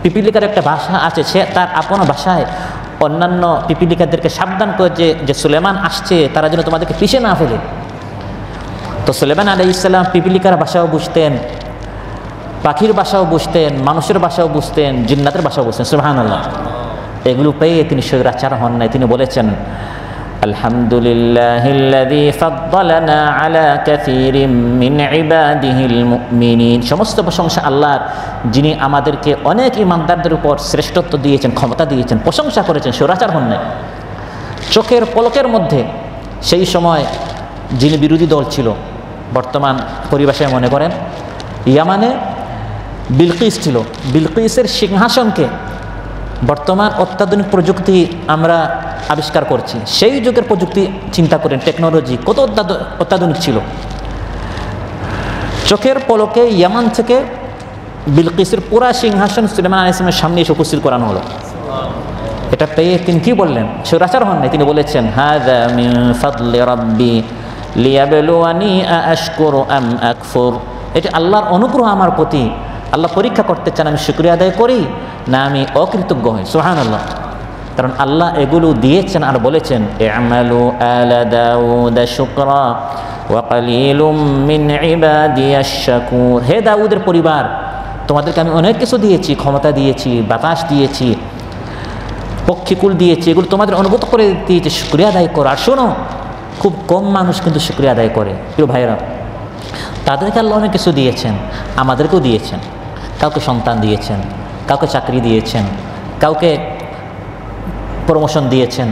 পিপিলিকার একটা ভাষা আছে, সে তার আপন ভাষায় অন্যান্য পিপিলিকাদেরকে সাবধান করেছে যে সুলেমান আসছে, তারা যেন তোমাদেরকে পিষে না ফেলে। তো সুলেমান আলাইহিস সালাম পিপিলিকার ভাষাও বুঝতেন, পাখির ভাষাও বুঝতেন, মানুষের ভাষাও বুঝতেন, জিন্নাতের ভাষাও বুঝতেন। সুবহানাল্লাহ। এগুলো পেয়ে তিনি স্বৈরাচার হন নাই। তিনি বলেছেন, আলহামদুলিল্লাহিল্লাযী ফাদ্দালানা আলা কাসীরিম মিন ইবাদিহিল মুমিনিন। সমস্ত প্রশংসা আল্লাহর, যিনি আমাদেরকে অনেক ইমানদারদের উপর শ্রেষ্ঠত্ব দিয়েছেন, ক্ষমতা দিয়েছেন, প্রশংসা করেছেন, স্বৈরাচার হন নাই। চোখের পলকের মধ্যে সেই সময় যিনি বিরোধী দল ছিল, বর্তমান পরিভাষায় মনে করেন ইয়ামানে বিলকিস ছিল, বিলকিসের সিংহাসনকে বর্তমান অত্যাধুনিক প্রযুক্তি আমরা আবিষ্কার করছি, সেই যুগের প্রযুক্তি চিন্তা করেন, টেকনোলজি কত অত্যাধুনিক ছিল। চোখের পলকে ইয়ামান থেকে বিলকিসের পুরা সিংহাসন সুলেমান আলাইহিস সালামের সামনে এসে উপস্থিত করানো হলো। এটা পেয়ে তিনি কি বললেন? স্বৈরাচার হন নাই। তিনি বলেছেন, হাযা মিন ফাদলি রাব্বি লিয়াবলুয়ানি আশকুরু আম আকফুর। এটা আল্লাহর অনুগ্রহ আমার প্রতি, আল্লাহ পরীক্ষা করতে চান আমি শুকরিয়া আদায় করি না আমি অকৃতজ্ঞ হই। সুবহানাল্লাহ। কারণ আল্লাহ এগুলো দিয়েছেন আর বলেছেন, ই'মালু আলা দাউদ শুকরা ওয়া কালিলুম মিন ইবাদিয়াশ শাকুর। হে দাউদের পরিবার, তোমাদেরকে আমি অনেক কিছু দিয়েছি, ক্ষমতা দিয়েছি, বাতাস দিয়েছি, পক্ষীকুল দিয়েছি, এগুলো তোমাদের অনুভূত করে দিয়েছি, শুকরিয়া আদায় করো। আর শোনো, খুব কম মানুষ কিন্তু শুকরিয়া আদায় করে। প্রিয় ভাইরা, তাদেরকে আল্লাহ অনেক কিছু দিয়েছেন, আমাদেরকেও দিয়েছেন। কাউকে সন্তান দিয়েছেন, কাউকে চাকরি দিয়েছেন, কাউকে প্রমোশন দিয়েছেন,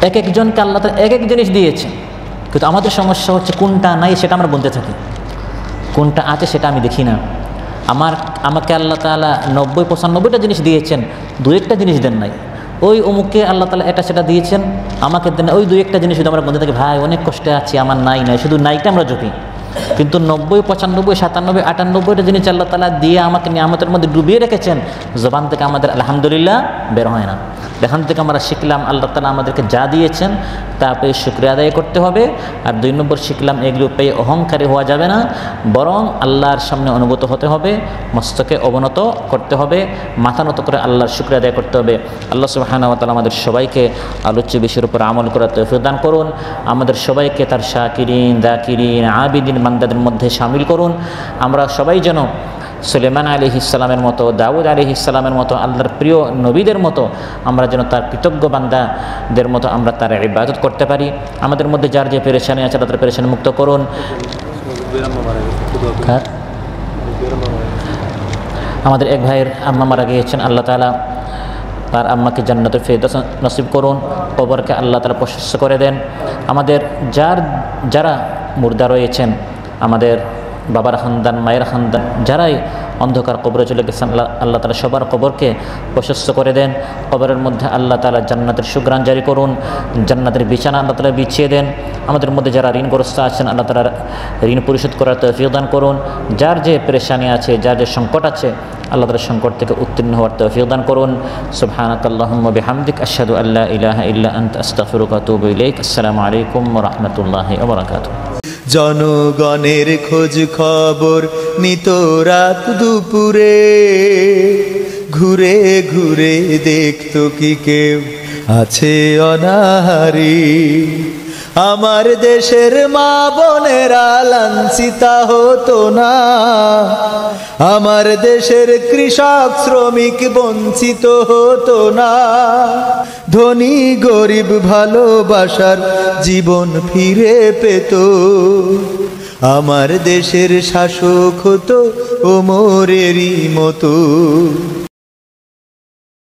এক একজনকে আল্লাহ তাআলা এক এক জিনিস দিয়েছেন। কিন্তু আমাদের সমস্যা হচ্ছে কোনটা নাই সেটা আমরা বলতে থাকি, কোনটা আছে সেটা আমি দেখি না। আমাকে আল্লাহ তাআলা 90-95টা জিনিস দিয়েছেন, দু একটা জিনিস দেন নাই। ওই অমুককে আল্লাহ তাআলা এটা সেটা দিয়েছেন, আমাকে দেন ওই দু একটা জিনিস। শুধু আমরা বলতে থাকি, ভাই অনেক কষ্টে আছি, আমার নাই, শুধু নাইটা আমরা জপি। কিন্তু 90, 95, 97, 98টা জিনিস আল্লাহ তাআলা দিয়ে আমাকে নিয়ামতের মধ্যে ডুবিয়ে রেখেছেন, জবান থেকে আমাদের আলহামদুলিল্লাহ বের হয় না। এখান থেকে আমরা শিখলাম আল্লাহ তাআলা আমাদেরকে যা দিয়েছেন তা পেয়ে শুকরিয়া আদায় করতে হবে। আর 2 নম্বর শিখলাম, এগুলো পেয়ে অহংকারী হওয়া যাবে না, বরং আল্লাহর সামনে অনুগত হতে হবে, মস্তকে অবনত করতে হবে, মাথা নত করে আল্লাহর শুকরিয়া আদায় করতে হবে। আল্লাহ সুবহানাহু ওয়া তাআলা আমাদের সবাইকে আলোচ্য বিষয়ের উপর আমল করার তৌফিক দান করুন। আমাদের সবাইকে তার শাকিরিন, যাকিরিন, আবিদিন বান্দাদের মধ্যে শামিল করুন। আমরা সবাই যেন সুলেমান আলাইহিস সালামের মতো, দাউদ আলাইহিস সালামের মতো, আল্লাহর প্রিয় নবীদের মতো আমরা যেন তার কৃতজ্ঞ বান্দাদের মতো আমরা তার ইবাদত করতে পারি। আমাদের মধ্যে যার যে পেরেশানি আছে তাদের পেরেশানি মুক্ত করুন। আমাদের এক ভাইয়ের আম্মা মারা গিয়েছেন, আল্লাহ তাআলা তার আম্মাকে জান্নাতুল ফেরদৌস নসিব করুন, কবরকে আল্লাহ তাআলা প্রশস্ত করে দেন। আমাদের যারা মুর্দা রয়েছেন, আমাদের বাবার খানদান, মায়ের খানদান, যারাই অন্ধকার কবরে চলে গেছেন, আল্লাহ তাআলা সবার কবরকে প্রশস্ত করে দেন। কবরের মধ্যে আল্লাহ তাআলা জান্নাতের সুগ্রাণ জারি করুন, জান্নাতের বিছানা আল্লাহ তাআলা বিছিয়ে দেন। আমাদের মধ্যে যারা ঋণগ্রস্ত আছেন, আল্লাহ তাআলা ঋণ পরিশোধ করার তৌফিক দান করুন। যার যে পেরেশানি আছে, যার যে সংকট আছে, আল্লাহ তাআলা সংকট থেকে উত্তীর্ণ হওয়ার তৌফিক দান করুন। সুবহানাকাল্লাহুম্মা বিহামদিক আশহাদু আল্লা ইলাহা ইল্লা আনতা আস্তাগফিরুকা ওয়া আতুবু ইলাইক। আসসালামু আলাইকুম ওয়া রাহমাতুল্লাহি ওয়া বারাকাতুহু। জনগণের খোঁজ খবর নিত রাত দুপুরে, ঘুরে ঘুরে দেখতো কি কেউ আছে অনাহারি। আমার দেশের মা বোনেরা লাঞ্ছিতা হতো না, আমার দেশের কৃষক শ্রমিক বঞ্চিত হতো না। ধনী গরিব ভালোবাসার জীবন ফিরে পেত, আমার দেশের শাসক হতো ওমরেরই মতো।